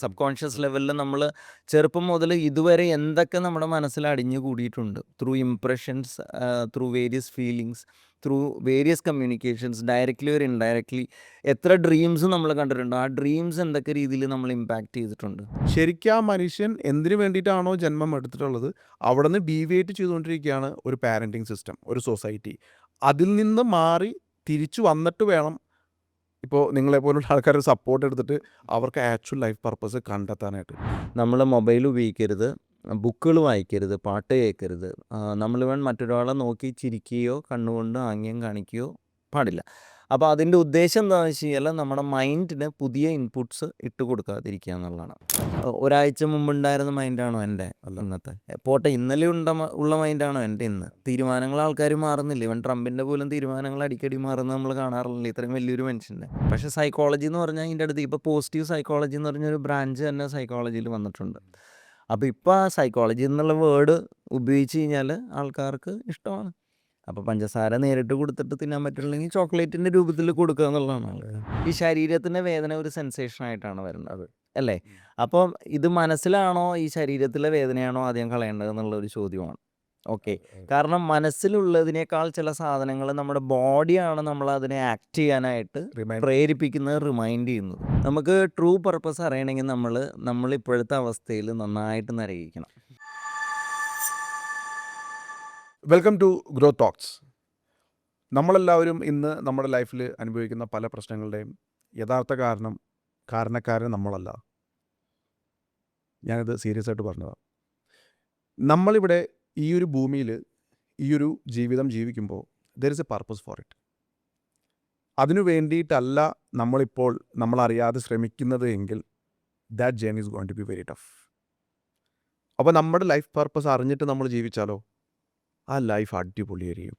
Sub conscious ലെവലിൽ നമ്മൾ ചെറുപ്പം മുതൽ ഇതുവരെ എന്തൊക്കെ നമ്മുടെ മനസ്സിൽ അടിഞ്ഞു കൂടിയിട്ടുണ്ട് through impressions, through various feelings, through various communications, directly ഒരു ഇൻഡയറക്റ്റ്ലി എത്ര ഡ്രീംസ് നമ്മൾ കണ്ടിട്ടുണ്ട്, ആ ഡ്രീംസ് എന്തൊക്കെ രീതിയിൽ നമ്മൾ ഇമ്പാക്റ്റ് ചെയ്തിട്ടുണ്ട്. ശരിക്കും ആ മനുഷ്യൻ എന്തിനു വേണ്ടിയിട്ടാണോ ജന്മം എടുത്തിട്ടുള്ളത് അവിടെ നിന്ന് ഡീവിയേറ്റ് ചെയ്തുകൊണ്ടിരിക്കുകയാണ് ഒരു പാരൻറ്റിങ് സിസ്റ്റം, ഒരു സൊസൈറ്റി. അതിൽ നിന്ന് മാറി തിരിച്ചു വന്നിട്ട് വേണം ഇപ്പോൾ നിങ്ങളെപ്പോലുള്ള ആൾക്കാരുടെ സപ്പോർട്ട് എടുത്തിട്ട് അവർക്ക് ആക്ച്വൽ ലൈഫ് പർപ്പസ് കണ്ടെത്താനായിട്ട്. നമ്മൾ മൊബൈൽ ഉപയോഗിക്കരുത്, ബുക്കുകൾ വായിക്കരുത്, പാട്ട് കേൾക്കരുത്, നമ്മളിവൻ മറ്റൊരാളെ നോക്കി ചിരിക്കുകയോ കണ്ണുകൊണ്ട് ആംഗ്യം കാണിക്കുകയോ പാടില്ല. അപ്പോൾ അതിൻ്റെ ഉദ്ദേശം എന്താണെന്ന് വെച്ച് കഴിഞ്ഞാൽ നമ്മുടെ മൈൻഡിന് പുതിയ ഇൻപുട്സ് ഇട്ട് കൊടുക്കാതിരിക്കുക എന്നുള്ളതാണ്. ഒരാഴ്ച മുമ്പുണ്ടായിരുന്ന മൈൻഡാണോ എൻ്റെ ഇന്നത്തെ? പോട്ടെ, ഇന്നലെ ഉള്ള മൈൻഡാണോ എൻ്റെ ഇന്ന്? തീരുമാനങ്ങൾ ആൾക്കാർ മാറുന്നില്ല. ഇവൻ ട്രംപിൻ്റെ പോലും തീരുമാനങ്ങൾ അടിക്കടി മാറുന്നത് നമ്മൾ കാണാറില്ല, ഇത്രയും വലിയൊരു മനുഷ്യൻ്റെ. പക്ഷേ സൈക്കോളജി എന്ന് പറഞ്ഞാൽ ഇതിൻ്റെ അടുത്ത് ഇപ്പോൾ പോസിറ്റീവ് സൈക്കോളജി എന്ന് പറഞ്ഞൊരു ബ്രാഞ്ച് തന്നെ സൈക്കോളജിയിൽ വന്നിട്ടുണ്ട്. അപ്പോൾ ഇപ്പോൾ ആ സൈക്കോളജി എന്നുള്ള വേർഡ് ഉപയോഗിച്ച് കഴിഞ്ഞാൽ ആൾക്കാർക്ക് ഇഷ്ടമാണ്. അപ്പോൾ പഞ്ചസാര നേരിട്ട് കൊടുത്തിട്ട് തിന്നാൻ പറ്റില്ലെങ്കിൽ ചോക്ലേറ്റിൻ്റെ രൂപത്തിൽ കൊടുക്കുക എന്നുള്ളതാണ്. ഈ ശരീരത്തിൻ്റെ വേദന ഒരു സെൻസേഷനായിട്ടാണ് വരുന്നത്, അല്ലേ? അപ്പം ഇത് മനസ്സിലാണോ ഈ ശരീരത്തിലെ വേദനയാണോ ആദ്യം കളയേണ്ടത് എന്നുള്ളൊരു ചോദ്യമാണ്. ഓക്കെ, കാരണം മനസ്സിലുള്ളതിനേക്കാൾ ചില സാധനങ്ങൾ നമ്മുടെ ബോഡിയാണ് നമ്മളതിനെ ആക്ട് ചെയ്യാനായിട്ട് പ്രേരിപ്പിക്കുന്നത്, റിമൈൻഡ് ചെയ്യുന്നത്. നമുക്ക് ട്രൂ പർപ്പസ് അറിയണമെങ്കിൽ നമ്മൾ ഇപ്പോഴത്തെ അവസ്ഥയിൽ നന്നായിട്ട് നരകിക്കണം. Welcome to Grow Talks. നമ്മളെല്ലാവരും ഇന്ന് നമ്മുടെ ലൈഫിൽ അനുഭവിക്കുന്ന പല പ്രശ്നങ്ങളുടെയും യഥാർത്ഥ കാരണക്കാരൻ നമ്മളല്ല. ഞാനിത് സീരിയസ് ആയിട്ട് പറഞ്ഞതാണ്. നമ്മളിവിടെ ഈ ഒരു ഭൂമിയിൽ ഈ ഒരു ജീവിതം ജീവിക്കുമ്പോൾ there is a purpose for it. അതിനു വേണ്ടിയിട്ടല്ല നമ്മളിപ്പോൾ നമ്മളറിയാതെ ശ്രമിക്കുന്നത് എങ്കിൽ that journey is going to be very tough. അപ്പോൾ നമ്മുടെ ലൈഫ് പർപ്പസ് അറിഞ്ഞിട്ട് നമ്മൾ ജീവിച്ചാലോ ആ ലൈഫ് അടിപൊളിയായിരിക്കും.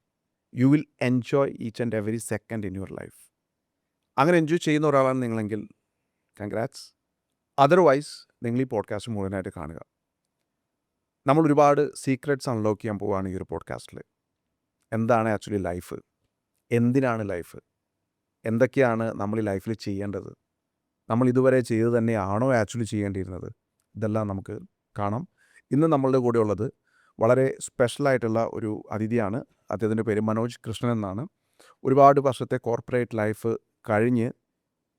You will enjoy each and every second in your life. അങ്ങനെ എൻജോയ് ചെയ്യുന്ന ഒരാളാണ് നിങ്ങളെങ്കിൽ കൺഗ്രാറ്റ്സ്. അതർവൈസ് നിങ്ങൾ ഈ പോഡ്കാസ്റ്റ് മുഴുവനായിട്ട് കാണുക. നമ്മൾ ഒരുപാട് സീക്രറ്റ്സ് അൺലോക്ക് ചെയ്യാൻ പോവുകയാണ് ഈ ഒരു പോഡ്കാസ്റ്റിൽ. എന്താണ് ആക്ച്വലി ലൈഫ്, എന്തിനാണ് ലൈഫ്, എന്തൊക്കെയാണ് നമ്മൾ ഈ ലൈഫിൽ ചെയ്യേണ്ടത്, നമ്മൾ ഇതുവരെ ചെയ്ത് തന്നെയാണോ ആക്ച്വലി ചെയ്യേണ്ടിയിരുന്നത്, ഇതെല്ലാം നമുക്ക് കാണാം. ഇന്ന് നമ്മളുടെ കൂടെ ഉള്ളത് വളരെ സ്പെഷ്യലായിട്ടുള്ള ഒരു അതിഥിയാണ്. അദ്ദേഹത്തിൻ്റെ പേര് മനോജ് കൃഷ്ണൻ എന്നാണ്. ഒരുപാട് വർഷത്തെ കോർപ്പറേറ്റ് ലൈഫ് കഴിഞ്ഞ്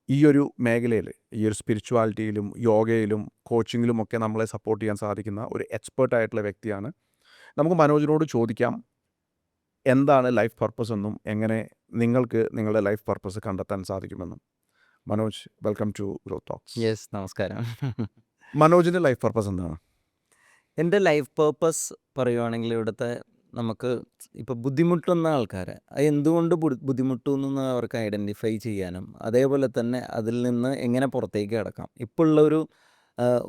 ഈ ഒരു മേഖലയിൽ, ഈ ഒരു സ്പിരിച്വാലിറ്റിയിലും യോഗയിലും കോച്ചിങ്ങിലും ഒക്കെ നമ്മളെ സപ്പോർട്ട് ചെയ്യാൻ സാധിക്കുന്ന ഒരു എക്സ്പേർട്ടായിട്ടുള്ള വ്യക്തിയാണ്. നമുക്ക് മനോജിനോട് ചോദിക്കാം എന്താണ് ലൈഫ് പർപ്പസ് എന്നും എങ്ങനെ നിങ്ങൾക്ക് നിങ്ങളുടെ ലൈഫ് പർപ്പസ് കണ്ടെത്താൻ സാധിക്കുമെന്നും. Manoj, welcome to Grow Talks. Yes, നമസ്കാരം. മനോജിൻ്റെ ലൈഫ് പർപ്പസ് എന്താണ്? എൻ്റെ ലൈഫ് പേർപ്പസ് പറയുവാണെങ്കിൽ ഇവിടുത്തെ നമുക്ക് ഇപ്പോൾ ബുദ്ധിമുട്ടുന്ന ആൾക്കാരെ അത് എന്തുകൊണ്ട് ബുദ്ധിമുട്ടുന്നു അവർക്ക് ഐഡൻറ്റിഫൈ ചെയ്യാനും, അതേപോലെ തന്നെ അതിൽ നിന്ന് എങ്ങനെ പുറത്തേക്ക് കിടക്കാം. ഇപ്പോൾ ഉള്ള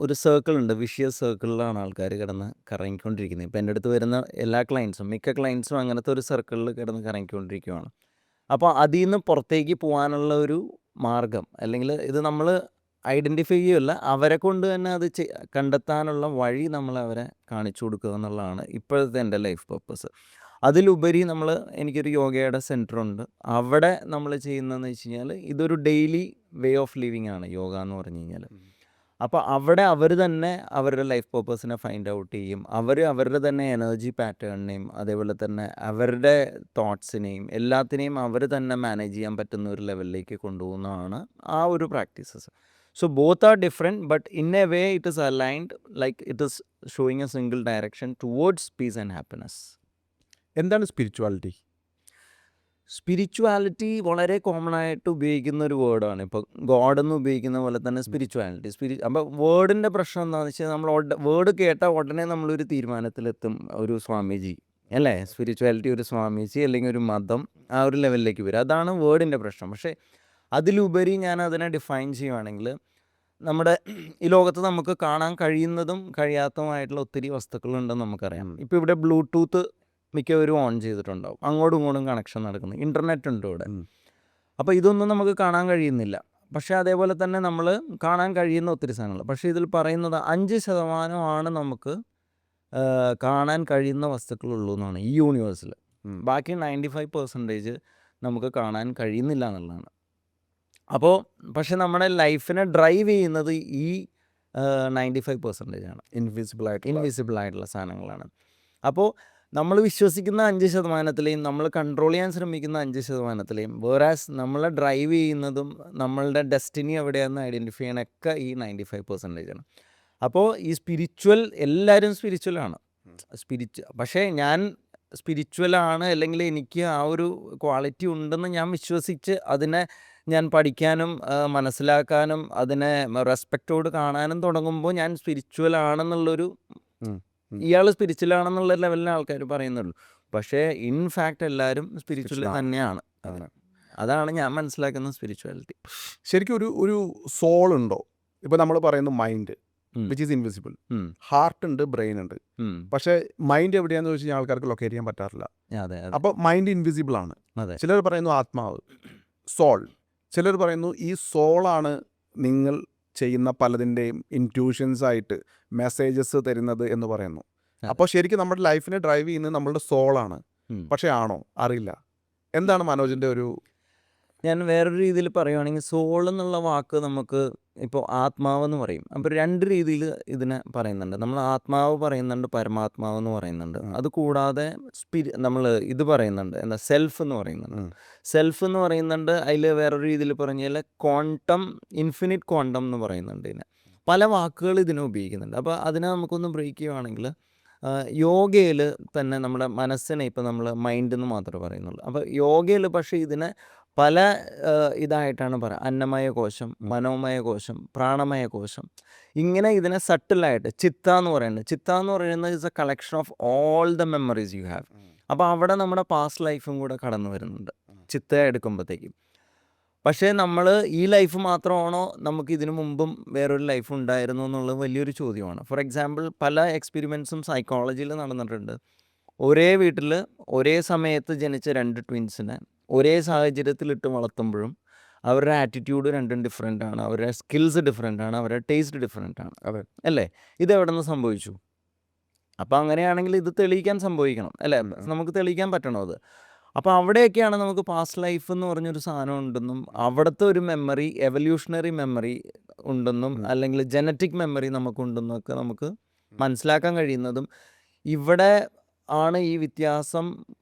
ഒരു സർക്കിളുണ്ട്, വിഷ്യസ് സർക്കിളിലാണ് ആൾക്കാർ കിടന്ന് കറങ്ങിക്കൊണ്ടിരിക്കുന്നത്. ഇപ്പോൾ എൻ്റെ അടുത്ത് വരുന്ന എല്ലാ ക്ലയൻസും, മിക്ക ക്ലയൻസും അങ്ങനത്തെ ഒരു സർക്കിളിൽ കിടന്ന് കറങ്ങിക്കൊണ്ടിരിക്കുകയാണ്. അപ്പോൾ അതിൽ നിന്ന് പുറത്തേക്ക് പോകാനുള്ള ഒരു മാർഗം, അല്ലെങ്കിൽ ഇത് നമ്മൾ ഐഡൻറ്റിഫൈ ചെയ്യുകയല്ല, അവരെ കൊണ്ട് തന്നെ അത് കണ്ടെത്താനുള്ള വഴി നമ്മൾ അവരെ കാണിച്ചു കൊടുക്കുക എന്നുള്ളതാണ് ഇപ്പോഴത്തെ എൻ്റെ ലൈഫ് പർപ്പസ്. അതിലുപരി എനിക്കൊരു യോഗയുടെ സെൻറ്ററുണ്ട്. അവിടെ നമ്മൾ ചെയ്യുന്നതെന്ന് വെച്ച് കഴിഞ്ഞാൽ ഇതൊരു ഡെയിലി വേ ഓഫ് ലിവിങ് ആണ് യോഗ എന്ന് പറഞ്ഞു കഴിഞ്ഞാൽ. അപ്പോൾ അവിടെ അവർ തന്നെ അവരുടെ ലൈഫ് പർപ്പസിനെ ഫൈൻഡ് ഔട്ട് ചെയ്യും. അവരുടെ തന്നെ എനർജി പാറ്റേണിനെയും അതേപോലെ തന്നെ അവരുടെ തോട്ട്സിനെയും എല്ലാത്തിനെയും അവർ തന്നെ മാനേജ് ചെയ്യാൻ പറ്റുന്ന ഒരു ലെവലിലേക്ക് കൊണ്ടുപോകുന്നതാണ് ആ ഒരു practices. So both are different, but in a way it is aligned, like it is showing a single direction towards peace and happiness. എന്താണ് സ്പിരിച്വാലിറ്റി? സ്പിരിച്വാലിറ്റി വളരെ കോമൺ ആയിട്ട് ഉപയോഗിക്കുന്ന ഒരു വേർഡാണ്. ഇപ്പോൾ ഗോഡ് എന്ന് ഉപയോഗിക്കുന്ന പോലെ തന്നെ സ്പിരിച്വാലിറ്റി. അപ്പോൾ വേർഡിൻ്റെ പ്രശ്നം എന്താണെന്ന് വെച്ചാൽ നമ്മൾ വേർഡ് കേട്ടാൽ ഉടനെ നമ്മളൊരു തീരുമാനത്തിലെത്തും, ഒരു സ്വാമിജി അല്ലേ, സ്പിരിച്വാലിറ്റി ഒരു സ്വാമിജി അല്ലെങ്കിൽ ഒരു മതം, ആ ഒരു ലെവലിലേക്ക് വരും. അതാണ് വേർഡിൻ്റെ പ്രശ്നം. പക്ഷേ അതിലുപരി ഞാൻ അതിനെ ഡിഫൈൻ ചെയ്യുവാണെങ്കിൽ നമ്മുടെ ഈ ലോകത്ത് നമുക്ക് കാണാൻ കഴിയുന്നതും കഴിയാത്തതുമായിട്ടുള്ള ഒത്തിരി വസ്തുക്കളുണ്ടെന്ന് നമുക്കറിയാം. ഇപ്പോൾ ഇവിടെ ബ്ലൂടൂത്ത് മിക്കവരും ഓൺ ചെയ്തിട്ടുണ്ടാവും, അങ്ങോട്ടും ഇങ്ങോട്ടും കണക്ഷൻ നടക്കുന്നു, ഇൻ്റർനെറ്റ് ഉണ്ട് ഇവിടെ. അപ്പോൾ ഇതൊന്നും നമുക്ക് കാണാൻ കഴിയുന്നില്ല. പക്ഷേ അതേപോലെ തന്നെ നമ്മൾ കാണാൻ കഴിയുന്ന ഒത്തിരി സാധനങ്ങൾ. പക്ഷേ ഇതിൽ പറയുന്നത് 5% നമുക്ക് കാണാൻ കഴിയുന്ന വസ്തുക്കളുള്ളൂ എന്നാണ് ഈ യൂണിവേഴ്സിൽ. ബാക്കി 95% നമുക്ക് കാണാൻ കഴിയുന്നില്ല എന്നുള്ളതാണ്. അപ്പോൾ പക്ഷെ നമ്മുടെ ലൈഫിനെ ഡ്രൈവ് ചെയ്യുന്നത് ഈ 95% ആണ്. ഇൻവിസിബിൾ ആയിട്ട് ഇൻവിസിബിൾ ആയിട്ടുള്ള സാധനങ്ങളാണ്. അപ്പോൾ നമ്മൾ വിശ്വസിക്കുന്ന 5%ലെയും നമ്മൾ കൺട്രോൾ ചെയ്യാൻ ശ്രമിക്കുന്ന 5%ലെയും വേറാസ് നമ്മളെ ഡ്രൈവ് ചെയ്യുന്നതും നമ്മളുടെ ഡെസ്റ്റിനി എവിടെയാണെന്ന് ഐഡൻറ്റിഫൈ ചെയ്യണമൊക്കെ ഈ 95% ആണ്. അപ്പോൾ ഈ സ്പിരിച്വൽ എല്ലാവരും സ്പിരിച്വലാണ്. പക്ഷേ ഞാൻ സ്പിരിച്വലാണ് അല്ലെങ്കിൽ എനിക്ക് ആ ഒരു ക്വാളിറ്റി ഉണ്ടെന്ന് ഞാൻ വിശ്വസിച്ച് അതിനെ ഞാൻ പഠിക്കാനും മനസ്സിലാക്കാനും അതിനെ റെസ്പെക്റ്റോട് കാണാനും തുടങ്ങുമ്പോൾ ഞാൻ സ്പിരിച്വൽ ആണെന്നുള്ളൊരു ഇയാൾ സ്പിരിച്വൽ ആണെന്നുള്ള ലെവലിലെ ആൾക്കാർ പറയുന്നുള്ളൂ. പക്ഷേ ഇൻഫാക്റ്റ് എല്ലാവരും സ്പിരിച്വൽ തന്നെയാണ്. അതാണ് ഞാൻ മനസ്സിലാക്കുന്ന സ്പിരിച്വാലിറ്റി. ശരിക്കും ഒരു സോൾ ഉണ്ടോ? ഇപ്പോൾ നമ്മൾ പറയുന്നു mind which is invisible, heart ഉണ്ട്, ബ്രെയിൻ ഉണ്ട്. പക്ഷേ മൈൻഡ് എവിടെയാണെന്ന് ചോദിച്ചാൽ ആൾക്കാർക്ക് ലൊക്കേറ്റ് ചെയ്യാൻ പറ്റാറില്ല. അപ്പോൾ മൈൻഡ് ഇൻവിസിബിൾ ആണ്. ചിലർ പറയുന്നു ആത്മാവ്, സോൾ. ചിലർ പറയുന്നു ഈ സോളാണ് നിങ്ങൾ ചെയ്യുന്ന പലതിൻ്റെയും ഇൻറ്റ്യൂഷൻസ് ആയിട്ട് മെസ്സേജസ് തരുന്നത് എന്ന് പറയുന്നു. അപ്പോൾ ശരിക്കും നമ്മുടെ ലൈഫിനെ ഡ്രൈവ് ചെയ്യുന്നത് നമ്മളുടെ സോളാണ്. പക്ഷേ ആണോ? അറിയില്ല. എന്താണ് മനോജിൻ്റെ ഒരു... ഞാൻ വേറൊരു രീതിയിൽ പറയുകയാണെങ്കിൽ സോൾ എന്നുള്ള വാക്ക് നമുക്ക് ഇപ്പോൾ ആത്മാവെന്ന് പറയും. അപ്പോൾ 2 രീതിയിൽ ഇതിനെ പറയുന്നുണ്ട്. നമ്മൾ ആത്മാവ് പറയുന്നുണ്ട്, പരമാത്മാവ് എന്ന് പറയുന്നുണ്ട്. അതുകൂടാതെ നമ്മൾ ഇത് പറയുന്നുണ്ട്, എന്താ സെൽഫ് എന്ന് പറയുന്നുണ്ട്. സെൽഫ് എന്ന് പറയുന്നുണ്ട്. അതിൽ വേറൊരു രീതിയിൽ പറഞ്ഞാൽ ക്വാണ്ടം, ഇൻഫിനിറ്റ് ക്വാണ്ടം എന്ന് പറയുന്നുണ്ട്. ഇതിനെ പല വാക്കുകൾ ഇതിനെ ഉപയോഗിക്കുന്നുണ്ട്. അപ്പോൾ അതിനെ നമുക്കൊന്ന് ബ്രേക്ക് ചെയ്യുകയാണെങ്കിൽ യോഗയിൽ തന്നെ നമ്മുടെ മനസ്സിനെ ഇപ്പോൾ നമ്മൾ മൈൻഡ് എന്ന് മാത്രമേ പറയുന്നുള്ളൂ. അപ്പോൾ യോഗയിൽ പക്ഷേ ഇതിനെ പല ഇതായിട്ടാണ് പറയുക. അന്നമയ കോശം, മനോമയ കോശം, പ്രാണമയ കോശം, ഇങ്ങനെ ഇതിനെ സട്ടിലായിട്ട് ചിത്ത എന്ന് പറയുന്നത്. ചിത്ത എന്ന് പറയുന്നത് is A collection of all the memories you have. അപ്പോൾ അവിടെ നമ്മുടെ പാസ്റ്റ് ലൈഫും കൂടെ കടന്നു വരുന്നുണ്ട് ചിത്ത എടുക്കുമ്പോഴത്തേക്കും. പക്ഷേ നമ്മൾ ഈ ലൈഫ് മാത്രമാണോ, നമുക്ക് ഇതിനു മുമ്പും വേറൊരു ലൈഫ് ഉണ്ടായിരുന്നു എന്നുള്ളത് വലിയൊരു ചോദ്യമാണ്. ഫോർ എക്സാമ്പിൾ പല എക്സ്പെരിമെൻറ്റ്സും സൈക്കോളജിയിൽ നടന്നിട്ടുണ്ട്. ഒരേ വീട്ടിൽ ഒരേ സമയത്ത് ജനിച്ച 2 ട്വിൻസിനെ ഒരേ സാഹചര്യത്തിലിട്ട് വളർത്തുമ്പോഴും അവരുടെ ആറ്റിറ്റ്യൂഡ് രണ്ടും ഡിഫറെൻ്റ് ആണ്, അവരുടെ സ്കിൽസ് ഡിഫറെൻ്റ് ആണ്, അവരുടെ ടേസ്റ്റ് ഡിഫറെൻ്റ് ആണ്. അല്ലേ? ഇതെവിടെ നിന്ന് സംഭവിച്ചു? അപ്പോൾ അങ്ങനെയാണെങ്കിൽ ഇത് തെളിയിക്കാൻ സംഭവിക്കണം അല്ലേ? നമുക്ക് തെളിയിക്കാൻ പറ്റണം അത്. അപ്പോൾ അവിടെയൊക്കെയാണ് നമുക്ക് പാസ്റ്റ് ലൈഫ് എന്ന് പറഞ്ഞൊരു സാധനം ഉണ്ടെന്നും അവിടുത്തെ ഒരു മെമ്മറി, എവല്യൂഷണറി മെമ്മറി ഉണ്ടെന്നും അല്ലെങ്കിൽ ജനറ്റിക് മെമ്മറി നമുക്കുണ്ടെന്നും ഒക്കെ നമുക്ക് മനസ്സിലാക്കാൻ കഴിയുന്നതും ഇവിടെ ആണ് ഈ വ്യത്യാസം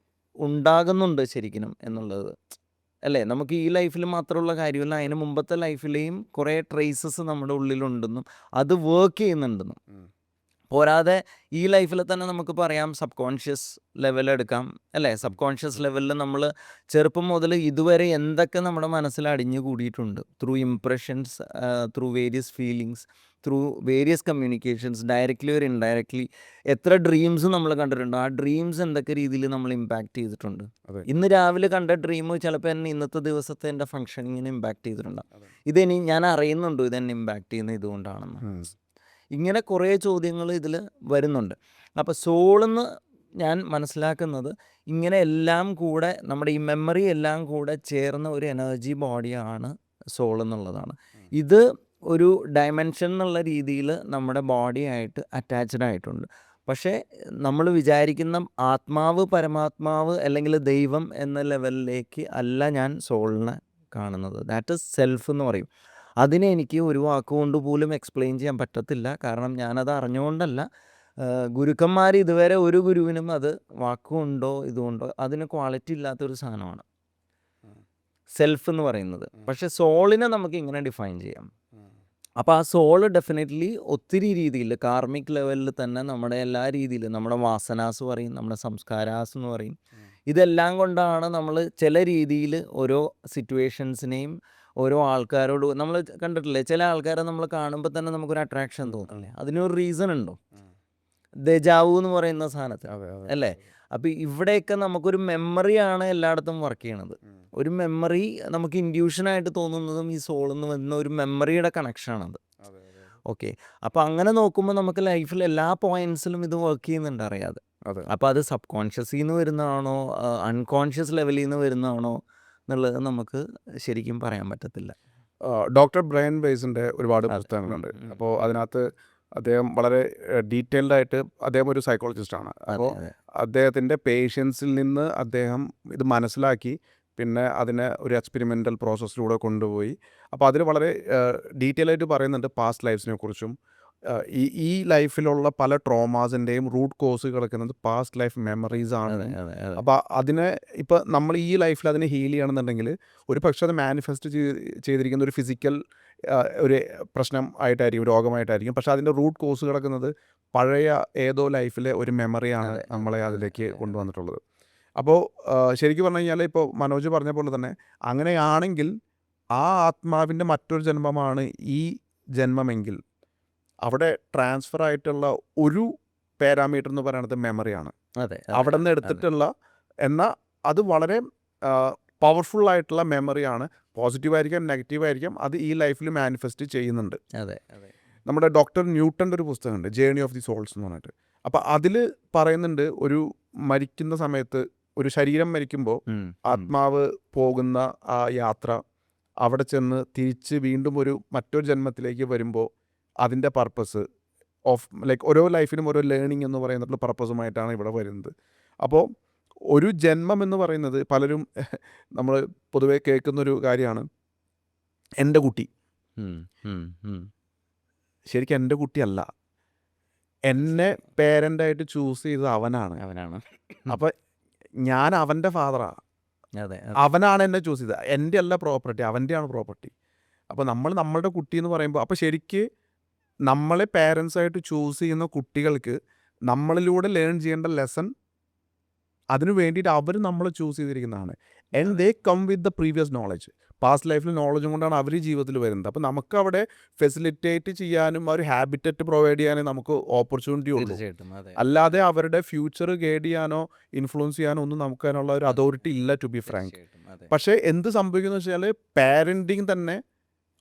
ഉണ്ടാകുന്നുണ്ട് ശരിക്കും എന്നുള്ളത് അല്ലേ? നമുക്ക് ഈ ലൈഫിൽ മാത്രമുള്ള കാര്യമല്ല, അതിന് മുമ്പത്തെ ലൈഫിലെയും കുറേ ട്രേസസ് നമ്മുടെ ഉള്ളിലുണ്ടെന്നും അത് വർക്ക് ചെയ്യുന്നുണ്ടെന്നും. പോരാതെ ഈ ലൈഫിൽ തന്നെ നമുക്ക് പറയാം സബ് കോൺഷ്യസ് ലെവൽ എടുക്കാം അല്ലേ? സബ് കോൺഷ്യസ് ലെവലിൽ നമ്മൾ ചെറുപ്പം മുതൽ ഇതുവരെ എന്തൊക്കെ നമ്മുടെ മനസ്സിൽ അടിഞ്ഞു കൂടിയിട്ടുണ്ട് through impressions, through various feelings, through various communications, directly or indirectly എത്ര ഡ്രീംസ് നമ്മൾ കണ്ടിട്ടുണ്ട്. ആ ഡ്രീംസ് എന്തൊക്കെ രീതിയിൽ നമ്മൾ ഇമ്പാക്റ്റ് ചെയ്തിട്ടുണ്ട്. ഇന്ന് രാവിലെ കണ്ട ഡ്രീം ചിലപ്പോൾ എന്നെ ഇന്നത്തെ ദിവസത്തെ എൻ്റെ ഫങ്ഷനിങ്ങിനെ ഇമ്പാക്റ്റ് ചെയ്തിട്ടുണ്ടാകും. ഇതെനി ഞാൻ അറിയുന്നുണ്ടോ ഇതെന്നെ ഇമ്പാക്റ്റ് ചെയ്യുന്നത് ഇതുകൊണ്ടാണെന്ന്. ഇങ്ങനെ കുറേ ചോദ്യങ്ങൾ ഇതിൽ വരുന്നുണ്ട്. അപ്പോൾ സോളെന്ന് ഞാൻ മനസ്സിലാക്കുന്നത് ഇങ്ങനെ എല്ലാം കൂടെ നമ്മുടെ ഈ മെമ്മറി എല്ലാം കൂടെ ചേർന്ന ഒരു എനർജി ബോഡിയാണ് സോൾ എന്നുള്ളതാണ്. ഇത് ഒരു ഡയമെൻഷൻ എന്നുള്ള രീതിയിൽ നമ്മുടെ ബോഡിയായിട്ട് അറ്റാച്ച്ഡ് ആയിട്ടുണ്ട്. പക്ഷേ നമ്മൾ വിചാരിക്കുന്ന ആത്മാവ്, പരമാത്മാവ് അല്ലെങ്കിൽ ദൈവം എന്ന ലെവലിലേക്ക് അല്ല ഞാൻ സോളിനെ കാണുന്നത്. ദാറ്റ് ഈസ് സെൽഫ് എന്ന് പറയും. അതിനെ എനിക്ക് ഒരു വാക്കുകൊണ്ട് പോലും എക്സ്പ്ലെയിൻ ചെയ്യാൻ പറ്റത്തില്ല. കാരണം ഞാനത് അറിഞ്ഞുകൊണ്ടല്ല. ഗുരുക്കന്മാർ ഇതുവരെ ഒരു ഗുരുവിനും അത് വാക്കുകൊണ്ടോ ഇതുകൊണ്ടോ അതിന് ക്വാളിറ്റി ഇല്ലാത്തൊരു സാധനമാണ് സെൽഫ് എന്ന് പറയുന്നത്. പക്ഷേ സോളിനെ നമുക്ക് ഇങ്ങനെ ഡിഫൈൻ ചെയ്യാം. അപ്പോൾ ആ സോള് ഡെഫിനറ്റ്ലി ഒത്തിരി രീതിയിൽ കാർമിക് ലെവലിൽ തന്നെ നമ്മുടെ എല്ലാ രീതിയിലും നമ്മുടെ വാസനാസ് പറയും, നമ്മുടെ സംസ്കാരാസ് എന്ന് പറയും. ഇതെല്ലാം കൊണ്ടാണ് നമ്മൾ ചില രീതിയിൽ ഓരോ സിറ്റുവേഷൻസിനെയും ഓരോ ആൾക്കാരോട് നമ്മൾ കണ്ടിട്ടില്ലേ, ചില ആൾക്കാരെ നമ്മൾ കാണുമ്പോൾ തന്നെ നമുക്കൊരു അട്രാക്ഷൻ തോന്നില്ലേ? അതിനൊരു റീസൺ ഉണ്ടോ? ദജാവു എന്ന് പറയുന്ന സാധനത്തിൽ അല്ലേ? അപ്പോൾ ഇവിടെയൊക്കെ നമുക്കൊരു മെമ്മറിയാണ് എല്ലായിടത്തും വർക്ക് ചെയ്യണത്. ഒരു മെമ്മറി നമുക്ക് ഇൻഡ്യൂഷനായിട്ട് തോന്നുന്നതും ഈ സോളിൽ നിന്ന് വരുന്ന ഒരു മെമ്മറിയുടെ കണക്ഷനാണത്. ഓക്കെ, അപ്പോൾ അങ്ങനെ നോക്കുമ്പോൾ നമുക്ക് ലൈഫിൽ എല്ലാ പോയിന്റ്സിലും ഇത് വർക്ക് ചെയ്യുന്നുണ്ട് അറിയാതെ. അപ്പോൾ അത് സബ് കോൺഷ്യസിൽ നിന്ന് വരുന്നതാണോ അൺകോൺഷ്യസ് ലെവലിൽ നിന്ന് വരുന്നതാണോ എന്നുള്ളത് നമുക്ക് ശരിക്കും പറയാൻ പറ്റത്തില്ല. ഡോക്ടർ ബ്രയൻ വെയ്സിൻ്റെ ഒരുപാട് പുസ്തകങ്ങളുണ്ട്. അപ്പോൾ അതിനകത്ത് അദ്ദേഹം വളരെ ഡീറ്റെയിൽഡ് ആയിട്ട്, അദ്ദേഹം ഒരു സൈക്കോളജിസ്റ്റാണ്. അപ്പോൾ അദ്ദേഹത്തിൻ്റെ പേഷ്യൻസിൽ നിന്ന് അദ്ദേഹം ഇത് മനസ്സിലാക്കി പിന്നെ അതിനെ ഒരു എക്സ്പെരിമെൻ്റൽ പ്രോസസ്സിലൂടെ കൊണ്ടുപോയി. അപ്പോൾ അതിൽ വളരെ ഡീറ്റെയിൽ ആയിട്ട് പറയുന്നുണ്ട് പാസ്റ്റ് ലൈഫ്സിനെ കുറിച്ചും ഈ ലൈഫിലുള്ള പല ട്രോമാസിൻ്റെയും റൂട്ട് കോസ് കിടക്കുന്നത് പാസ്റ്റ് ലൈഫ് മെമ്മറീസ് ആണ്. അതെ അതെ അതെ അപ്പോൾ അതിനെ ഇപ്പോൾ നമ്മൾ ഈ ലൈഫിൽ അതിനെ ഹീൽ ചെയ്യണമെന്നുണ്ടെങ്കിൽ ഒരു പക്ഷേ അത് മാനിഫെസ്റ്റ് ചെയ്തിരിക്കുന്ന ഒരു ഫിസിക്കൽ ഒരു പ്രശ്നം ആയിട്ടായിരിക്കും, രോഗമായിട്ടായിരിക്കും. പക്ഷേ അതിൻ്റെ റൂട്ട് കോസ് കിടക്കുന്നത് പഴയ ഏതോ ലൈഫിലെ ഒരു മെമ്മറിയാണ് അതെ നമ്മളെ അതെ അതിലേക്ക് അതെ അതെ കൊണ്ടുവന്നിട്ടുള്ളത്. അപ്പോൾ ശരിക്കും പറഞ്ഞു കഴിഞ്ഞാൽ ഇപ്പോൾ മനോജ് പറഞ്ഞ പോലെ തന്നെ അങ്ങനെയാണെങ്കിൽ ആ ആത്മാവിൻ്റെ മറ്റൊരു ജന്മമാണ് ഈ ജന്മമെങ്കിൽ അവിടെ ട്രാൻസ്ഫർ ആയിട്ടുള്ള ഒരു പാരാമീറ്റർ എന്ന് പറയുന്നത് മെമ്മറിയാണ്. അതെ അവിടെ നിന്ന് അതെ എടുത്തിട്ടുള്ള എന്നാൽ അത് വളരെ പവർഫുൾ ആയിട്ടുള്ള മെമ്മറിയാണ്. പോസിറ്റീവ് ആയിരിക്കാം, നെഗറ്റീവ് ആയിരിക്കാം, അത് ഈ ലൈഫിൽ മാനിഫെസ്റ്റ് ചെയ്യുന്നുണ്ട്. അതെ അതെ നമ്മുടെ ഡോക്ടർ ന്യൂട്ടൻ്റെ ഒരു പുസ്തകമുണ്ട്, ജേർണി ഓഫ് ദി സോൾസ് എന്ന് പറഞ്ഞിട്ട്. അപ്പോൾ അതിൽ പറയുന്നുണ്ട് ഒരു മരിക്കുന്ന സമയത്ത് ഒരു ശരീരം മരിക്കുമ്പോൾ ഉം, ഉം. ആത്മാവ് പോകുന്ന ആ യാത്ര അവിടെ ചെന്ന് തിരിച്ച് വീണ്ടും മറ്റൊരു ജന്മത്തിലേക്ക് വരുമ്പോൾ അതിൻ്റെ പർപ്പസ് ഓഫ് ലൈക്ക് ഓരോ ലൈഫിനും ഓരോ ലേണിംഗ് എന്ന് പറയുന്നിട്ടുള്ള പർപ്പസുമായിട്ടാണ് ഇവിടെ വരുന്നത്. അപ്പോൾ ഒരു ജന്മം എന്ന് പറയുന്നത് പലരും നമ്മൾ പൊതുവെ കേൾക്കുന്നൊരു കാര്യമാണ്, എൻ്റെ കുട്ടി. ഉം, ഉം, ഉം. ശരിക്കും എൻ്റെ കുട്ടിയല്ല, എന്നെ പേരൻ്റായിട്ട് ചൂസ് ചെയ്തത് അവനാണ്. അവനാണ്. അപ്പോൾ ഞാൻ അവൻ്റെ ഫാദറാണ്, അതെ അതെ അവനാണ് എന്നെ ചൂസ് ചെയ്തത്. എൻ്റെ അല്ല പ്രോപ്പർട്ടി, അവൻ്റെയാണ് പ്രോപ്പർട്ടി. അപ്പോൾ നമ്മളുടെ കുട്ടി എന്ന് പറയുമ്പോൾ അപ്പോൾ ശരിക്ക് നമ്മളെ പേരൻസായിട്ട് ചൂസ് ചെയ്യുന്ന കുട്ടികൾക്ക് നമ്മളിലൂടെ ലേൺ ചെയ്യേണ്ട ലെസൺ അതിനു വേണ്ടിയിട്ട് അവർ നമ്മളെ ചൂസ് ചെയ്തിരിക്കുന്നതാണ്. And they come with the previous knowledge, past ലൈഫിൽ നോളജും കൊണ്ടാണ് അവർ ജീവിതത്തിൽ വരുന്നത്. അപ്പോൾ നമുക്ക് അവിടെ ഫെസിലിറ്റേറ്റ് ചെയ്യാനും ഒരു ഹാബിറ്ററ്റ് പ്രൊവൈഡ് ചെയ്യാനേ നമുക്ക് ഓപ്പർച്യൂണിറ്റി ഉള്ളൂ. തീർച്ചയായിട്ടും അതെ അല്ലാതെ അവരുടെ ഫ്യൂച്ചർ ഗൈഡ് ചെയ്യാനോ ഇൻഫ്ലുവൻസ് ചെയ്യാനോ ഒന്നും നമുക്ക് അതിനുള്ള ഒരു അതോറിറ്റി ഇല്ല, ടു ബി ഫ്രാങ്ക്. തീർച്ചയായിട്ടും അതെ പക്ഷേ എന്ത് സംഭവിക്കുന്നു വെച്ചാൽ പാരൻറ്റിങ് തന്നെ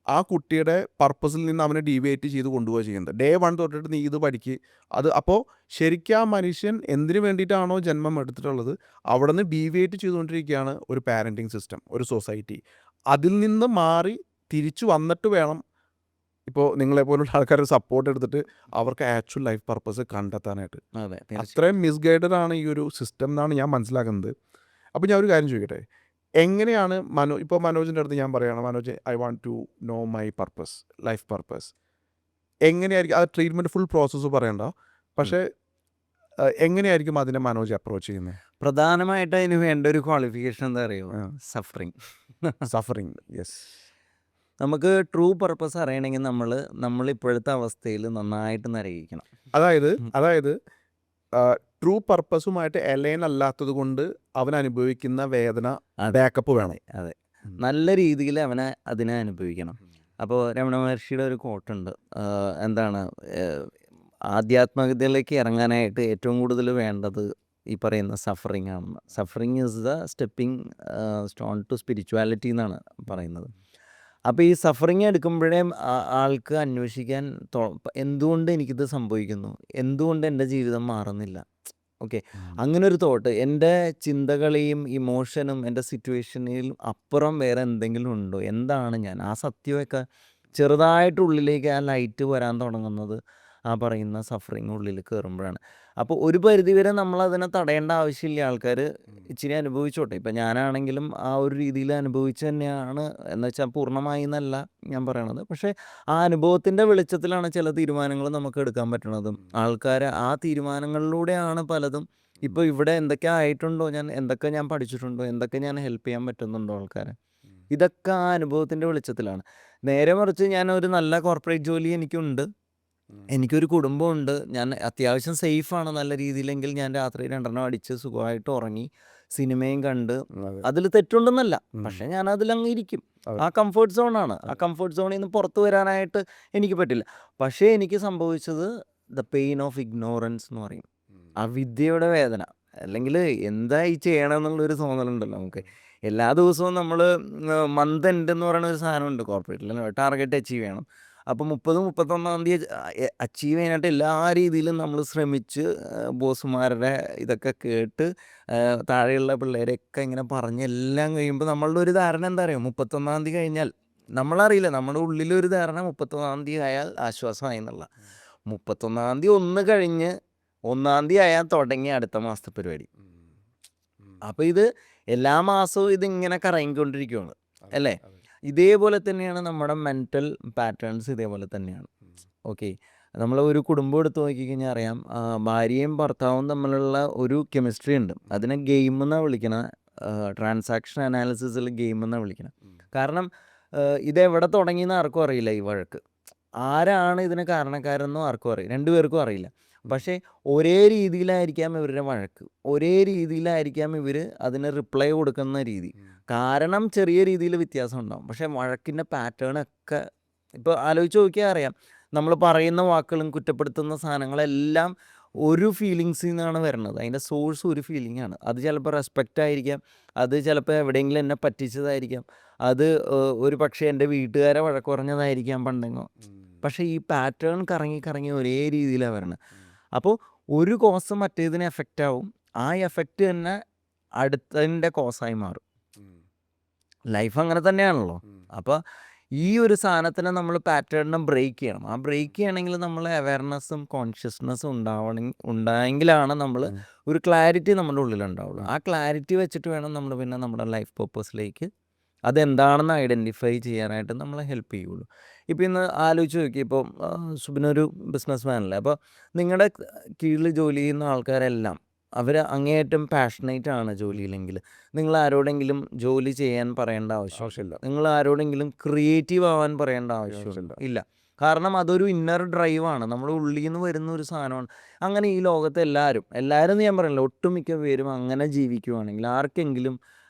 ആ കുട്ടിയുടെ പർപ്പസിൽ നിന്ന് അവനെ ഡീവിയേറ്റ് ചെയ്ത് കൊണ്ടുപോവുക ചെയ്യുന്നത്. ഡേ 1 തൊട്ടിട്ട് നീ ഇത് പഠിക്ക് അത്. അപ്പോൾ ശരിക്കും ആ മനുഷ്യൻ എന്തിനു വേണ്ടിയിട്ടാണോ ജന്മം എടുത്തിട്ടുള്ളത് അവിടെ നിന്ന് ഡീവിയേറ്റ് ചെയ്തുകൊണ്ടിരിക്കുകയാണ് ഒരു പാരൻറ്റിങ് സിസ്റ്റം, ഒരു സൊസൈറ്റി. അതിൽ നിന്ന് മാറി തിരിച്ചു വന്നിട്ട് വേണം ഇപ്പോൾ നിങ്ങളെപ്പോലുള്ള ആൾക്കാരുടെ സപ്പോർട്ട് എടുത്തിട്ട് അവർക്ക് ആക്ച്വൽ ലൈഫ് പർപ്പസ് കണ്ടെത്താനായിട്ട്. അതെ തീർച്ചയായിട്ടും അത്രയും മിസ്ഗൈഡഡ് ആണ് ഈ ഒരു സിസ്റ്റം എന്നാണ് ഞാൻ മനസ്സിലാക്കുന്നത്. അപ്പോൾ ഞാൻ ഒരു കാര്യം ചോദിക്കട്ടെ, എങ്ങനെയാണ് ഇപ്പോൾ മനോജിൻ്റെ അടുത്ത് ഞാൻ പറയുകയാണ്, Manoj I want to know my purpose, life purpose, എങ്ങനെയായിരിക്കും അത്? ട്രീറ്റ്മെൻറ്റ് ഫുൾ പ്രോസസ്സ് പറയണ്ട, പക്ഷേ എങ്ങനെയായിരിക്കും അതിനെ മനോജ് അപ്രോച്ച് ചെയ്യുന്നത്? പ്രധാനമായിട്ട് അതിന് വേണ്ട ഒരു ക്വാളിഫിക്കേഷൻ എന്താ അറിയുമോ? സഫറിങ്. Suffering, yes. നമുക്ക് ട്രൂ പർപ്പസ് അറിയണമെങ്കിൽ നമ്മൾ ഇപ്പോഴത്തെ അവസ്ഥയിൽ നന്നായിട്ട് നരകിക്കണം. അതായത് ട്രൂ പർപ്പസുമായിട്ട് അലൈൻ അല്ലാത്തത് കൊണ്ട് അവൻ അനുഭവിക്കുന്ന വേദന ബാക്കപ്പ് വേണം. അതെ നല്ല രീതിയിൽ അതിനെ അനുഭവിക്കണം. അപ്പോൾ രമണ മഹർഷിയുടെ ഒരു കോട്ടുണ്ട്, എന്താണ്, ആധ്യാത്മികതയിലേക്ക് ഇറങ്ങാനായിട്ട് ഏറ്റവും കൂടുതൽ വേണ്ടത് ഈ പറയുന്ന സഫറിങ് ആണ്. Suffering is the stepping stone to spirituality എന്നാണ് പറയുന്നത്. അപ്പോൾ ഈ സഫറിങ് എടുക്കുമ്പോഴേ ആൾക്ക് അന്വേഷിക്കാൻ എന്തുകൊണ്ട് എനിക്കിത് സംഭവിക്കുന്നു, എന്തുകൊണ്ട് എൻ്റെ ജീവിതം മാറുന്നില്ല. ഓക്കെ, അങ്ങനെ ഒരു തോട്ട് എൻ്റെ ചിന്തകളെയും ഇമോഷനും എൻ്റെ സിറ്റുവേഷനിലും അപ്പുറം വേറെ എന്തെങ്കിലും ഉണ്ടോ, എന്താണ് ഞാൻ, ആ സത്യമൊക്കെ ചെറുതായിട്ട് ഉള്ളിലേക്ക് ആ ലൈറ്റ് വരാൻ തുടങ്ങുന്നത് ആ പറയുന്ന സഫറിങ് ഉള്ളിൽ കയറുമ്പോഴാണ്. അപ്പോൾ ഒരു പരിധിവരെ നമ്മളതിനെ തടയേണ്ട ആവശ്യമില്ല. ആൾക്കാർ ഇച്ചിരി അനുഭവിച്ചോട്ടെ. ഇപ്പം ഞാനാണെങ്കിലും ആ ഒരു രീതിയിൽ അനുഭവിച്ച് തന്നെയാണ്, എന്ന് വെച്ചാൽ പൂർണ്ണമായി എന്നല്ല ഞാൻ പറയണത്. പക്ഷേ ആ അനുഭവത്തിൻ്റെ വെളിച്ചത്തിലാണ് ചില തീരുമാനങ്ങൾ നമുക്ക് എടുക്കാൻ പറ്റണതും. ആൾക്കാർ ആ തീരുമാനങ്ങളിലൂടെയാണ് പലതും ഇപ്പോൾ ഇവിടെ എന്തൊക്കെ ആയിട്ടുണ്ടോ, എന്തൊക്കെ ഞാൻ പഠിച്ചിട്ടുണ്ടോ, എന്തൊക്കെ ഞാൻ ഹെൽപ്പ് ചെയ്യാൻ പറ്റുന്നുണ്ടോ ആൾക്കാരെ, ഇതൊക്കെ ആ അനുഭവത്തിൻ്റെ വെളിച്ചത്തിലാണ്. നേരെ മറിച്ച് ഞാനൊരു നല്ല കോർപ്പറേറ്റ് ജോലി എനിക്കുണ്ട്, എനിക്കൊരു കുടുംബമുണ്ട്, ഞാൻ അത്യാവശ്യം സേഫാണ് നല്ല രീതിയിലെങ്കിൽ ഞാൻ രാത്രി 2 അടിച്ച് സുഖമായിട്ട് ഉറങ്ങി സിനിമയും കണ്ട്, അതിൽ തെറ്റുണ്ടെന്നല്ല, പക്ഷേ ഞാൻ അതിലങ്ങ് ഇരിക്കും. ആ കംഫർട്ട് സോണാണ്. ആ കംഫർട്ട് സോണിൽ നിന്ന് പുറത്ത് വരാനായിട്ട് എനിക്ക് പറ്റില്ല. പക്ഷേ എനിക്ക് സംഭവിച്ചത് ദ പെയിൻ ഓഫ് ഇഗ്നോറൻസ് എന്ന് പറയും, ആ വിദ്യയുടെ വേദന. അല്ലെങ്കിൽ എന്താ ഈ ചെയ്യണമെന്നുള്ളൊരു തോന്നലുണ്ടല്ലോ നമുക്ക്. എല്ലാ ദിവസവും നമ്മൾ മന്ത് എൻഡ് എന്ന് പറയുന്ന ഒരു സാധനമുണ്ട് കോർപ്പറേറ്റിൽ, ടാർഗറ്റ് അച്ചീവ് ചെയ്യണം. അപ്പോൾ 30-31 തീയതി അച്ചീവ് ചെയ്യാനായിട്ട് എല്ലാ രീതിയിലും നമ്മൾ ശ്രമിച്ച് ബോസുമാരുടെ ഇതൊക്കെ കേട്ട് താഴെയുള്ള പിള്ളേരെയൊക്കെ ഇങ്ങനെ പറഞ്ഞ് എല്ലാം കഴിയുമ്പോൾ നമ്മളുടെ ഒരു ധാരണ എന്താ അറിയുമോ, 31 തീയതി കഴിഞ്ഞാൽ നമ്മളറിയില്ല, നമ്മുടെ ഉള്ളിലൊരു ധാരണ 31 തീയതി ആയാൽ ആശ്വാസമായി എന്നുള്ള. 31 തീയതി ഒന്ന് കഴിഞ്ഞ് 1 തീയതി ആയാൽ തുടങ്ങി അടുത്ത മാസത്തെ പരിപാടി. അപ്പോൾ ഇത് എല്ലാ മാസവും ഇതിങ്ങനെ കറങ്ങിക്കൊണ്ടിരിക്കുകയാണ് അല്ലേ. ഇതേപോലെ തന്നെയാണ് നമ്മുടെ മെൻ്റൽ പാറ്റേൺസ്, ഇതേപോലെ തന്നെയാണ്. ഓക്കെ, നമ്മൾ ഒരു കുടുംബം എടുത്ത് നോക്കിക്കഴിഞ്ഞാൽ അറിയാം, ഭാര്യയും ഭർത്താവും തമ്മിലുള്ള ഒരു കെമിസ്ട്രി ഉണ്ട്. അതിനെ ഗെയിം എന്നാണ് വിളിക്കണത്. ട്രാൻസാക്ഷൻ അനാലിസിസിൽ ഗെയിം എന്നാണ് വിളിക്കണം. കാരണം ഇതെവിടെ തുടങ്ങിയെന്ന് ആർക്കും അറിയില്ല. ഈ വഴക്ക് ആരാണ് ഇതിന് കാരണക്കാരെന്നും ആർക്കും അറിയില്ല, രണ്ടുപേർക്കും അറിയില്ല. പക്ഷേ ഒരേ രീതിയിലായിരിക്കാം ഇവരുടെ വഴക്ക്, ഒരേ രീതിയിലായിരിക്കാം ഇവർ അതിന് റിപ്ലൈ കൊടുക്കുന്ന രീതി. കാരണം ചെറിയ രീതിയിൽ വ്യത്യാസം ഉണ്ടാകും, പക്ഷേ വഴക്കിൻ്റെ പാറ്റേണൊക്കെ ഇപ്പോൾ ആലോചിച്ച് നോക്കിയാൽ അറിയാം. നമ്മൾ പറയുന്ന വാക്കുകളും കുറ്റപ്പെടുത്തുന്ന സാധനങ്ങളെല്ലാം ഒരു ഫീലിങ്സിൽ നിന്നാണ് വരുന്നത്. അതിൻ്റെ സോഴ്സ് ഒരു ഫീലിംഗ് ആണ്. അത് ചിലപ്പോൾ റെസ്പെക്റ്റ് ആയിരിക്കാം, അത് ചിലപ്പോൾ എവിടെയെങ്കിലും എന്നെ പറ്റിച്ചതായിരിക്കാം, അത് ഒരു പക്ഷേ എൻ്റെ വീട്ടുകാരെ വഴക്ക് പറഞ്ഞതായിരിക്കാം പണ്ടെങ്ങോ. പക്ഷേ ഈ പാറ്റേൺ കറങ്ങി കറങ്ങി ഒരേ രീതിയിലാണ് വരുന്നത്. അപ്പോൾ ഒരു കോസ് മറ്റേതിന് എഫക്റ്റ് ആവും, ആ എഫക്റ്റ് തന്നെ അടുത്തതിൻ്റെ കോസായി മാറും. ലൈഫ് അങ്ങനെ തന്നെയാണല്ലോ. അപ്പോൾ ഈ ഒരു സാധനത്തിനെ നമ്മൾ പാറ്റേണിനെ ബ്രേക്ക് ചെയ്യണം. ആ ബ്രേക്ക് ചെയ്യണമെങ്കിൽ നമ്മൾ അവയർനെസ്സും കോൺഷ്യസ്നെസ്സും ഉണ്ടായെങ്കിലാണ് നമ്മൾ ഒരു ക്ലാരിറ്റി നമ്മുടെ ഉള്ളിലുണ്ടാവുള്ളൂ. ആ ക്ലാരിറ്റി വെച്ചിട്ട് വേണം നമ്മൾ പിന്നെ നമ്മുടെ ലൈഫ് പർപ്പസിലേക്ക് അതെന്താണെന്ന് ഐഡൻറ്റിഫൈ ചെയ്യാനായിട്ട് നമ്മളെ ഹെൽപ്പ് ചെയ്യുള്ളൂ. ഇപ്പോൾ ഇന്ന് ആലോചിച്ച് നോക്കി, ഇപ്പോൾ സുബിനൊരു ബിസിനസ് മാനല്ലേ, അപ്പോൾ നിങ്ങളുടെ കീഴിൽ ജോലി ചെയ്യുന്ന ആൾക്കാരെല്ലാം അവർ അങ്ങേയറ്റം പാഷനേറ്റ് ആണ് ജോലിയിലെങ്കിൽ നിങ്ങൾ ആരോടെങ്കിലും ജോലി ചെയ്യാൻ പറയേണ്ട ആവശ്യമില്ല. നിങ്ങൾ ആരോടെങ്കിലും ക്രിയേറ്റീവ് ആവാൻ പറയേണ്ട ആവശ്യമില്ല ഇല്ല. കാരണം അതൊരു ഇന്നർ ഡ്രൈവാണ്, നമ്മുടെ ഉള്ളിൽ നിന്ന് വരുന്ന ഒരു സാധനമാണ്. അങ്ങനെ ഈ ലോകത്തെ എല്ലാവരും എന്ന് ഞാൻ പറയില്ല, ഒട്ടുമിക്ക പേരും അങ്ങനെ ജീവിക്കുവാണെങ്കിൽ ആർക്കെങ്കിലും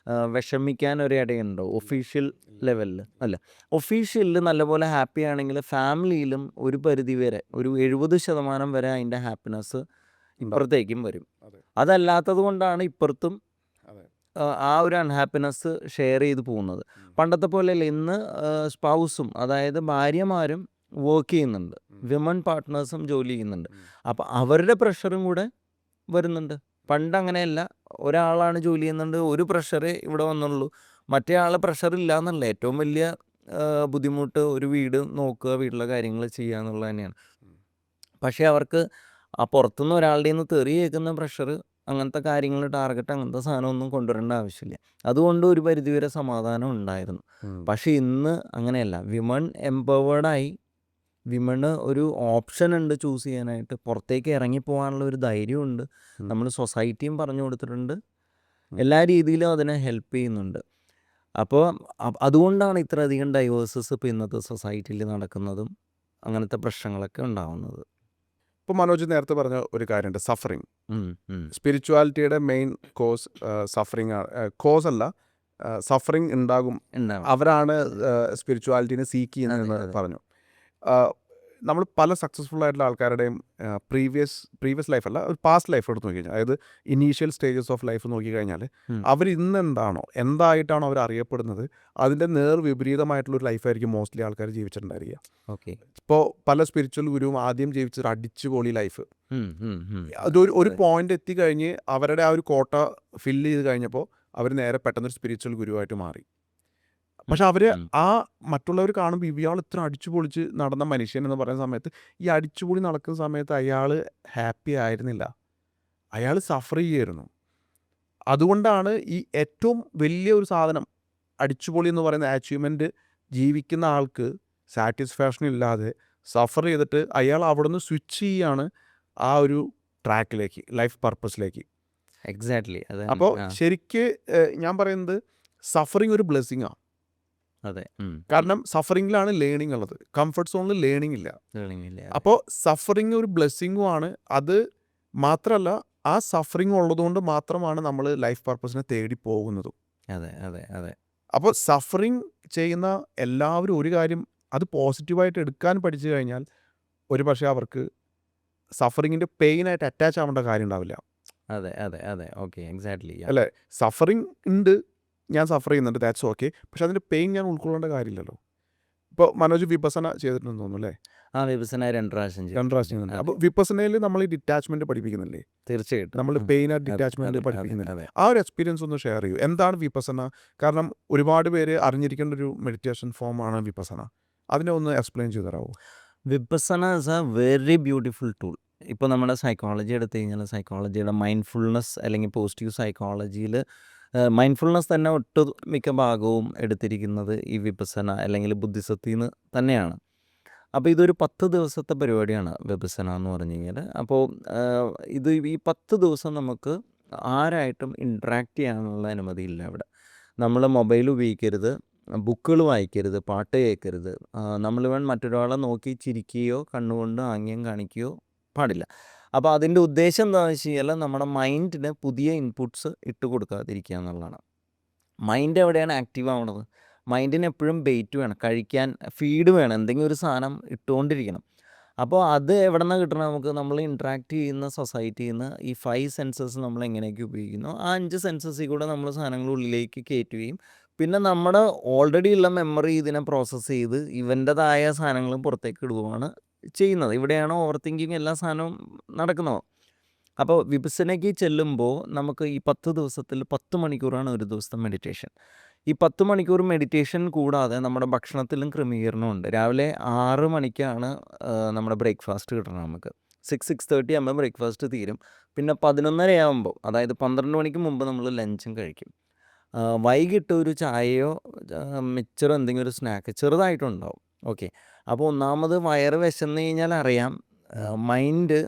വിഷമിക്കാൻ ഒരിടയുണ്ടോ? ഒഫീഷ്യൽ ലെവലിൽ അല്ല. ഒഫീഷ്യലിൽ നല്ലപോലെ ഹാപ്പി ആണെങ്കിൽ ഫാമിലിയിലും ഒരു പരിധി വരെ, ഒരു 70% വരെ അതിൻ്റെ ഹാപ്പിനെസ് ഇപ്പുറത്തേക്കും വരും. അതല്ലാത്തത് കൊണ്ടാണ് ഇപ്പുറത്തും ആ ഒരു അൺഹാപ്പിനെസ് ഷെയർ ചെയ്ത് പോകുന്നത്. പണ്ടത്തെ പോലെയല്ല, ഇന്ന് സ്പൗസും അതായത് ഭാര്യമാരും വർക്ക് ചെയ്യുന്നുണ്ട്, വിമൻ പാർട്ട്നേഴ്സും ജോലി ചെയ്യുന്നുണ്ട്. അപ്പോൾ അവരുടെ പ്രഷറും കൂടെ വരുന്നുണ്ട്. പണ്ട് അങ്ങനെയല്ല, ഒരാളാണ് ജോലി ചെയ്യുന്നുണ്ട്, ഒരു പ്രഷറേ ഇവിടെ വന്നുള്ളൂ, മറ്റേ ആൾ പ്രഷർ ഇല്ല എന്നുള്ള ഏറ്റവും വലിയ ബുദ്ധിമുട്ട് ഒരു വീട് നോക്കുക, വീട്ടിലെ കാര്യങ്ങൾ ചെയ്യുക എന്നുള്ളത് തന്നെയാണ്. പക്ഷേ അവർക്ക് ആ പുറത്തുനിന്ന് ഒരാളുടെ നിന്ന് തെറി കേൾക്കുന്ന പ്രഷർ, അങ്ങനത്തെ കാര്യങ്ങൾ, ടാർഗറ്റ്, അങ്ങനത്തെ സാധനമൊന്നും കൊണ്ടുവരേണ്ട ആവശ്യമില്ല. അതുകൊണ്ട് ഒരു പരിധിവരെ സമാധാനം ഉണ്ടായിരുന്നു. പക്ഷേ ഇന്ന് അങ്ങനെയല്ല. വിമൺ എംപവേർഡായി, വിമണ് ഒരു ഓപ്ഷൻ ഉണ്ട് ചൂസ് ചെയ്യാനായിട്ട്, പുറത്തേക്ക് ഇറങ്ങിപ്പോകാനുള്ള ഒരു ധൈര്യമുണ്ട്. നമ്മൾ സൊസൈറ്റിയും പറഞ്ഞു കൊടുത്തിട്ടുണ്ട്, എല്ലാ രീതിയിലും അതിനെ ഹെൽപ്പ് ചെയ്യുന്നുണ്ട്. അപ്പോൾ അതുകൊണ്ടാണ് ഇത്രയധികം ഡൈവേഴ്സസ് ഇപ്പോൾ ഇന്നത്തെ സൊസൈറ്റിയിൽ നടക്കുന്നതും അങ്ങനത്തെ പ്രശ്നങ്ങളൊക്കെ ഉണ്ടാവുന്നത്. ഇപ്പോൾ മനോജ് നേരത്തെ പറഞ്ഞ ഒരു കാര്യമുണ്ട്, സഫറിങ്. സ്പിരിച്വാലിറ്റിയുടെ മെയിൻ കോസ് സഫറിങ് ആണ്. കോസ് അല്ല, സഫറിങ് ഉണ്ടാകും, അവരാണ് സ്പിരിച്വാലിറ്റിനെ സീക്ക് ചെയ്യുന്നതെന്ന് പറഞ്ഞു. നമ്മൾ പല സക്സസ്ഫുൾ ആയിട്ടുള്ള ആൾക്കാരുടെയും പ്രീവിയസ് ലൈഫല്ല, ഒരു പാസ്റ്റ് ലൈഫ് എടുത്ത് നോക്കിക്കഴിഞ്ഞാൽ, അതായത് ഇനീഷ്യൽ സ്റ്റേജസ് ഓഫ് ലൈഫ് നോക്കിക്കഴിഞ്ഞാൽ അവർ ഇന്ന് എന്തായിട്ടാണോ അവർ അറിയപ്പെടുന്നത്, അതിൻ്റെ വിപരീതമായിട്ടുള്ളൊരു ലൈഫായിരിക്കും മോസ്റ്റ്ലി ആൾക്കാർ ജീവിച്ചിട്ടുണ്ടായിരിക്കുക. ഓക്കെ. ഇപ്പോൾ പല സ്പിരിച്വൽ ഗുരുവും ആദ്യം ജീവിച്ചൊരു അടിച്ചുപൊളി ലൈഫ്, അതൊരു പോയിന്റ് എത്തിക്കഴിഞ്ഞ് അവരുടെ ആ ഒരു കോട്ട ഫില്ല് ചെയ്ത് കഴിഞ്ഞപ്പോൾ അവർ നേരെ പെട്ടെന്നൊരു സ്പിരിച്വൽ ഗുരുവായിട്ട് മാറി. പക്ഷെ അവർ ആ മറ്റുള്ളവർ കാണുമ്പോൾ ഇയാൾ ഇത്ര അടിച്ചു പൊളിച്ച് നടന്ന മനുഷ്യൻ എന്ന് പറയുന്ന സമയത്ത്, ഈ അടിച്ചുപൊളി നടക്കുന്ന സമയത്ത് അയാൾ ഹാപ്പി ആയിരുന്നില്ല, അയാൾ സഫർ ചെയ്യായിരുന്നു. അതുകൊണ്ടാണ് ഈ ഏറ്റവും വലിയ ഒരു സാധനം അടിച്ചുപൊളി എന്ന് പറയുന്ന അച്ചീവ്മെൻറ്റ് ജീവിക്കുന്ന ആൾക്ക് സാറ്റിസ്ഫാക്ഷൻ ഇല്ലാതെ സഫർ ചെയ്തിട്ട് അയാൾ അവിടെ നിന്ന് സ്വിച്ച് ചെയ്യാണ് ആ ഒരു ട്രാക്കിലേക്ക്, ലൈഫ് പർപ്പസിലേക്ക്. എക്സാക്ട്ലി. അപ്പോൾ ശരിക്ക് ഞാൻ പറയുന്നത് സഫറിങ് ഒരു ബ്ലെസ്സിങ്ങാണ്. അതെ. കാരണം സഫറിങ്ങിലാണ് ലേണിംഗ് ഉള്ളത്, കംഫർട്ട് സോണിൽ ലേണിംഗ് ഇല്ല. അപ്പോൾ സഫറിങ് ഒരു ബ്ലെസ്സിങ്ങും ആണ്. അത് മാത്രമല്ല, ആ സഫറിങ് ഉള്ളതുകൊണ്ട് മാത്രമാണ് നമ്മൾ ലൈഫ് പർപ്പസിനെ തേടി പോകുന്നതും. അതെ അതെ അതെ. അപ്പോൾ സഫറിങ് ചെയ്യുന്ന എല്ലാവരും ഒരു കാര്യം അത് പോസിറ്റീവായിട്ട് എടുക്കാൻ പഠിച്ചു കഴിഞ്ഞാൽ ഒരു പക്ഷേ അവർക്ക് സഫറിങ്ങിൻ്റെ പെയിനായിട്ട് അറ്റാച്ച് ആവേണ്ട കാര്യം ഉണ്ടാവില്ല. അതെ അതെ അതെ. Okay, exactly. അല്ലേ? സഫറിങ് ഉണ്ട്, ഞാൻ സഫർ ചെയ്യുന്നുണ്ട്, ദാറ്റ്സ് ഓക്കെ. പക്ഷെ അതിൻ്റെ പെയിൻ ഞാൻ ഉൾക്കൊള്ളേണ്ട കാര്യമില്ലല്ലോ. ഇപ്പോൾ മനോജ് വിപസന ചെയ്തിട്ടുണ്ടെന്ന് തോന്നുന്നു അല്ലേ? ആ, വിപസന 2 പ്രാവശ്യം ചെയ്യുന്നുണ്ട്. അപ്പോൾ വിപസനയിൽ നമ്മൾ ഈ ഡിറ്റാച്ച്മെന്റ് പഠിപ്പിക്കുന്നില്ലേ? തീർച്ചയായിട്ടും. നമ്മൾ പെയിൻ ആൻഡ് ഡിറ്റാച്ച്മെന്റ് പഠിപ്പിക്കുന്നില്ല. ആ ഒരു എക്സ്പീരിയൻസ് ഒന്ന് ഷെയർ ചെയ്യൂ. എന്താണ് വിപസന? കാരണം ഒരുപാട് പേര് അറിഞ്ഞിരിക്കേണ്ട ഒരു മെഡിറ്റേഷൻ ഫോമാണ് വിപസന. അതിനെ ഒന്ന് എക്സ്പ്ലെയിൻ ചെയ്തു തരാമോ? Vipassana is a very beautiful tool. ഇപ്പോൾ നമ്മുടെ സൈക്കോളജി എടുത്തു കഴിഞ്ഞാൽ, സൈക്കോളജിയുടെ മൈൻഡ്ഫുൾനെസ് അല്ലെങ്കിൽ പോസിറ്റീവ് സൈക്കോളജിയിൽ മൈൻഡ്ഫുൾനെസ് തന്നെ ഒട്ടുമിക്ക ഭാഗവും എടുത്തിരിക്കുന്നത് ഈ വിപസന അല്ലെങ്കിൽ ബുദ്ധിസത്തിൽ നിന്ന് തന്നെയാണ്. അപ്പോൾ ഇതൊരു 10 ദിവസത്തെ പരിപാടിയാണ് വിപസന എന്ന് പറഞ്ഞു കഴിഞ്ഞാൽ. അപ്പോൾ ഇത് ഈ 10 ദിവസം നമുക്ക് ആരായിട്ടും ഇൻട്രാക്ട് ചെയ്യാനുള്ള അനുമതിയില്ല ഇവിടെ. നമ്മൾ മൊബൈൽ ഉപയോഗിക്കരുത്, ബുക്കുകൾ വായിക്കരുത്, പാട്ട് കേൾക്കരുത്. നമ്മളിവൻ മറ്റൊരാളെ നോക്കി ചിരിക്കുകയോ കണ്ണുകൊണ്ട് ആംഗ്യം കാണിക്കുകയോ പാടില്ല. അപ്പോൾ അതിൻ്റെ ഉദ്ദേശം എന്താണെന്ന് വെച്ച് കഴിഞ്ഞാൽ നമ്മുടെ മൈൻഡിന് പുതിയ ഇൻപുട്സ് ഇട്ട് കൊടുക്കാതിരിക്കുക എന്നുള്ളതാണ്. മൈൻഡ് എവിടെയാണ് ആക്റ്റീവ് ആവണത്? മൈൻഡിന് എപ്പോഴും ബെയ്റ്റ് വേണം, കഴിക്കാൻ ഫീഡ് വേണം, എന്തെങ്കിലും ഒരു സാധനം ഇട്ടുകൊണ്ടിരിക്കണം. അപ്പോൾ അത് എവിടെ നിന്നാണ് കിട്ടണം നമുക്ക്? നമ്മൾ ഇൻട്രാക്ട് ചെയ്യുന്ന സൊസൈറ്റിയിൽ നിന്ന് ഈ 5 സെൻസസ് നമ്മൾ എങ്ങനെയൊക്കെ ഉപയോഗിക്കുന്നു, ആ 5 സെൻസസിൽ കൂടെ നമ്മൾ സാധനങ്ങൾ ഉള്ളിലേക്ക് കയറ്റുകയും പിന്നെ നമ്മുടെ ഓൾറെഡി ഉള്ള മെമ്മറി ഇതിനെ പ്രോസസ്സ് ചെയ്ത് ഇവൻ്റെതായ സാധനങ്ങളും പുറത്തേക്ക് ഇടുകയാണ് ചെയ്യുന്നത്. ഇവിടെയാണ് ഓവർ തിങ്കിങ് എല്ലാ സാധനവും നടക്കുന്നത്. അപ്പോൾ വിപസനയ്ക്ക് ചെല്ലുമ്പോൾ നമുക്ക് ഈ 10 ദിവസത്തിൽ 10 മണിക്കൂറാണ് ഒരു ദിവസത്തെ മെഡിറ്റേഷൻ. ഈ 10 മണിക്കൂർ മെഡിറ്റേഷൻ കൂടാതെ നമ്മുടെ ഭക്ഷണത്തിലും ക്രമീകരണമുണ്ട്. രാവിലെ 6 മണിക്കാണ് നമ്മുടെ ബ്രേക്ക്ഫാസ്റ്റ് കിട്ടണം നമുക്ക്. 6:30 ആകുമ്പോൾ ബ്രേക്ക്ഫാസ്റ്റ് തീരും. പിന്നെ 11:30 ആകുമ്പോൾ, അതായത് 12 മണിക്ക് മുമ്പ് നമ്മൾ ലഞ്ചും കഴിക്കും. വൈകിട്ട് ഒരു ചായയോ മിച്ചറോ എന്തെങ്കിലും ഒരു സ്നാക്ക് ചെറുതായിട്ടുണ്ടാവും. ഓക്കെ. അപ്പോൾ ഒന്നാമത് വയറ് വിശന്ന് കഴിഞ്ഞാൽ അറിയാം മൈൻഡ്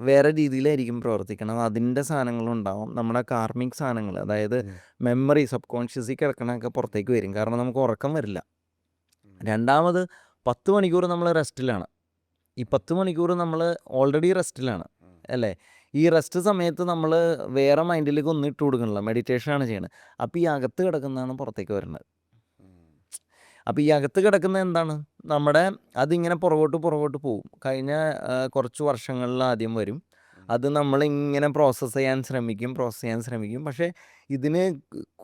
വേറെ രീതിയിലായിരിക്കും പ്രവർത്തിക്കണം. അതിൻ്റെ സാധനങ്ങളുണ്ടാവും. നമ്മുടെ കാർമിക് സാധനങ്ങൾ, അതായത് മെമ്മറി സബ് കോൺഷ്യസിൽ കിടക്കണതൊക്കെ പുറത്തേക്ക് വരും. കാരണം നമുക്ക് ഉറക്കം വരില്ല. രണ്ടാമത് 10 മണിക്കൂർ നമ്മൾ റെസ്റ്റിലാണ്. ഈ 10 മണിക്കൂർ നമ്മൾ ഓൾറെഡി റെസ്റ്റിലാണ് അല്ലേ? ഈ റെസ്റ്റ് സമയത്ത് നമ്മൾ വേറെ മൈൻഡിലേക്ക് ഒന്നും ഇട്ട് കൊടുക്കണില്ല, മെഡിറ്റേഷനാണ് ചെയ്യണത്. അപ്പോൾ ഈ അകത്ത് കിടക്കുന്നതാണ് പുറത്തേക്ക് വരുന്നത്. അപ്പോൾ ഈ അകത്ത് കിടക്കുന്നത് എന്താണ്? നമ്മുടെ അതിങ്ങനെ പുറകോട്ട് പോകും. കഴിഞ്ഞ കുറച്ച് വർഷങ്ങളിൽ ആദ്യം വരും. അത് നമ്മളിങ്ങനെ പ്രോസസ്സ് ചെയ്യാൻ ശ്രമിക്കും. പക്ഷേ ഇതിന്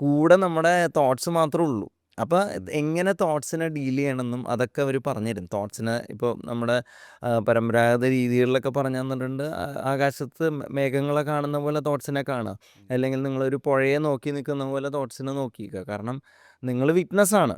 കൂടെ നമ്മുടെ തോട്ട്സ് മാത്രമേ ഉള്ളൂ. അപ്പോൾ എങ്ങനെ തോട്ട്സിനെ ഡീൽ ചെയ്യണമെന്നും അതൊക്കെ അവർ പറഞ്ഞുതരും. തോട്ട്സിനെ ഇപ്പോൾ നമ്മുടെ പരമ്പരാഗത രീതികളിലൊക്കെ പറഞ്ഞു തന്നിട്ടുണ്ട്. ആകാശത്ത് മേഘങ്ങളെ കാണുന്ന പോലെ തോട്ട്സിനെ കാണുക, അല്ലെങ്കിൽ നിങ്ങളൊരു പുഴയെ നോക്കി നിൽക്കുന്ന പോലെ തോട്ട്സിനെ നോക്കിക്കുക. കാരണം നിങ്ങൾ വിറ്റ്നസ്സാണ്.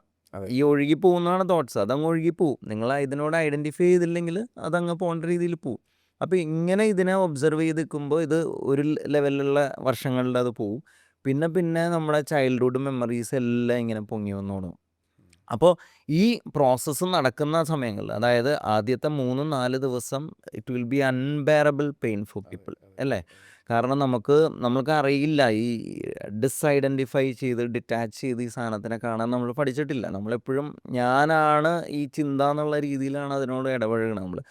ഈ ഒഴുകി പോകുന്നതാണ് തോട്ട്സ്. അതങ്ങ് ഒഴുകിപ്പോവും. നിങ്ങൾ ഇതിനോട് ഐഡൻറ്റിഫൈ ചെയ്തില്ലെങ്കിൽ അതങ്ങ് പോകേണ്ട രീതിയിൽ പോവും. അപ്പോൾ ഇങ്ങനെ ഇതിനെ ഒബ്സർവ് ചെയ്ത് നിൽക്കുമ്പോൾ ഇത് ഒരു ലെവലിലുള്ള വർഷങ്ങളിൽ അത് പോവും. പിന്നെ നമ്മുടെ ചൈൽഡ്ഹുഡ് മെമ്മറീസ് എല്ലാം ഇങ്ങനെ പൊങ്ങി വന്നോളും. അപ്പോൾ ഈ പ്രോസസ്സ് നടക്കുന്ന സമയങ്ങളിൽ, അതായത് ആദ്യത്തെ 3-4 ദിവസം it will be unbearable pain for people അല്ലേ? കാരണം നമ്മൾക്ക് അറിയില്ല, ഈ ഡിസ്ഐഡൻറ്റിഫൈ ചെയ്ത് ഡിറ്റാച്ച് ചെയ്ത് ഈ സാധനത്തിനെ കാണാൻ നമ്മൾ പഠിച്ചിട്ടില്ല. നമ്മളെപ്പോഴും ഞാനാണ് ഈ ചിന്ത എന്നുള്ള രീതിയിലാണ് അതിനോട് ഇടപഴകണത് നമ്മൾ.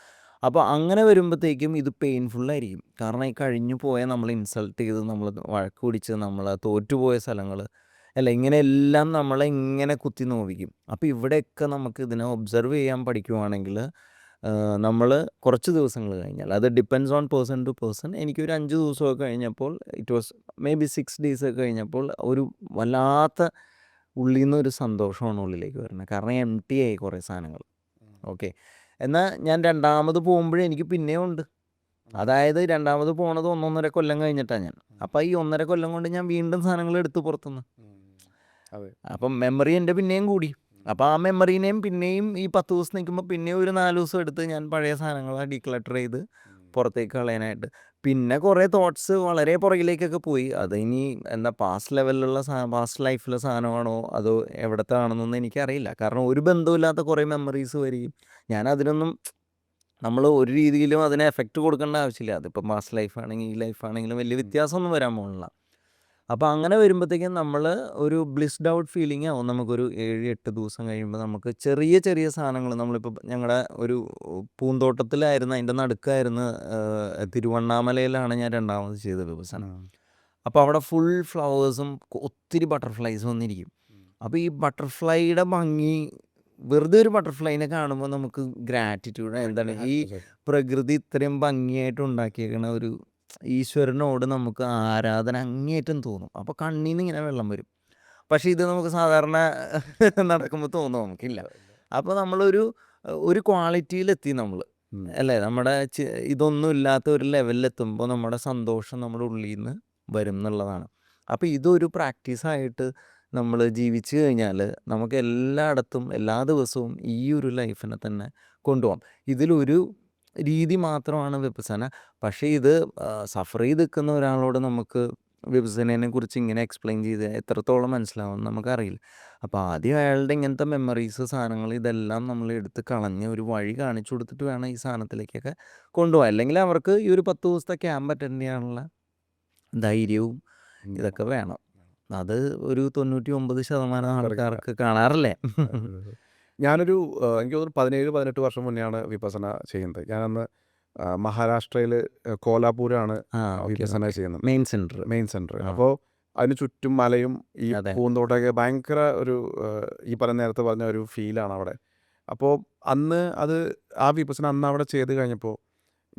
അപ്പോൾ അങ്ങനെ വരുമ്പോഴത്തേക്കും ഇത് പെയിൻഫുള്ളായിരിക്കും. കാരണം ഈ കഴിഞ്ഞു പോയ നമ്മൾ ഇൻസൾട്ട് ചെയ്ത്, നമ്മൾ വഴക്ക് പിടിച്ച്, നമ്മൾ തോറ്റുപോയ സ്ഥലങ്ങൾ അല്ല, ഇങ്ങനെയെല്ലാം നമ്മളെ ഇങ്ങനെ കുത്തി നോവിക്കും. അപ്പോൾ ഇവിടെയൊക്കെ നമുക്ക് ഇതിനെ ഒബ്സർവ് ചെയ്യാൻ പഠിക്കുവാണെങ്കിൽ നമ്മൾ കുറച്ച് ദിവസങ്ങൾ കഴിഞ്ഞാൽ, അത് depends on person to person. എനിക്കൊരു 5 ദിവസമൊക്കെ കഴിഞ്ഞപ്പോൾ, it was may be 6 days ഒക്കെ കഴിഞ്ഞപ്പോൾ ഒരു വല്ലാത്ത ഉള്ളിൽ നിന്ന് ഒരു സന്തോഷമാണ് ഉള്ളിലേക്ക് വരുന്നത്. കാരണം എം ടി ആയി കുറേ സാധനങ്ങൾ. ഓക്കെ. എന്നാൽ ഞാൻ രണ്ടാമത് പോകുമ്പോഴേ എനിക്ക് പിന്നെയും ഉണ്ട്. അതായത് രണ്ടാമത് പോണത് 1.5 കൊല്ലം കഴിഞ്ഞിട്ടാണ് ഞാൻ. അപ്പോൾ ഈ 1.5 കൊല്ലം കൊണ്ട് ഞാൻ വീണ്ടും സാധനങ്ങൾ എടുത്തു പുറത്തുനിന്ന്. അപ്പം മെമ്മറി എൻ്റെ പിന്നെയും കൂടി. അപ്പോൾ ആ മെമ്മറീനെയും പിന്നെയും ഈ 10 ദിവസം നിൽക്കുമ്പോൾ പിന്നെയും ഒരു 4 ദിവസം എടുത്ത് ഞാൻ പഴയ സാധനങ്ങളെ ഡീക്ലട്ടർ ചെയ്ത് പുറത്തേക്ക് കളയാനായിട്ട്. പിന്നെ കുറേ തോട്ട്സ് വളരെ പുറകിലേക്കൊക്കെ പോയി. അത് ഇനി എന്താ പാസ്റ്റ് ലെവലിലുള്ള പാസ്റ്റ് ലൈഫിലെ സാധനമാണോ അതോ എവിടത്തെ ആണെന്നൊന്നും എനിക്കറിയില്ല. കാരണം ഒരു ബന്ധമില്ലാത്ത കുറേ മെമ്മറീസ് വരികയും ഞാൻ അതിനൊന്നും, നമ്മൾ ഒരു രീതിയിലും അതിനെ എഫക്റ്റ് കൊടുക്കേണ്ട ആവശ്യമില്ല. അതിപ്പോൾ പാസ്റ്റ് ലൈഫാണെങ്കിൽ ഈ ലൈഫാണെങ്കിലും വലിയ വ്യത്യാസമൊന്നും വരാൻ പോകുന്നില്ല. അപ്പോൾ അങ്ങനെ വരുമ്പോഴത്തേക്കും നമ്മൾ ഒരു ബ്ലിസ്ഡ് ഔട്ട് ഫീലിംഗ് ആവും. നമുക്കൊരു 7-8 ദിവസം കഴിയുമ്പോൾ നമുക്ക് ചെറിയ ചെറിയ സാധനങ്ങൾ, നമ്മളിപ്പോൾ ഞങ്ങളുടെ ഒരു പൂന്തോട്ടത്തിലായിരുന്നു, അതിൻ്റെ നടുക്കായിരുന്നു, തിരുവണ്ണാമലയിലാണ് ഞാൻ രണ്ടാമത് ചെയ്ത വിപസനം. അപ്പോൾ അവിടെ ഫുൾ ഫ്ലവേഴ്സും ഒത്തിരി ബട്ടർഫ്ലൈസും വന്നിരിക്കും. അപ്പോൾ ഈ ബട്ടർഫ്ലൈയുടെ ഭംഗി, വെറുതെ ഒരു ബട്ടർഫ്ലൈനെ കാണുമ്പോൾ നമുക്ക് ഗ്രാറ്റിറ്റ്യൂഡ്, എന്താണ് ഈ പ്രകൃതി ഇത്രയും ഭംഗിയായിട്ട് ഉണ്ടാക്കിയേക്കണ ഒരു ഈശ്വരനോട് നമുക്ക് ആരാധന അങ്ങേയറ്റം തോന്നും. അപ്പോൾ കണ്ണിൽ നിന്ന് ഇങ്ങനെ വെള്ളം വരും. പക്ഷേ ഇത് നമുക്ക് സാധാരണ നടക്കുമ്പോൾ തോന്നും നമുക്കില്ല. അപ്പോൾ ഒരു ക്വാളിറ്റിയിലെത്തി നമ്മൾ അല്ലേ? നമ്മുടെ ഇതൊന്നും ഇല്ലാത്ത ഒരു ലെവലിലെത്തുമ്പോൾ നമ്മുടെ സന്തോഷം നമ്മുടെ ഉള്ളിൽ നിന്ന് വരും എന്നുള്ളതാണ്. അപ്പോൾ ഇതൊരു പ്രാക്ടീസായിട്ട് നമ്മൾ ജീവിച്ചു കഴിഞ്ഞാൽ നമുക്ക് എല്ലായിടത്തും എല്ലാ ദിവസവും ഈ ഒരു ലൈഫിനെ തന്നെ കൊണ്ടുപോകാം. ഇതിലൊരു രീതി മാത്രമാണ് വിപസന. പക്ഷേ ഇത് സഫർ ചെയ്ത് നിൽക്കുന്ന ഒരാളോട് നമുക്ക് വിഭജനയെ കുറിച്ച് ഇങ്ങനെ എക്സ്പ്ലെയിൻ ചെയ്ത് എത്രത്തോളം മനസ്സിലാവും നമുക്കറിയില്ല. അപ്പോൾ ആദ്യം അയാളുടെ ഇങ്ങനത്തെ മെമ്മറീസ് സാധനങ്ങൾ ഇതെല്ലാം നമ്മൾ എടുത്ത് കളഞ്ഞ് ഒരു വഴി കാണിച്ചു കൊടുത്തിട്ട് വേണം ഈ സാധനത്തിലേക്കൊക്കെ കൊണ്ടുപോകാൻ. അല്ലെങ്കിൽ അവർക്ക് ഈ ഒരു 10 ദിവസത്തെ ക്യാമ്പ് അറ്റൻഡ് ചെയ്യാനുള്ള ധൈര്യവും ഇതൊക്കെ വേണം. അത് ഒരു 99% ആൾക്കാർക്ക് കാണാറില്ലേ? ഞാനൊരു എനിക്ക് തോന്നുന്നു 17-18 വർഷം മുന്നെയാണ് വിപസന ചെയ്യുന്നത്. ഞാനന്ന് മഹാരാഷ്ട്രയിൽ കോലാപൂരാണ് ആ, ഓക്കെ, വിപസന ഓക്കെ. ചെയ്യുന്നത്, മെയിൻ സെൻറ്റർ. Main centre. ആ. അപ്പോൾ അതിന് ചുറ്റും മലയും ഈ അതെ. പൂന്തോട്ടമൊക്കെ ഭയങ്കര ഒരു ഈ പറഞ്ഞ നേരത്തെ പറഞ്ഞ ഒരു ഫീലാണ് അവിടെ. അപ്പോൾ അന്ന് അത് ആ വിപസന അന്ന് അവിടെ ചെയ്ത് കഴിഞ്ഞപ്പോൾ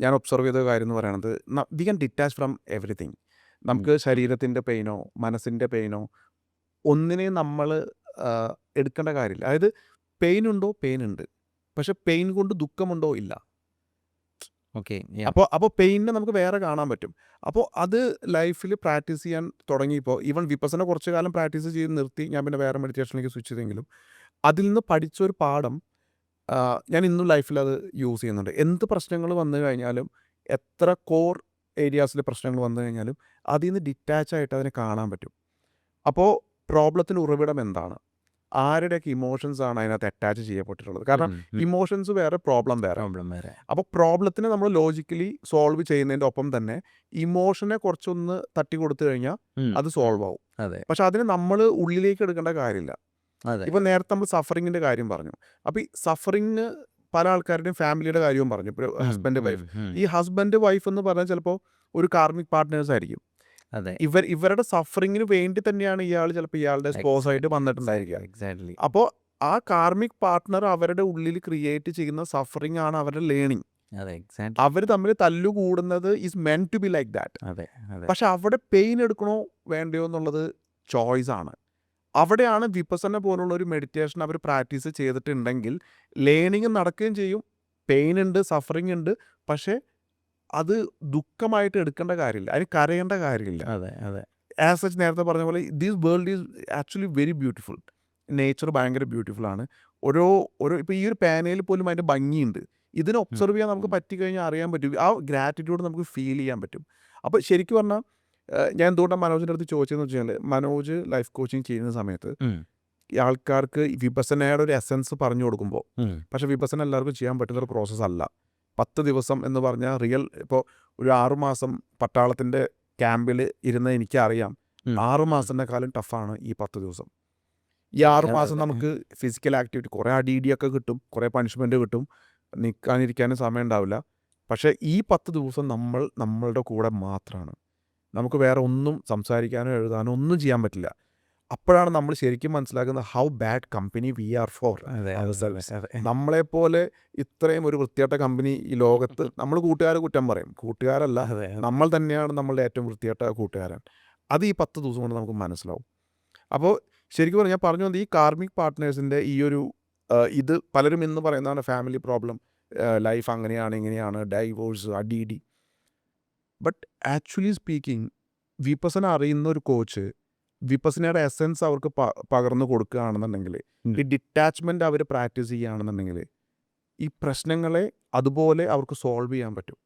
ഞാൻ ഒബ്സർവ് ചെയ്ത കാര്യം എന്ന് പറയുന്നത് we can detach from everything. നമുക്ക് ശരീരത്തിൻ്റെ പെയിനോ മനസ്സിൻ്റെ പെയിനോ ഒന്നിനെയും നമ്മൾ എടുക്കേണ്ട കാര്യമില്ല. അതായത് പെയിൻ ഉണ്ടോ, പെയിൻ ഉണ്ട്. പക്ഷെ പെയിൻ കൊണ്ട് ദുഃഖമുണ്ടോ, ഇല്ല. ഓക്കെ. അപ്പോൾ പെയിനെ നമുക്ക് വേറെ കാണാൻ പറ്റും. അപ്പോൾ അത് ലൈഫിൽ പ്രാക്ടീസ് ചെയ്യാൻ തുടങ്ങിയപ്പോൾ ഈവൻ വിപസന കുറച്ച് കാലം പ്രാക്ടീസ് ചെയ്ത് നിർത്തി. ഞാൻ പിന്നെ വേറെ മെഡിറ്റേഷനിലേക്ക് സ്വിച്ച് ചെയ്തെങ്കിലും അതിൽ നിന്ന് പഠിച്ചൊരു പാഠം ഞാൻ ഇന്നും ലൈഫിൽ അത് യൂസ് ചെയ്യുന്നുണ്ട്. എന്ത് പ്രശ്നങ്ങൾ വന്നു കഴിഞ്ഞാലും, എത്ര കോർ ഏരിയാസിൽ പ്രശ്നങ്ങൾ വന്നു കഴിഞ്ഞാലും അതിൽ നിന്ന് ഡിറ്റാച്ചായിട്ട് അതിനെ കാണാൻ പറ്റും. അപ്പോൾ പ്രോബ്ലത്തിന് ഉറവിടം എന്താണ്, ആരുടെയൊക്കെ ഇമോഷൻസ് ആണ് അതിനകത്ത് അറ്റാച്ച് ചെയ്യപ്പെട്ടിട്ടുള്ളത്. കാരണം ഇമോഷൻസ് വേറെ, പ്രോബ്ലം വേറെ. പ്രോബ്ലം വേറെ. അപ്പോൾ പ്രോബ്ലത്തിനെ നമ്മൾ ലോജിക്കലി സോൾവ് ചെയ്യുന്നതിൻ്റെ ഒപ്പം തന്നെ ഇമോഷനെ കുറച്ചൊന്ന് തട്ടി കൊടുത്തു കഴിഞ്ഞാൽ അത് സോൾവ് ആവും. അതെ, പക്ഷെ അതിനെ നമ്മൾ ഉള്ളിലേക്ക് എടുക്കേണ്ട കാര്യമില്ല. അതെ. ഇപ്പം നേരത്തെ നമ്മൾ സഫറിങ്ങിൻ്റെ കാര്യം പറഞ്ഞു. അപ്പോൾ ഈ സഫറിങ് പല ആൾക്കാരുടെയും ഫാമിലിയുടെ കാര്യവും പറഞ്ഞു. ഇപ്പോൾ ഹസ്ബൻഡ് വൈഫ്, ഈ ഹസ്ബൻഡ് വൈഫ് എന്ന് പറഞ്ഞാൽ ചിലപ്പോൾ ഒരു കാർമിക് പാർട്ട്നേഴ്സ് ആയിരിക്കും. അതെ, ഇവരുടെ സഫറിങ്ങിന് വേണ്ടി തന്നെയാണ് ഇയാൾ ചിലപ്പോൾ ഇയാളുടെ സ്പോസ് ആയിട്ട് വന്നിട്ടുണ്ടായിരിക്കുക. എക്സാക്ട്ലി. അപ്പോൾ ആ കാർമിക് പാർട്ട്ണർ അവരുടെ ഉള്ളിൽ ക്രിയേറ്റ് ചെയ്യുന്ന സഫറിങ് ആണ് അവരുടെ ലേണിംഗ്. അതെ, എക്സാക്ട്ലി. അവർ തമ്മിൽ തല്ലുകൂടുന്നത് is meant to be like that. അതെ, അതെ. പക്ഷെ അവിടെ പെയിൻ എടുക്കണോ വേണ്ടയോ എന്നുള്ളത് ചോയ്സ് ആണ്. അവിടെയാണ് വിപസന പോലുള്ള ഒരു മെഡിറ്റേഷൻ അവർ പ്രാക്ടീസ് ചെയ്തിട്ടുണ്ടെങ്കിൽ ലേണിംഗ് നടക്കുകയും ചെയ്യും. പെയിൻ ഉണ്ട്, സഫറിങ് ഉണ്ട്, പക്ഷേ അത് ദുഃഖമായിട്ട് എടുക്കേണ്ട കാര്യമില്ല, അതിന് കരയേണ്ട കാര്യമില്ല. അതെ, അതെ. ആസ് സച്ച് നേരത്തെ പറഞ്ഞ പോലെ this world is actually very beautiful. Nature ഭയങ്കര ബ്യൂട്ടിഫുൾ ആണ്. ഓരോ ഇപ്പോൾ ഈ ഒരു പാനയിൽ പോലും അതിൻ്റെ ഭംഗിയുണ്ട്. ഇതിനെ ഒബ്സർവ് ചെയ്യാൻ നമുക്ക് പറ്റിക്കഴിഞ്ഞാൽ അറിയാൻ പറ്റും. ആ ഗ്രാറ്റിറ്റ്യൂഡ് നമുക്ക് ഫീൽ ചെയ്യാൻ പറ്റും. അപ്പോൾ ശരിക്കും പറഞ്ഞാൽ ഞാൻ എന്തുകൊണ്ടാണ് മനോജിൻ്റെ അടുത്ത് ചോദിച്ചതെന്ന് വെച്ചാൽ, മനോജ് ലൈഫ് കോച്ചിങ് ചെയ്യുന്ന സമയത്ത് ഈ ആൾക്കാർക്ക് വിപസനയുടെ ഒരു എസൻസ് പറഞ്ഞു കൊടുക്കുമ്പോൾ, പക്ഷേ വിപസന എല്ലാവർക്കും ചെയ്യാൻ പറ്റുന്നൊരു പ്രോസസ്സ് അല്ല. 10 ദിവസം എന്ന് പറഞ്ഞാൽ റിയൽ, ഇപ്പോൾ ഒരു 6 മാസം പട്ടാളത്തിൻ്റെ ക്യാമ്പിൽ ഇരുന്ന് എനിക്കറിയാം 6 മാസത്തിനേക്കാളും ടഫാണ് ഈ 10 ദിവസം. ഈ 6 മാസം നമുക്ക് ഫിസിക്കൽ ആക്ടിവിറ്റി, കുറേ അടിയിടിയൊക്കെ കിട്ടും, കുറേ പണിഷ്മെൻറ്റ് കിട്ടും, നിൽക്കാനിരിക്കാനും സമയം ഉണ്ടാവില്ല. പക്ഷേ ഈ 10 ദിവസം നമ്മളുടെ കൂടെ മാത്രമാണ്. നമുക്ക് വേറെ ഒന്നും സംസാരിക്കാനോ എഴുതാനോ ഒന്നും ചെയ്യാൻ പറ്റില്ല. അപ്പോഴാണ് നമ്മൾ ശരിക്കും മനസ്സിലാക്കുന്നത് how bad company we are for ourselves. നമ്മളെപ്പോലെ ഇത്രയും ഒരു വൃത്തികെട്ട കമ്പനി ഈ ലോകത്ത്, നമ്മൾ കൂട്ടുകാരെ കുറ്റം പറയും, കൂട്ടുകാരല്ല, നമ്മൾ തന്നെയാണ് നമ്മളുടെ ഏറ്റവും വൃത്തികെട്ട കൂട്ടുകാരൻ. അത് ഈ 10 ദിവസം കൊണ്ട് നമുക്ക് മനസ്സിലാവും. അപ്പോൾ ശരിക്കും പറഞ്ഞാൽ പറഞ്ഞു വന്നത് ഈ കാർമിക് പാർട്ട്നേഴ്സിൻ്റെ ഈ ഒരു ഇത് പലരും ഇന്ന് പറയുന്നതാണ് ഫാമിലി പ്രോബ്ലം, ലൈഫ് അങ്ങനെയാണ് ഇങ്ങനെയാണ്, ഡൈവോഴ്സ്, അടിയിടി. ബട്ട് ആക്ച്വലി സ്പീക്കിംഗ്, വിപസന അറിയുന്ന ഒരു കോച്ച് വിപസനയുടെ എസൻസ് അവർക്ക് പകർന്നു കൊടുക്കുകയാണെന്നുണ്ടെങ്കിൽ, ഈ ഡിറ്റാച്ച്മെൻ്റ് അവർ പ്രാക്ടീസ് ചെയ്യുകയാണെന്നുണ്ടെങ്കിൽ, ഈ പ്രശ്നങ്ങളെ അതുപോലെ അവർക്ക് സോൾവ് ചെയ്യാൻ പറ്റും.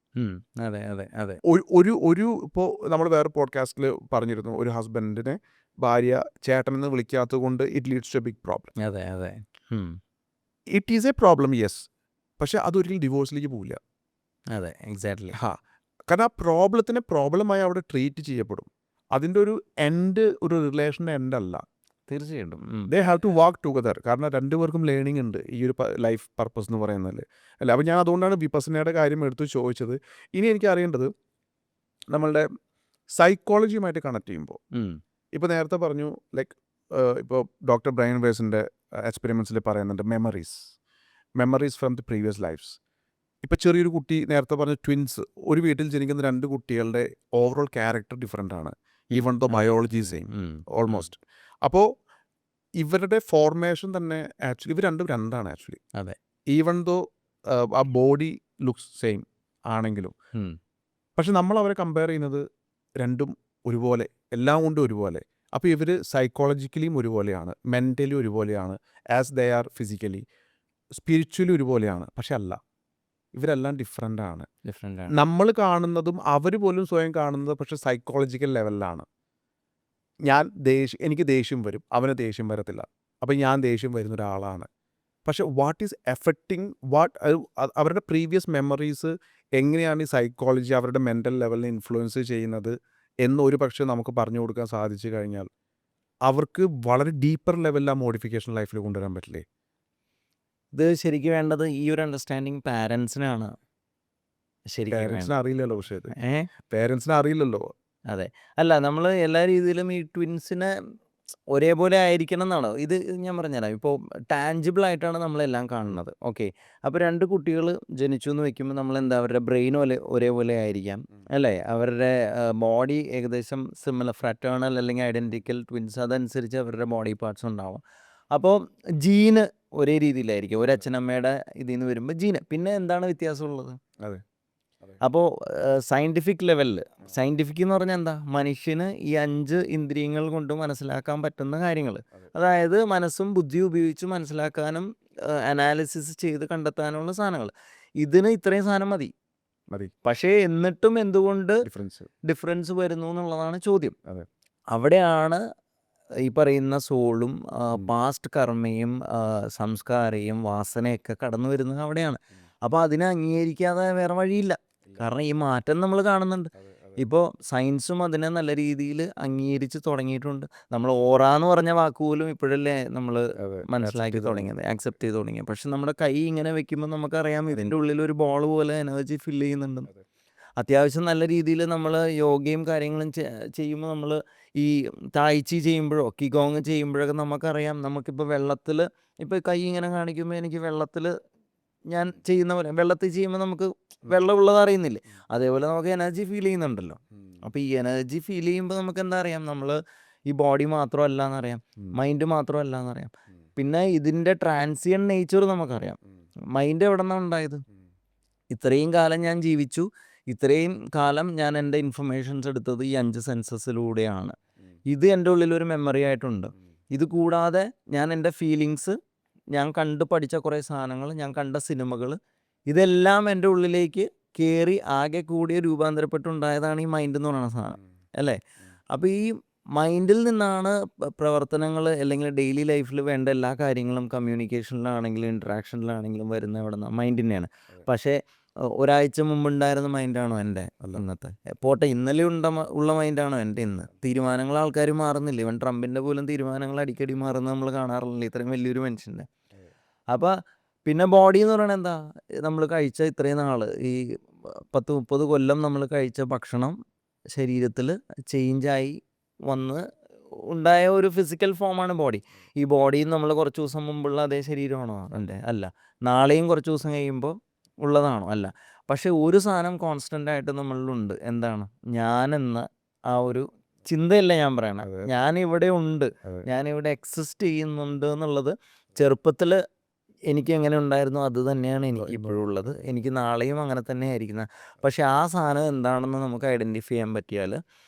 അതെ, അതെ, അതെ. ഒരു ഇപ്പോൾ നമ്മൾ വേറെ പോഡ്കാസ്റ്റിൽ പറഞ്ഞിരുന്നു, ഒരു ഹസ്ബൻഡിനെ ഭാര്യ ചേട്ടനെന്ന് വിളിക്കാത്തത് കൊണ്ട് it leads to a big problem. അതെ, അതെ. It is a problem, yes. പക്ഷെ അതൊരിക്കലും ഡിവോഴ്സിലേക്ക് പോവില്ല. അതെ, എക്സാക്ട്ലി. കാരണം ആ പ്രോബ്ലത്തിനെ പ്രോബ്ലമായി അവിടെ ട്രീറ്റ് ചെയ്യപ്പെടും. അതിൻ്റെ ഒരു എൻഡ്, ഒരു റിലേഷൻ്റെ എൻഡ് അല്ല. തീർച്ചയായിട്ടും. They have to walk together. കാരണം രണ്ടുപേർക്കും ലേണിംഗ് ഉണ്ട് ഈ ഒരു ലൈഫ് പർപ്പസ് എന്ന് പറയുന്നതിൽ അല്ല. അപ്പോൾ ഞാൻ അതുകൊണ്ടാണ് വിപസനയുടെ കാര്യം എടുത്ത് ചോദിച്ചത്. ഇനി എനിക്ക് അറിയേണ്ടത് നമ്മളുടെ സൈക്കോളജിയുമായിട്ട് കണക്ട് ചെയ്യുമ്പോൾ, ഇപ്പോൾ നേരത്തെ പറഞ്ഞു ലൈക്ക് ഇപ്പോൾ ഡോക്ടർ ബ്രയൻ വേസിൻ്റെ എക്സ്പെരിമെൻറ്റ്സിൽ പറയുന്നുണ്ട് memories from the previous lifes. ഇപ്പോൾ ചെറിയൊരു കുട്ടി, നേരത്തെ പറഞ്ഞ ട്വിൻസ്, ഒരു വീട്ടിൽ ജനിക്കുന്ന 2 കുട്ടികളുടെ ഓവറോൾ ക്യാരക്ടർ ഡിഫറെൻ്റ് ആണ്, even though biology same almost. അപ്പോൾ ഇവരുടെ ഫോർമേഷൻ തന്നെ ആക്ച്വലി ഇവർ രണ്ടാണ് ആക്ച്വലി. അതെ, ഈവൺ ദോ ആ ബോഡി ലുക്സ് സെയിം ആണെങ്കിലും. പക്ഷെ നമ്മൾ അവരെ കമ്പയർ ചെയ്യുന്നത് രണ്ടും ഒരുപോലെ, എല്ലാം കൊണ്ടും ഒരുപോലെ. അപ്പോൾ ഇവർ സൈക്കോളജിക്കലിയും ഒരുപോലെയാണ്, മെൻ്റലി ഒരുപോലെയാണ്, as they are physically, spiritually ഒരുപോലെയാണ്. പക്ഷെ അല്ല, ഇവരെല്ലാം ഡിഫറെൻ്റ് ആണ്. ഡിഫറെൻ്റ് ആണ്. നമ്മൾ കാണുന്നതും അവർ പോലും സ്വയം കാണുന്നത് പക്ഷെ സൈക്കോളജിക്കൽ ലെവലിലാണ്. എനിക്ക് ദേഷ്യം വരും, അവന് ദേഷ്യം വരത്തില്ല. അപ്പം ഞാൻ ദേഷ്യം വരുന്ന ഒരാളാണ്. പക്ഷെ വാട്ട് ഈസ് എഫക്റ്റിംഗ് അവരുടെ പ്രീവിയസ് മെമ്മറീസ് എങ്ങനെയാണ് ഈ സൈക്കോളജി അവരുടെ മെൻ്റൽ ലെവലിനെ ഇൻഫ്ലുവൻസ് ചെയ്യുന്നത് എന്ന് ഒരു പക്ഷേ നമുക്ക് പറഞ്ഞു കൊടുക്കാൻ സാധിച്ചു കഴിഞ്ഞാൽ അവർക്ക് വളരെ ഡീപ്പർ ലെവലിൽ ആ മോഡിഫിക്കേഷൻ ലൈഫിൽ കൊണ്ടുവരാൻ പറ്റില്ലേ? ഇത് ശരിക്കും വേണ്ടത് ഈ ഒരു അണ്ടർസ്റ്റാൻഡിങ് പാരൻസിനാണ് ശരിക്കും പേരൻസിന് വേണ്ടത്. അറിയില്ലല്ലോ. പക്ഷേ ഇത് ഏ പേരൻസിന് അറിയില്ലല്ലോ. അതെ. അല്ല നമ്മൾ എല്ലാ രീതിയിലും ഈ ട്വിൻസിനെ ഒരേപോലെ ആയിരിക്കണം എന്നാണ്. ഇത് ഞാൻ പറഞ്ഞുതരാം. ഇപ്പോൾ ടാഞ്ചിബിൾ ആയിട്ടാണ് നമ്മളെല്ലാം കാണുന്നത്. ഓക്കെ. അപ്പോൾ 2 കുട്ടികൾ ജനിച്ചു എന്ന് വെക്കുമ്പോൾ നമ്മളെന്താ അവരുടെ ബ്രെയിൻ ഒരേപോലെ ആയിരിക്കാം അല്ലേ? അവരുടെ ബോഡി ഏകദേശം സിമിലർ ഫ്രാറ്റേണൽ അല്ലെങ്കിൽ ഐഡൻറ്റിക്കൽ ട്വിൻസ് അതനുസരിച്ച് അവരുടെ ബോഡി പാർട്സ് ഉണ്ടാവും. അപ്പോൾ ജീന് ഒരേ രീതിയിലായിരിക്കും. ഒരു അച്ഛനമ്മയുടെ ഇതിൽ നിന്ന് വരുമ്പോൾ ജീന്. പിന്നെ എന്താണ് വ്യത്യാസമുള്ളത്? അതെ. അപ്പോൾ സയൻറ്റിഫിക് ലെവലിൽ സയൻറ്റിഫിക് എന്ന് പറഞ്ഞാൽ എന്താ? മനുഷ്യന് ഈ 5 ഇന്ദ്രിയങ്ങൾ കൊണ്ട് മനസ്സിലാക്കാൻ പറ്റുന്ന കാര്യങ്ങൾ. അതായത് മനസ്സും ബുദ്ധിയും ഉപയോഗിച്ച് മനസ്സിലാക്കാനും അനാലിസിസ് ചെയ്ത് കണ്ടെത്താനുള്ള സാധനങ്ങൾ. ഇതിന് ഇത്രയും സാധനം മതി. മതി. പക്ഷേ എന്നിട്ടും എന്തുകൊണ്ട് ഡിഫറൻസ്. ഡിഫറൻസ് വരുന്നു എന്നുള്ളതാണ് ചോദ്യം. അതെ. അവിടെയാണ് ഈ പറയുന്ന സോളും പാസ്റ്റ് കർമ്മയും സംസ്കാരയും വാസനയൊക്കെ കടന്നു വരുന്നത് അവിടെയാണ്. അപ്പോൾ അതിനെ അംഗീകരിക്കാതെ വേറെ വഴിയില്ല. കാരണം ഈ മാറ്റം നമ്മൾ കാണുന്നുണ്ട്. ഇപ്പോൾ സയൻസും അതിനെ നല്ല രീതിയിൽ അംഗീകരിച്ച് തുടങ്ങിയിട്ടുണ്ട്. നമ്മൾ ഓറ എന്ന് പറഞ്ഞ വാക്ക് പോലും ഇപ്പോഴല്ലേ നമ്മൾ മനസ്സിലാക്കി തുടങ്ങിയത്, ആക്സെപ്റ്റ് ചെയ്ത് തുടങ്ങിയത്. പക്ഷെ നമ്മുടെ കൈ ഇങ്ങനെ വെക്കുമ്പോൾ നമുക്കറിയാം ഇതിൻ്റെ ഉള്ളിൽ ഒരു ബോൾ പോലെ എനർജി ഫില്ല് ചെയ്യുന്നുണ്ട്. അത്യാവശ്യം നല്ല രീതിയിൽ നമ്മൾ യോഗയും കാര്യങ്ങളും ചെയ്യുമ്പോൾ നമ്മൾ ഈ തായ്ച്ചി ചെയ്യുമ്പോഴോ കിഗോങ് ചെയ്യുമ്പോഴൊക്കെ നമുക്കറിയാം. നമുക്കിപ്പോൾ വെള്ളത്തിൽ ഇപ്പോൾ കൈ ഇങ്ങനെ കാണിക്കുമ്പോൾ എനിക്ക് വെള്ളത്തിൽ ഞാൻ ചെയ്യുന്ന പോലെ വെള്ളത്തിൽ ചെയ്യുമ്പോൾ നമുക്ക് വെള്ളമുള്ളത് അറിയുന്നില്ലേ? അതേപോലെ നമുക്ക് എനർജി ഫീൽ ചെയ്യുന്നുണ്ടല്ലോ. അപ്പോൾ ഈ എനർജി ഫീൽ ചെയ്യുമ്പോൾ നമുക്ക് എന്താ അറിയാം? നമ്മൾ ഈ ബോഡി മാത്രമല്ല എന്നറിയാം, മൈൻഡ് മാത്രമല്ല എന്നറിയാം. പിന്നെ ഇതിൻ്റെ ട്രാൻസിയൻ നേച്ചർ നമുക്കറിയാം. മൈൻഡ് എവിടെ നിന്നാണ് ഉണ്ടായത്? ഇത്രയും കാലം ഞാൻ ജീവിച്ചു, ഇത്രയും കാലം ഞാൻ എൻ്റെ ഇൻഫർമേഷൻസ് എടുത്തത് ഈ 5 സെൻസസിലൂടെയാണ്. ഇത് എൻ്റെ ഉള്ളിലൊരു മെമ്മറി ആയിട്ടുണ്ട്. ഇത് കൂടാതെ ഞാൻ എൻ്റെ ഫീലിങ്സ്, ഞാൻ കണ്ട് പഠിച്ച കുറേ സാധനങ്ങൾ, ഞാൻ കണ്ട സിനിമകൾ, ഇതെല്ലാം എൻ്റെ ഉള്ളിലേക്ക് കയറി ആകെ കൂടി രൂപാന്തരപ്പെട്ടുണ്ടായതാണ് ഈ മൈൻഡ് എന്ന് പറയുന്ന സാധനം അല്ലേ? അപ്പോൾ ഈ മൈൻഡിൽ നിന്നാണ് പ്രവർത്തനങ്ങൾ അല്ലെങ്കിൽ ഡെയിലി ലൈഫിൽ വേണ്ട എല്ലാ കാര്യങ്ങളും കമ്മ്യൂണിക്കേഷനിലാണെങ്കിലും ഇൻട്രാക്ഷനിലാണെങ്കിലും വരുന്ന എവിടെ നിന്നാണ്? മൈൻഡ് തന്നെയാണ്. പക്ഷേ ഒരാഴ്ച മുമ്പുണ്ടായിരുന്ന മൈൻഡാണോ എൻ്റെ ഇന്നത്തെ? പോട്ടെ, ഇന്നലെ ഉള്ള മൈൻഡാണോ എൻ്റെ ഇന്ന്? തീരുമാനങ്ങൾ ആൾക്കാർ മാറുന്നില്ല. ഇവൻ ട്രംപിൻ്റെ പോലും തീരുമാനങ്ങൾ അടിക്കടി മാറുന്നത് നമ്മൾ കാണാറില്ല, ഇത്രയും വലിയൊരു മനുഷ്യൻ്റെ. അപ്പോൾ പിന്നെ ബോഡി എന്ന് പറയുന്നത് എന്താ? നമ്മൾ കഴിച്ച ഇത്രയും നാൾ ഈ 10-30 കൊല്ലം നമ്മൾ കഴിച്ച ഭക്ഷണം ശരീരത്തിൽ ചേഞ്ചായി വന്ന് ഉണ്ടായ ഒരു ഫിസിക്കൽ ഫോമാണ് ബോഡി. ഈ ബോഡിയിൽ നമ്മൾ കുറച്ച് ദിവസം മുമ്പുള്ള അതേ ശരീരമാണോ എൻ്റെ? അല്ല. നാളെയും കുറച്ച് ദിവസം കഴിയുമ്പോൾ ഉള്ളതാണോ? അല്ല. പക്ഷെ ഒരു സാധനം കോൺസ്റ്റൻ്റ് ആയിട്ട് നമ്മളിലുണ്ട്. എന്താണ്? ഞാനെന്ന ആ ഒരു ചിന്തയല്ല ഞാൻ പറയണത്. ഞാനിവിടെ ഉണ്ട്, ഞാനിവിടെ എക്സിസ്റ്റ് ചെയ്യുന്നുണ്ട് എന്നുള്ളത് ചെറുപ്പത്തിൽ എനിക്ക് എങ്ങനെ ഉണ്ടായിരുന്നോ അത് തന്നെയാണ് എനിക്ക് ഇപ്പോഴും ഉള്ളത്. എനിക്ക് നാളെയും അങ്ങനെ തന്നെ ആയിരിക്കുന്നത്. പക്ഷെ ആ സാധനം എന്താണെന്ന് നമുക്ക് ഐഡൻറ്റിഫൈ ചെയ്യാൻ പറ്റിയാൽ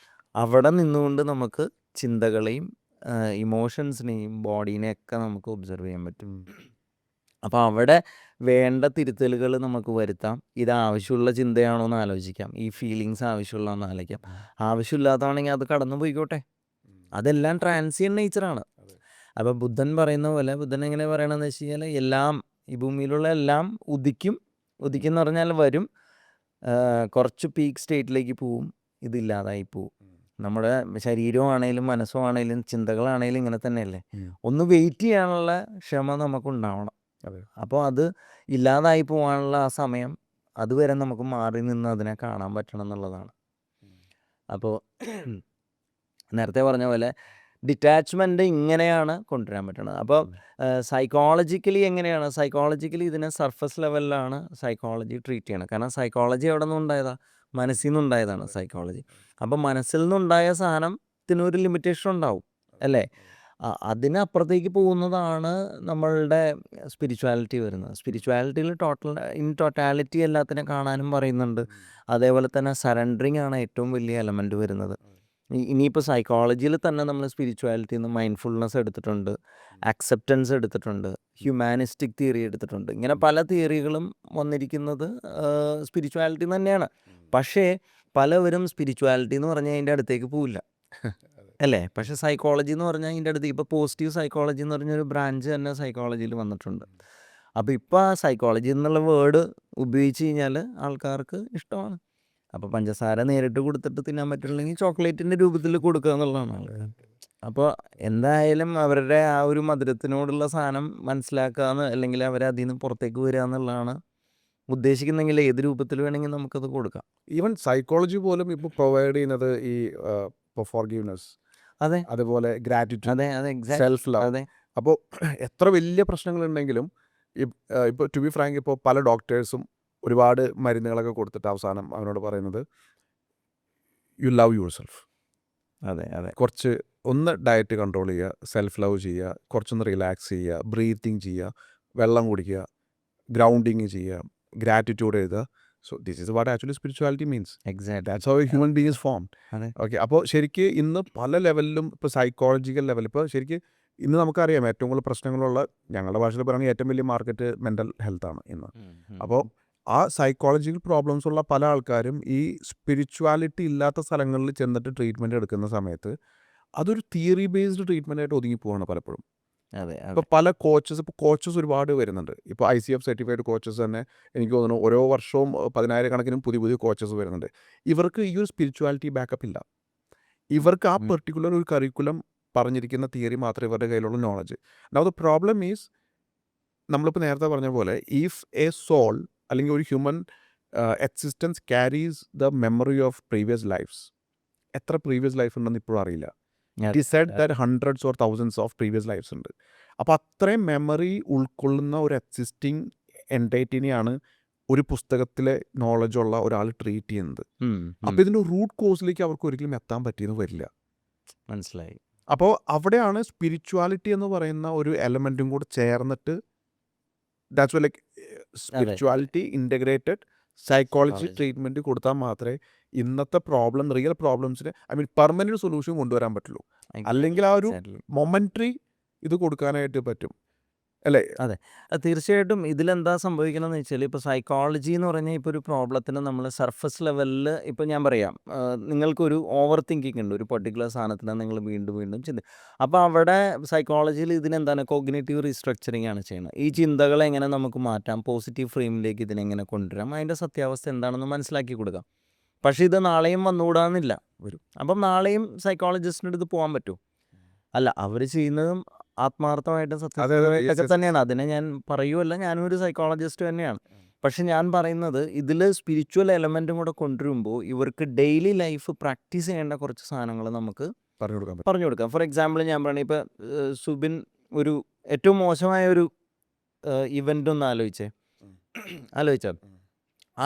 അവിടെ നിന്നുകൊണ്ട് നമുക്ക് ചിന്തകളെയും ഇമോഷൻസിനെയും ബോഡീനെയൊക്കെ നമുക്ക് ഒബ്സർവ് ചെയ്യാൻ പറ്റും. അപ്പോൾ അവിടെ വേണ്ട തിരുത്തലുകൾ നമുക്ക് വരുത്താം. ഇത് ആവശ്യമുള്ള ചിന്തയാണോ എന്ന് ആലോചിക്കാം, ഈ ഫീലിങ്സ് ആവശ്യമുള്ളതെന്ന് ആലോചിക്കാം. ആവശ്യമില്ലാത്തതാണെങ്കിൽ അത് കടന്നു പോയിക്കോട്ടെ. അതെല്ലാം ട്രാൻസിയൻ നേച്ചറാണ്. അപ്പോൾ ബുദ്ധൻ പറയുന്ന പോലെ, ബുദ്ധൻ എങ്ങനെ പറയണമെന്ന് വെച്ച് കഴിഞ്ഞാൽ എല്ലാം ഈ ഭൂമിയിലുള്ള എല്ലാം ഉദിക്കും എന്ന് പറഞ്ഞാൽ വരും, കുറച്ച് പീക്ക് സ്റ്റേറ്റിലേക്ക് പോവും, ഇതില്ലാതായി പോവും. നമ്മുടെ ശരീരമാണേലും മനസ്സുമാണേലും ചിന്തകളാണേലും ഇങ്ങനെ തന്നെയല്ലേ? ഒന്ന് വെയിറ്റ് ചെയ്യാനുള്ള ക്ഷമ നമുക്കുണ്ടാവണം. അപ്പോൾ അത് ഇല്ലാതായി പോകാനുള്ള ആ സമയം അതുവരെ നമുക്ക് മാറി നിന്ന് അതിനെ കാണാൻ പറ്റണം എന്നുള്ളതാണ്. അപ്പോൾ നേരത്തെ പറഞ്ഞ പോലെ ഡിറ്റാച്ച്മെൻറ്റ് ഇങ്ങനെയാണ് കൊണ്ടുവരാൻ പറ്റുന്നത്. അപ്പോൾ സൈക്കോളജിക്കലി എങ്ങനെയാണ്? സൈക്കോളജിക്കലി ഇതിനെ സർഫസ് ലെവലിലാണ് സൈക്കോളജി ട്രീറ്റ് ചെയ്യണം. കാരണം സൈക്കോളജി എവിടെ നിന്നുണ്ടായതാണ്? മനസ്സിൽ നിന്നുണ്ടായതാണ് സൈക്കോളജി. അപ്പം മനസ്സിൽ നിന്നുണ്ടായ സാധനത്തിനൊരു ലിമിറ്റേഷൻ ഉണ്ടാവും അല്ലേ? അതിനപ്പുറത്തേക്ക് പോകുന്നതാണ് നമ്മളുടെ സ്പിരിച്വാലിറ്റി വരുന്നത്. സ്പിരിച്വാലിറ്റിയിൽ ഇൻ ടോട്ടാലിറ്റി എല്ലാത്തിനെ കാണാനും പറയുന്നുണ്ട്. അതേപോലെ തന്നെ സറണ്ടറിങ് ആണ് ഏറ്റവും വലിയ എലമെൻറ്റ് വരുന്നത്. ഇനിയിപ്പോൾ സൈക്കോളജിയിൽ തന്നെ നമ്മൾ സ്പിരിച്വാലിറ്റിയിൽ നിന്ന് മൈൻഡ്ഫുൾനെസ് എടുത്തിട്ടുണ്ട്, അക്സെപ്റ്റൻസ് എടുത്തിട്ടുണ്ട്, ഹ്യൂമാനിസ്റ്റിക് തിയറി എടുത്തിട്ടുണ്ട്. ഇങ്ങനെ പല തിയറികളും വന്നിരിക്കുന്നത് സ്പിരിച്വാലിറ്റി തന്നെയാണ്. പക്ഷേ പലവരും സ്പിരിച്വാലിറ്റി എന്ന് പറഞ്ഞാൽ അതിൻ്റെ അടുത്തേക്ക് പോവില്ല അല്ലേ? പക്ഷേ സൈക്കോളജി എന്ന് പറഞ്ഞാൽ ഇതിൻ്റെ അടുത്ത് ഇപ്പോൾ പോസിറ്റീവ് സൈക്കോളജി എന്ന് പറഞ്ഞൊരു ബ്രാഞ്ച് തന്നെ സൈക്കോളജിയിൽ വന്നിട്ടുണ്ട്. അപ്പോൾ ഇപ്പോൾ ആ സൈക്കോളജി എന്നുള്ള വേർഡ് ഉപയോഗിച്ച് കഴിഞ്ഞാൽ ആൾക്കാർക്ക് ഇഷ്ടമാണ്. അപ്പോൾ പഞ്ചസാര നേരിട്ട് കൊടുത്തിട്ട് തിന്നാൻ പറ്റില്ലെങ്കിൽ ചോക്ലേറ്റിൻ്റെ രൂപത്തിൽ കൊടുക്കുക എന്നുള്ളതാണ് ആൾക്കാർ. അപ്പോൾ എന്തായാലും അവരുടെ ആ ഒരു മധുരത്തിനോടുള്ള സാധനം മനസ്സിലാക്കാന്ന്, അല്ലെങ്കിൽ അവരെ അതിൽ നിന്ന് പുറത്തേക്ക് വരിക എന്നുള്ളതാണ് ഉദ്ദേശിക്കുന്നെങ്കിൽ ഏത് രൂപത്തിൽ വേണമെങ്കിൽ നമുക്കത് കൊടുക്കാം. ഈവൻ സൈക്കോളജി പോലും ഇപ്പോൾ പ്രൊവൈഡ് ചെയ്യുന്നത് ഈ ഇപ്പോൾ ഫോർഗീവ്നെസ്, അതെ അതുപോലെ ഗ്രാറ്റിറ്റ്യൂഡ്, അതെ അതെ എക്സാക്ട് സെൽഫ് ലവ്. അതെ അപ്പോൾ എത്ര വലിയ പ്രശ്നങ്ങളുണ്ടെങ്കിലും ഇപ്പോൾ ടു ബി ഫ്രാങ്ക് ഇപ്പോൾ പല ഡോക്ടേഴ്സും ഒരുപാട് മരുന്നുകളൊക്കെ കൊടുത്തിട്ട് അവസാനം അവനോട് പറയുന്നത് യു ലവ് യുവർ സെൽഫ്. അതെ അതെ കുറച്ച് ഒന്ന് ഡയറ്റ് കൺട്രോൾ ചെയ്യുക, സെൽഫ് ലവ് ചെയ്യുക, കുറച്ചൊന്ന് റിലാക്സ് ചെയ്യുക, ബ്രീത്തിങ് ചെയ്യുക, വെള്ളം കുടിക്കുക, ഗ്രൗണ്ടിങ് ചെയ്യുക, ഗ്രാറ്റിറ്റ്യൂഡ് എഴുതുക. So this is what actually spirituality means. Exact that's how A human being is formed. അതെ ഓക്കെ. അപ്പോൾ ശരിക്ക് ഇന്ന് പല ലെവലിലും ഇപ്പോൾ സൈക്കോളജിക്കൽ ലെവൽ, ഇപ്പോൾ ശരിക്ക് ഇന്ന് നമുക്കറിയാം ഏറ്റവും കൂടുതൽ പ്രശ്നങ്ങളുള്ള, ഞങ്ങളുടെ ഭാഷയിൽ പറയുകയാണെങ്കിൽ ഏറ്റവും വലിയ മാർക്കറ്റ് മെൻ്റൽ ഹെൽത്താണ് ഇന്ന്. അപ്പോൾ ആ സൈക്കോളജിക്കൽ പ്രോബ്ലംസ് ഉള്ള പല ആൾക്കാരും ഈ സ്പിരിച്വാലിറ്റി ഇല്ലാത്ത സ്ഥലങ്ങളിൽ ചെന്നിട്ട് ട്രീറ്റ്മെൻറ്റ് എടുക്കുന്ന സമയത്ത് അതൊരു തിയറി ബേസ്ഡ് ട്രീറ്റ്മെൻ്റ് ആയിട്ട് ഒതുങ്ങി പോവാണ് പലപ്പോഴും. അതെ ഇപ്പോൾ പല കോച്ചസ് ഒരുപാട് വരുന്നുണ്ട്. ഇപ്പോൾ ICF സർട്ടിഫൈഡ് കോച്ചസ് തന്നെ എനിക്ക് തോന്നുന്നു ഓരോ വർഷവും 10,000 കണക്കിനും പുതിയ പുതിയ കോച്ചസ് വരുന്നുണ്ട്. ഇവർക്ക് ഈ ഒരു സ്പിരിച്വാലിറ്റി ബാക്കപ്പ് ഇല്ല. ഇവർക്ക് ആ പെർട്ടിക്കുലർ ഒരു കരിക്കുലം പറഞ്ഞിരിക്കുന്ന തിയറി മാത്രമേ ഇവരുടെ കയ്യിലുള്ള knowledge. Now the problem is, നമ്മളിപ്പോൾ നേരത്തെ പറഞ്ഞ പോലെ ഇഫ് എ സോൾ അല്ലെങ്കിൽ ഒരു human existence carries the memory of previous lifes, എത്ര പ്രീവിയസ് ലൈഫ് ഉണ്ടെന്ന് ഇപ്പോഴും അറിയില്ല. It is said that hundreds or thousands of previous lifes ഉണ്ട്. അപ്പോൾ അത്രയും മെമ്മറി ഉൾക്കൊള്ളുന്ന ഒരു എക്സിസ്റ്റിംഗ് എൻറ്റൈറ്റിനെയാണ് ഒരു പുസ്തകത്തിലെ നോളജുള്ള ഒരാൾ ട്രീറ്റ് ചെയ്യുന്നത്. അപ്പോൾ ഇതിൻ്റെ റൂട്ട് കോസിലേക്ക് അവർക്ക് ഒരിക്കലും എത്താൻ പറ്റിയെന്ന് വരില്ല. മനസ്സിലായി. അപ്പോൾ അവിടെയാണ് സ്പിരിച്വാലിറ്റി എന്ന് പറയുന്ന ഒരു എലമെൻറ്റും കൂടെ ചേർന്നിട്ട്, that's like spirituality integrated psychology treatment കൊടുത്താൽ മാത്രമേ ഇന്നത്തെ പ്രോബ്ലം, റിയൽ പ്രോബ്ലംസിന് പെർമനൻറ്റ് സൊല്യൂഷൻ കൊണ്ടുവരാൻ പറ്റുള്ളൂ. അല്ലെങ്കിൽ ആ ഒരു മൊമെൻ്ററി ഇത് കൊടുക്കാനായിട്ട് പറ്റും, അല്ലേ? അതെ, തീർച്ചയായിട്ടും. ഇതിലെന്താ സംഭവിക്കണമെന്ന് വെച്ചാൽ, ഇപ്പോൾ സൈക്കോളജി എന്ന് പറഞ്ഞാൽ ഇപ്പോൾ ഒരു പ്രോബ്ലത്തിന് നമ്മൾ സർഫസ് ലെവലിൽ, ഇപ്പോൾ ഞാൻ പറയാം, നിങ്ങൾക്കൊരു ഓവർ തിങ്കിങ് ഉണ്ട് ഒരു പർട്ടിക്കുലർ സാധനത്തിന്, നിങ്ങൾ വീണ്ടും വീണ്ടും അപ്പോൾ അവിടെ സൈക്കോളജിയിൽ ഇതിനെന്താണ് കോഗ്നിറ്റീവ് റീസ്ട്രക്ചറിങ് ആണ് ചെയ്യുന്നത്. ഈ ചിന്തകളെ എങ്ങനെ നമുക്ക് മാറ്റാം, പോസിറ്റീവ് ഫ്രെയിമിലേക്ക് ഇതിനെങ്ങനെ കൊണ്ടുവരാം, അതിൻ്റെ സത്യാവസ്ഥ എന്താണെന്ന് മനസ്സിലാക്കി കൊടുക്കാം. പക്ഷേ ഇത് നാളെയും വന്നുകൂടാന്നില്ല വരും. അപ്പം നാളെയും സൈക്കോളജിസ്റ്റിൻ്റെ അടുത്ത് പോകാൻ പറ്റുമോ? അല്ല, അവർ ചെയ്യുന്നതും ആത്മാർത്ഥമായിട്ടും സത്യസന്ധമായിട്ടൊക്കെ തന്നെയാണ്. അതിനെ ഞാൻ പറയുമല്ല, ഞാനും ഒരു സൈക്കോളജിസ്റ്റ് തന്നെയാണ്. പക്ഷെ ഞാൻ പറയുന്നത്, ഇതിൽ സ്പിരിച്വൽ എലമെൻറ്റും കൂടെ കൊണ്ടുവരുമ്പോൾ ഇവർക്ക് ഡെയിലി ലൈഫ് പ്രാക്ടീസ് ചെയ്യേണ്ട കുറച്ച് സാധനങ്ങൾ നമുക്ക് പറഞ്ഞു കൊടുക്കാം. ഫോർ എക്സാമ്പിൾ ഞാൻ പറയണേ, ഇപ്പോൾ സുബിൻ ഒരു ഏറ്റവും മോശമായ ഒരു ഇവൻ്റ് ഒന്ന്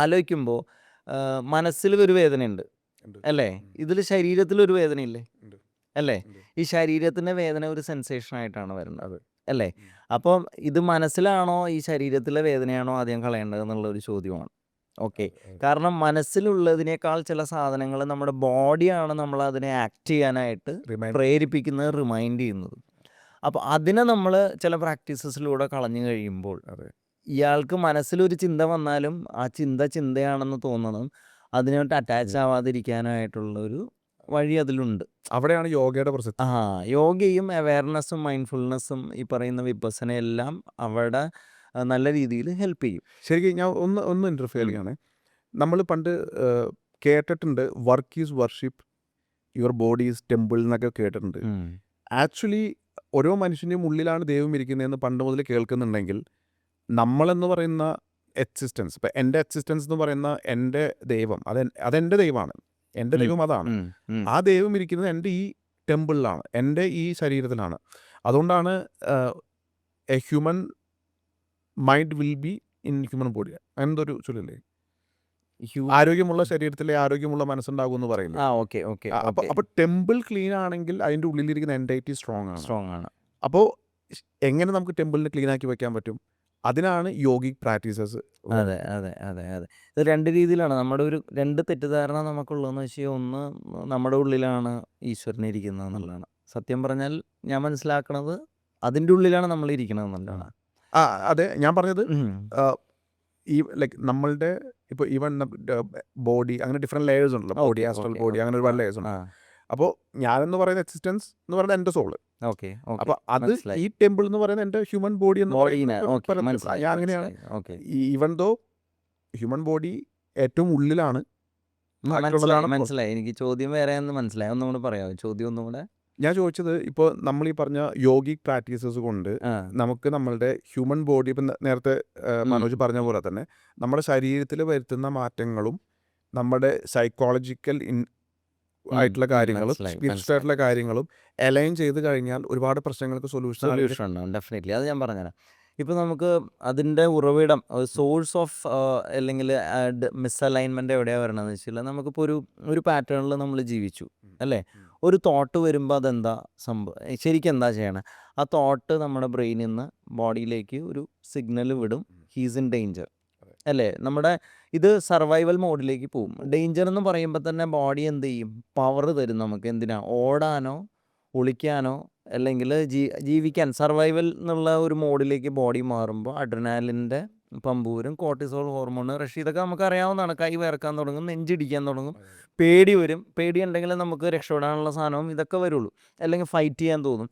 ആലോചിക്കുമ്പോൾ മനസ്സിൽ ഒരു വേദനയുണ്ട്, അല്ലേ? ഇതിൽ ശരീരത്തിലൊരു വേദനയില്ലേ, അല്ലേ? ഈ ശരീരത്തിൻ്റെ വേദന ഒരു സെൻസേഷനായിട്ടാണ് വരുന്നത്, അല്ലേ? അപ്പം ഇത് മനസ്സിലാണോ ഈ ശരീരത്തിലെ വേദനയാണോ ആദ്യം കളയേണ്ടത് എന്നുള്ളൊരു ചോദ്യമാണ്. ഓക്കെ, കാരണം മനസ്സിലുള്ളതിനേക്കാൾ ചില സാധനങ്ങൾ നമ്മുടെ ബോഡിയാണ് നമ്മളതിനെ ആക്ട് ചെയ്യാനായിട്ട് പ്രേരിപ്പിക്കുന്നത്, റിമൈൻഡ് ചെയ്യുന്നത്. അപ്പോൾ അതിനെ നമ്മൾ ചില പ്രാക്ടീസസിലൂടെ കളഞ്ഞു കഴിയുമ്പോൾ ഇയാൾക്ക് മനസ്സിലൊരു ചിന്ത വന്നാലും ആ ചിന്തയാണെന്ന് തോന്നണം, അതിനോട്ട് അറ്റാച്ച് ആവാതിരിക്കാനായിട്ടുള്ളൊരു വഴി അതിലുണ്ട്. അവിടെയാണ് യോഗയുടെ പ്രസക്തി. യോഗയും അവയർനെസ്സും മൈൻഡ്ഫുൾനെസ്സും ഈ പറയുന്ന വിപസനയെല്ലാം അവിടെ നല്ല രീതിയിൽ ഹെൽപ്പ് ചെയ്യും. ശരിക്കും ഞാൻ ഒന്ന് ഇൻ്റർഫിയർ ചെയ്യാണ്. നമ്മൾ പണ്ട് കേട്ടിട്ടുണ്ട് work is worship, your body is temple എന്നൊക്കെ കേട്ടിട്ടുണ്ട്. ആക്ച്വലി ഓരോ മനുഷ്യൻ്റെയും ഉള്ളിലാണ് ദൈവം ഇരിക്കുന്നതെന്ന് പണ്ട് മുതൽ കേൾക്കുന്നുണ്ടെങ്കിൽ, നമ്മളെന്ന് പറയുന്ന എക്സിസ്റ്റൻസ്, ഇപ്പം എൻ്റെ എക്സിസ്റ്റൻസ് എന്ന് പറയുന്ന എൻ്റെ ദൈവം, അതെൻ്റെ ദൈവമാണ്, എൻ്റെ ദൈവം അതാണ്. ആ ദൈവം ഇരിക്കുന്നത് എൻ്റെ ഈ ടെമ്പിളിലാണ്, എൻ്റെ ഈ ശരീരത്തിലാണ്. അതുകൊണ്ടാണ് A human mind will be in human body, എന്തൊരു ചൊല്ലില്ലേ, ആരോഗ്യമുള്ള ശരീരത്തിലെ ആരോഗ്യമുള്ള മനസ്സുണ്ടാകും എന്ന് പറയുന്നത്. അപ്പോൾ ടെമ്പിൾ ക്ലീൻ ആണെങ്കിൽ അതിൻ്റെ ഉള്ളിലിരിക്കുന്ന എൻറ്റൈറ്റി സ്ട്രോങ് ആണ്. അപ്പോൾ എങ്ങനെ നമുക്ക് ടെമ്പിളിനെ ക്ലീൻ ആക്കി വെക്കാൻ പറ്റും? അതിനാണ് യോഗിക് പ്രാക്ടീസസ്. അതെ അതെ അതെ അതെ ഇത് രണ്ട് രീതിയിലാണ്. നമ്മുടെ ഒരു രണ്ട് തെറ്റിദ്ധാരണ നമുക്കുള്ളതെന്ന് വെച്ചാൽ, ഒന്ന് നമ്മുടെ ഉള്ളിലാണ് ഈശ്വരൻ ഇരിക്കുന്നത് എന്നുള്ളതാണ്. സത്യം പറഞ്ഞാൽ ഞാൻ മനസ്സിലാക്കണത് അതിൻ്റെ ഉള്ളിലാണ് നമ്മൾ ഇരിക്കുന്നത് എന്നുള്ളതാണ്. അതെ, ഞാൻ പറഞ്ഞത് ഈ ലൈക്ക് നമ്മളുടെ ഇപ്പോൾ ഈവൻ ബോഡി, അങ്ങനെ ഡിഫറെൻറ്റ് ലെയേഴ്സ് ഉണ്ടല്ലോ, ബോഡി, ആസ്ട്രൽ ബോഡി, അങ്ങനെ ഒരുപാട് ലെയേഴ്സ് ഉണ്ട്. അപ്പോൾ ഞാനെന്ന് പറയുന്ന എക്സിസ്റ്റൻസ് എന്ന് പറയുന്നത് എൻ്റെ സോള്. ഓക്കെ ഓക്കെ അപ്പോൾ അത് ഈ മനസ്സിലായി. ടെമ്പിൾ എന്ന് പറയുന്നത് എൻ്റെ ഹ്യൂമൻ ബോഡി എന്ന് ബോഡീനെ പറയുന്ന ഓക്കെ പരത്തിൽ മനസ്സിലായി ഞാൻ അങ്ങനെയാണ്. മനസ്സിലായി. Okay even though human body ഏറ്റവും ഉള്ളിലാണ്, മനസ്സിലായി ബാക്കിയുള്ളതാണ് പുറത്ത്. മനസ്സിലായി. എനിക്ക് ചോദ്യം വേറെയാണെന്ന് മനസ്സിലായി. ഒന്നും കൂടെ പറയാമോ ചോദ്യം ഒന്നും കൂടെ? ഞാൻ ചോദിച്ചത് ഇപ്പോൾ നമ്മൾ ഈ പറഞ്ഞ യോഗിക് പ്രാക്ടീസസ് കൊണ്ട് ആ നമുക്ക് നമ്മളുടെ ഹ്യൂമൻ ബോഡി ഇപ്പം നേരത്തെ മനോജ് പറഞ്ഞ പോലെ തന്നെ നമ്മുടെ ശരീരത്തിൽ വരുത്തുന്ന മാറ്റങ്ങളും നമ്മുടെ സൈക്കോളജിക്കൽ ആയിട്ടുള്ള കാര്യങ്ങളും മനസ്സിലായി സ്പിരിച്വൽ മനസ്സിലായി. ആയിട്ടുള്ള കാര്യങ്ങളും അലൈൻ ചെയ്ത് കഴിഞ്ഞാൽ ഒരുപാട് പ്രശ്നങ്ങൾക്ക് സൊല്യൂഷൻ സൊല്യൂഷൻ ഉണ്ടാവും ഡെഫിനറ്റ്ലി. അത് ഞാൻ പറഞ്ഞുതരാം. ഇപ്പോൾ നമുക്ക് അതിൻ്റെ ഉറവിടം സോഴ്സ് ഓഫ് അല്ലെങ്കിൽ മിസ്അലൈൻമെൻ്റ് എവിടെയാണ് വരണമെന്ന് വെച്ചാൽ നമുക്കിപ്പോൾ ഒരു പാറ്റേണിൽ നമ്മൾ ജീവിച്ചു അല്ലേ. ഒരു തോട്ട് വരുമ്പോൾ അതെന്താ സംഭവം ശരിക്കും എന്താ ചെയ്യണേ, ആ തോട്ട് നമ്മുടെ ബ്രെയിനിൽ നിന്ന് ബോഡിയിലേക്ക് ഒരു സിഗ്നൽ വിടും, ഹീസ് ഇൻ ഡേഞ്ചർ അല്ലേ. നമ്മുടെ ഇത് സർവൈവൽ മോഡിലേക്ക് പോകും. ഡേഞ്ചർ എന്ന് പറയുമ്പോൾ തന്നെ ബോഡി എന്ത് ചെയ്യും, പവർ തരും നമുക്ക്. എന്തിനാ, ഓടാനോ ഒളിക്കാനോ അല്ലെങ്കിൽ ജീവിക്കാൻ, സർവൈവൽ എന്നുള്ള ഒരു മോഡിലേക്ക് ബോഡി മാറുമ്പോൾ അഡ്രിനാലിൻ്റെ പമ്പ് വരും, കോർട്ടിസോൾ ഹോർമോൺ റഷ്, ഇതൊക്കെ നമുക്ക് അറിയാവുന്നതാണ്. കൈ വിയർക്കാൻ തുടങ്ങും, നെഞ്ചിടിക്കാൻ തുടങ്ങും, പേടി വരും. പേടി ഉണ്ടെങ്കിൽ നമുക്ക് രക്ഷപ്പെടാനുള്ള സാധനവും ഇതൊക്കെ വരുള്ളൂ, അല്ലെങ്കിൽ ഫൈറ്റ് ചെയ്യാൻ തോന്നും.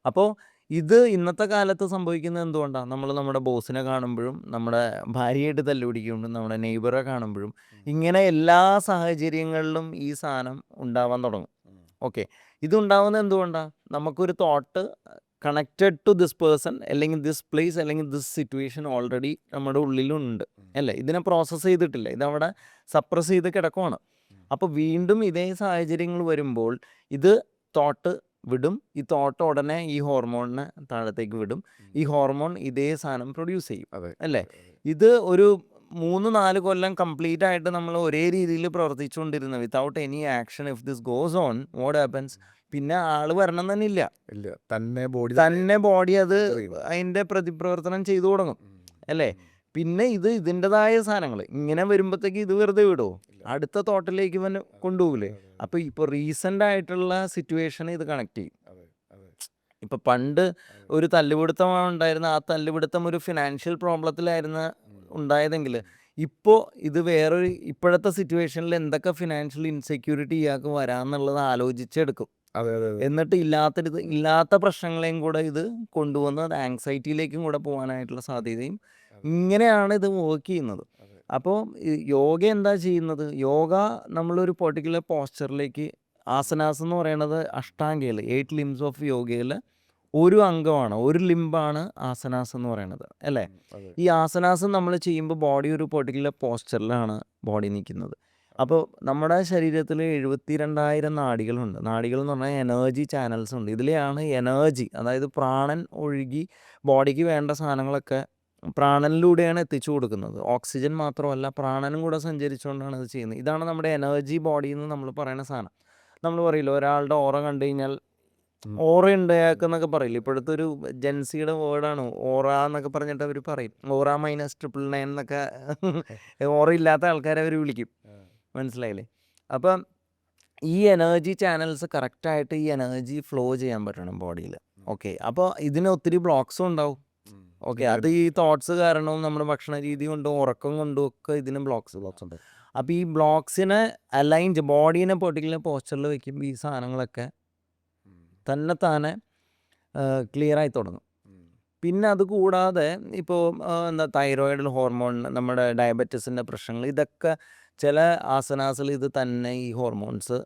അപ്പോൾ ഇത് ഇന്നത്തെ കാലത്ത് സംഭവിക്കുന്നത് എന്തുകൊണ്ടാണ്? നമ്മൾ നമ്മുടെ ബോസിനെ കാണുമ്പോഴും നമ്മുടെ ഭാര്യയായിട്ട് തല്ലുപിടിക്കുമ്പോഴും നമ്മുടെ നെയ്ബറെ കാണുമ്പോഴും ഇങ്ങനെ എല്ലാ സാഹചര്യങ്ങളിലും ഈ സാധനം ഉണ്ടാവാൻ തുടങ്ങും. ഓക്കെ, ഇതുണ്ടാവുന്നത് എന്തുകൊണ്ടാണ്? നമുക്കൊരു thought connected to this person അല്ലെങ്കിൽ ദിസ് പ്ലേസ് അല്ലെങ്കിൽ ദിസ് സിറ്റുവേഷൻ ഓൾറെഡി നമ്മുടെ ഉള്ളിലുണ്ട് അല്ലേ. ഇതിനെ പ്രോസസ്സ് ചെയ്തിട്ടില്ല, ഇതവിടെ സപ്രസ് ചെയ്ത് കിടക്കുവാണ്. അപ്പോൾ വീണ്ടും ഇതേ സാഹചര്യങ്ങൾ വരുമ്പോൾ ഇത് തോട്ട് വിടും. ഈ തോട്ട് ഉടനെ ഈ ഹോർമോണിനെ താഴത്തേക്ക് വിടും. ഈ ഹോർമോൺ ഇതേ സാധനം പ്രൊഡ്യൂസ് ചെയ്യും അല്ലേ. ഇത് ഒരു 3-4 കൊല്ലം കംപ്ലീറ്റ് ആയിട്ട് നമ്മൾ ഒരേ രീതിയിൽ പ്രവർത്തിച്ചുകൊണ്ടിരുന്ന without any action, if this goes on what happens, പിന്നെ ആള് വരണം തന്നെ ഇല്ല, തന്നെ ബോഡി അത് അതിൻ്റെ പ്രതിപ്രവർത്തനം ചെയ്തു തുടങ്ങും അല്ലേ. പിന്നെ ഇതിൻ്റെതായ സാധനങ്ങൾ ഇങ്ങനെ വരുമ്പോഴത്തേക്ക് ഇത് വെറുതെ വിടുമോ, അടുത്ത തോട്ടിലേക്ക് ഇവൻ കൊണ്ടുപോകില്ലേ. അപ്പോൾ ഇപ്പോൾ റീസെൻ്റ് ആയിട്ടുള്ള സിറ്റുവേഷന് ഇത് കണക്ട് ചെയ്യും. ഇപ്പം പണ്ട് ഒരു തല്ലുപിടുത്തമാണ് ഉണ്ടായിരുന്ന, ആ തല്ലുപിടുത്തം ഒരു ഫിനാൻഷ്യൽ പ്രോബ്ലത്തിലായിരുന്ന ഉണ്ടായതെങ്കിൽ ഇപ്പോൾ ഇത് വേറൊരു ഇപ്പോഴത്തെ സിറ്റുവേഷനിൽ എന്തൊക്കെ ഫിനാൻഷ്യൽ ഇൻസെക്യൂരിറ്റി ഇയാൾക്ക് വരാമെന്നുള്ളത് ആലോചിച്ചെടുക്കും. എന്നിട്ട് ഇല്ലാത്ത പ്രശ്നങ്ങളെയും കൂടെ ഇത് കൊണ്ടുവന്ന് അത് ആങ്സൈറ്റിയിലേക്കും കൂടെ പോകാനായിട്ടുള്ള സാധ്യതയും, ഇങ്ങനെയാണ് ഇത് വർക്ക് ചെയ്യുന്നത്. അപ്പോൾ യോഗ എന്താ ചെയ്യുന്നത്? യോഗ നമ്മളൊരു പെർട്ടിക്കുലർ പോസ്ചറിലേക്ക്, ആസനാസ് എന്ന് പറയുന്നത് അഷ്ടാംഗയിൽ 8 ലിംസ് ഓഫ് യോഗയിൽ ഒരു അംഗമാണ്, ഒരു ലിംബാണ് ആസനാസ് എന്ന് പറയുന്നത് അല്ലേ. ഈ ആസനാസ് നമ്മൾ ചെയ്യുമ്പോൾ ബോഡി ഒരു പെർട്ടിക്കുലർ പോസ്ചറിലാണ് ബോഡി നിൽക്കുന്നത്. അപ്പോൾ നമ്മുടെ ശരീരത്തിൽ 72,000 നാഡികളുണ്ട്. നാഡികൾ എന്ന് പറഞ്ഞാൽ എനർജി ചാനൽസ് ഉണ്ട്. ഇതിലെയാണ് എനർജി, അതായത് പ്രാണൻ ഒഴുകി ബോഡിക്ക് വേണ്ട സാധനങ്ങളൊക്കെ പ്രാണനിലൂടെയാണ് എത്തിച്ചു കൊടുക്കുന്നത്. ഓക്സിജൻ മാത്രമല്ല, പ്രാണനും കൂടെ സഞ്ചരിച്ചുകൊണ്ടാണ് ഇത് ചെയ്യുന്നത്. ഇതാണ് നമ്മുടെ എനർജി ബോഡി എന്ന് നമ്മൾ പറയുന്ന സാധനം. നമ്മൾ പറയില്ല, ഒരാളുടെ ഓറ കണ്ടു കഴിഞ്ഞാൽ ഓറ ഉണ്ട് അയാൾക്കെന്നൊക്കെ പറയില്ല. ഇപ്പോഴത്തെ ഒരു ജെൻസിയുടെ വേർഡാണ് ഓറ എന്നൊക്കെ പറഞ്ഞിട്ട് അവർ പറയും. ഓറ -999 എന്നൊക്കെ ഓറ ഇല്ലാത്ത ആൾക്കാരെ അവർ വിളിക്കും. മനസ്സിലായില്ലേ? അപ്പം ഈ എനർജി ചാനൽസ് കറക്റ്റായിട്ട് ഈ എനർജി ഫ്ലോ ചെയ്യാൻ പറ്റണം ബോഡിയിൽ. ഓക്കെ, അപ്പോൾ ഇതിന് ഒത്തിരി ബ്ലോക്സും ഉണ്ടാവും. ഓക്കെ, അത് ഈ തോട്ട്സ് കാരണവും നമ്മുടെ ഭക്ഷണ രീതി കൊണ്ടും ഉറക്കം കൊണ്ടും ഒക്കെ ഇതിന് ബ്ലോക്സ് ഉണ്ട്. അപ്പോൾ ഈ ബ്ലോക്സിനെ അലൈൻ ബോഡീനെ പെർട്ടിക്കുലർ പോസ്ചറിൽ വെക്കുമ്പോൾ ഈ സാധനങ്ങളൊക്കെ തന്നെത്താനെ ക്ലിയർ ആയി തുടങ്ങും. പിന്നെ അത് കൂടാതെ ഇപ്പോൾ എന്താ തൈറോയിഡ് ഹോർമോൺ, നമ്മുടെ ഡയബറ്റീസിൻ്റെ പ്രശ്നങ്ങൾ, ഇതൊക്കെ ചില ആസനാസിൽ ഇത് തന്നെ ഈ ഹോർമോൺസ്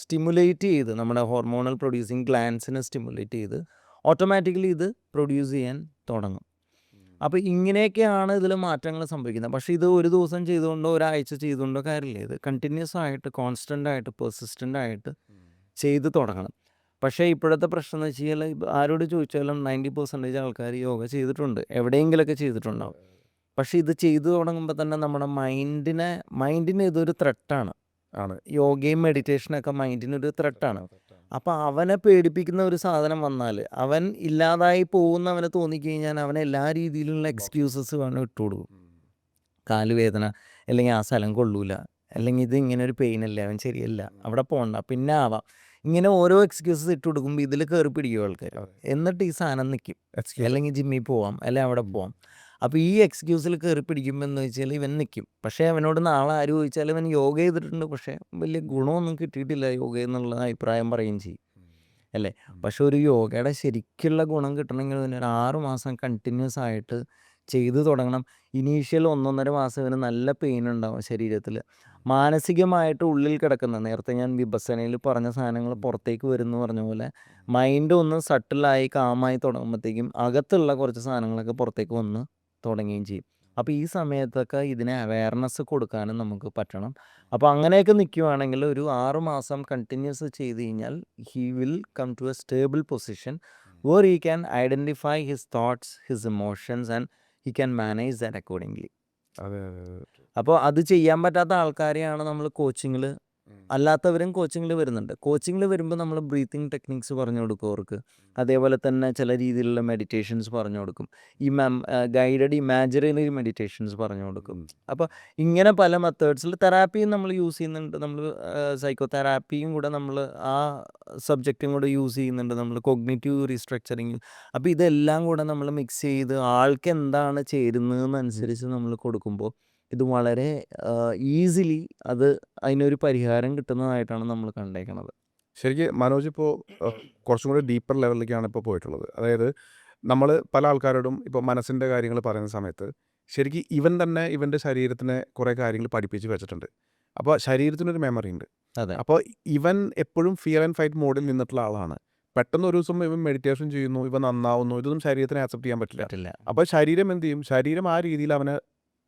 സ്റ്റിമുലേറ്റ് ചെയ്ത് നമ്മുടെ ഹോർമോണൽ പ്രൊഡ്യൂസിങ് ഗ്ലാൻസിനെ സ്റ്റിമുലേറ്റ് ചെയ്ത് ഓട്ടോമാറ്റിക്കലി ഇത് പ്രൊഡ്യൂസ് ചെയ്യാൻ തുടങ്ങും. അപ്പോൾ ഇങ്ങനെയൊക്കെയാണ് ഇതിൽ മാറ്റങ്ങൾ സംഭവിക്കുന്നത്. പക്ഷേ ഇത് ഒരു ദിവസം ചെയ്തുകൊണ്ടോ ഒരാഴ്ച ചെയ്തുകൊണ്ടോ കാര്യമില്ല. ഇത് കണ്ടിന്യൂസ് ആയിട്ട്, കോൺസ്റ്റൻ്റ് ആയിട്ട്, പെർസിസ്റ്റൻ്റ് ആയിട്ട് ചെയ്ത് തുടങ്ങണം. പക്ഷേ ഇപ്പോഴത്തെ പ്രശ്നം എന്ന് വെച്ച് കഴിഞ്ഞാൽ ആരോട് ചോദിച്ചാലും 90% ആൾക്കാർ യോഗ ചെയ്തിട്ടുണ്ട്, എവിടെയെങ്കിലുമൊക്കെ ചെയ്തിട്ടുണ്ടാവും. പക്ഷേ ഇത് ചെയ്തു തുടങ്ങുമ്പോൾ തന്നെ നമ്മുടെ മൈൻഡിന് ഇതൊരു ത്രെട്ടാണ്. യോഗയും മെഡിറ്റേഷനൊക്കെ മൈൻഡിനൊരു ത്രെട്ടാണ്. അപ്പോൾ അവനെ പേടിപ്പിക്കുന്ന ഒരു സാധനം വന്നാൽ അവൻ ഇല്ലാതായി പോകുന്ന അവന് തോന്നിക്കഴിഞ്ഞാൽ അവൻ എല്ലാ രീതിയിലുള്ള എക്സ്ക്യൂസസ് വേണം ഇട്ട് കൊടുക്കും. കാലുവേദന, അല്ലെങ്കിൽ ആ സ്ഥലം കൊള്ളൂല, അല്ലെങ്കിൽ ഇത് ഇങ്ങനെ ഒരു പെയിൻ അല്ലേ, അവൻ ശരിയല്ല, അവിടെ പോകണ്ട, പിന്നെ ആവാം, ഇങ്ങനെ ഓരോ എക്സ്ക്യൂസസ് ഇട്ട് കൊടുക്കുമ്പോൾ ഇതിൽ കയറി പിടിക്കും ആൾക്കാർ. എന്നിട്ട് ഈ സാധനം നിൽക്കും. അല്ലെങ്കിൽ ജിമ്മിൽ പോവാം, അല്ലെങ്കിൽ അവിടെ പോവാം. അപ്പോൾ ഈ എക്സ്ക്യൂസിൽ കയറി പിടിക്കുമ്പോൾ എന്ന് വെച്ചാൽ ഇവൻ നിൽക്കും. പക്ഷേ അവനോട് നാളെ ആര് ചോദിച്ചാലും ഇവൻ യോഗ ചെയ്തിട്ടുണ്ട്, പക്ഷേ വലിയ ഗുണമൊന്നും കിട്ടിയിട്ടില്ല യോഗ എന്നുള്ള അഭിപ്രായം പറയുകയും ചെയ്യും, അല്ലേ? പക്ഷെ ഒരു യോഗയുടെ ശരിക്കുള്ള ഗുണം കിട്ടണമെങ്കിൽ ഒരു 6 മാസം കണ്ടിന്യൂസ് ആയിട്ട് ചെയ്തു തുടങ്ങണം. ഇനീഷ്യൽ 1-1.5 മാസം ഇവന് നല്ല പെയിൻ ഉണ്ടാവും ശരീരത്തിൽ. മാനസികമായിട്ട് ഉള്ളിൽ കിടക്കുന്ന, നേരത്തെ ഞാൻ വിപസനയിൽ പറഞ്ഞ സാധനങ്ങൾ പുറത്തേക്ക് വരുന്നു പറഞ്ഞ പോലെ, മൈൻഡ് ഒന്ന് സട്ടിലായി കാമായി തുടങ്ങുമ്പോഴത്തേക്കും അകത്തുള്ള കുറച്ച് സാധനങ്ങളൊക്കെ പുറത്തേക്ക് വന്ന് തുടങ്ങുകയും ചെയ്യും. അപ്പോൾ ഈ സമയത്തൊക്കെ ഇതിനെ അവയർനെസ് കൊടുക്കാനും നമുക്ക് പറ്റണം. അപ്പോൾ അങ്ങനെയൊക്കെ നിൽക്കുകയാണെങ്കിൽ ഒരു 6 മാസം കണ്ടിന്യൂസ് ചെയ്ത് കഴിഞ്ഞാൽ he will come to a stable position where he can identify his thoughts, his emotions and he can manage that accordingly. അതെ അപ്പോൾ അത് ചെയ്യാൻ പറ്റാത്ത ആൾക്കാരെയാണ് നമ്മൾ കോച്ചിങ്ങിൽ, അല്ലാത്തവരും കോച്ചിങ്ങിൽ വരുന്നുണ്ട്. കോച്ചിങ്ങിൽ വരുമ്പോൾ നമ്മൾ ബ്രീത്തിങ് ടെക്നിക്സ് പറഞ്ഞു കൊടുക്കും അവർക്ക്. അതേപോലെ തന്നെ ചില രീതിയിലുള്ള മെഡിറ്റേഷൻസ് പറഞ്ഞു കൊടുക്കും. ഈ ഗൈഡഡ് ഇമാജിനറി മെഡിറ്റേഷൻസ് പറഞ്ഞു കൊടുക്കും. അപ്പോൾ ഇങ്ങനെ പല മെത്തേഡ്സിൽ തെറാപ്പിയും നമ്മൾ യൂസ് ചെയ്യുന്നുണ്ട്. നമ്മൾ സൈക്കോ തെറാപ്പിയും കൂടെ നമ്മൾ ആ സബ്ജക്റ്റും കൂടെ യൂസ് ചെയ്യുന്നുണ്ട്. നമ്മൾ കൊഗ്നിറ്റീവ് റീസ്ട്രക്ചറിങ്. അപ്പോൾ ഇതെല്ലാം കൂടെ നമ്മൾ മിക്സ് ചെയ്ത് ആൾക്ക് എന്താണ് ചേരുന്നതെന്നനുസരിച്ച് നമ്മൾ കൊടുക്കുമ്പോൾ ഇത് വളരെ ഈസിലി അതിനൊരു പരിഹാരം കിട്ടുന്നതായിട്ടാണ് നമ്മൾ കണ്ടേക്കണത്. ശരിക്കും മനോജ് ഇപ്പോൾ കുറച്ചും കൂടി ഡീപ്പർ ലെവലിലേക്കാണ് ഇപ്പോൾ പോയിട്ടുള്ളത്. അതായത് നമ്മൾ പല ആൾക്കാരോടും ഇപ്പോൾ മനസ്സിൻ്റെ കാര്യങ്ങൾ പറയുന്ന സമയത്ത് ശരിക്കും ഇവൻ തന്നെ ഇവൻ്റെ ശരീരത്തിനെ കുറേ കാര്യങ്ങൾ പഠിപ്പിച്ച് വെച്ചിട്ടുണ്ട്. അപ്പോൾ ശരീരത്തിനൊരു മെമ്മറി ഉണ്ട്. അതെ, അപ്പോൾ ഇവൻ എപ്പോഴും ഫിയർ ആൻഡ് ഫൈറ്റ് മോഡിൽ നിന്നിട്ടുള്ള ആളാണ്. പെട്ടെന്ന് ഒരു ദിവസം ഇവൻ മെഡിറ്റേഷൻ ചെയ്യുന്നു, ഇവൻ നന്നാവുന്നു, ഇതൊന്നും ശരീരത്തിന് ആക്സെപ്റ്റ് ചെയ്യാൻ പറ്റില്ല. പറ്റില്ല. അപ്പോൾ ശരീരം എന്ത് ചെയ്യും? ശരീരം ആ രീതിയിൽ അവനെ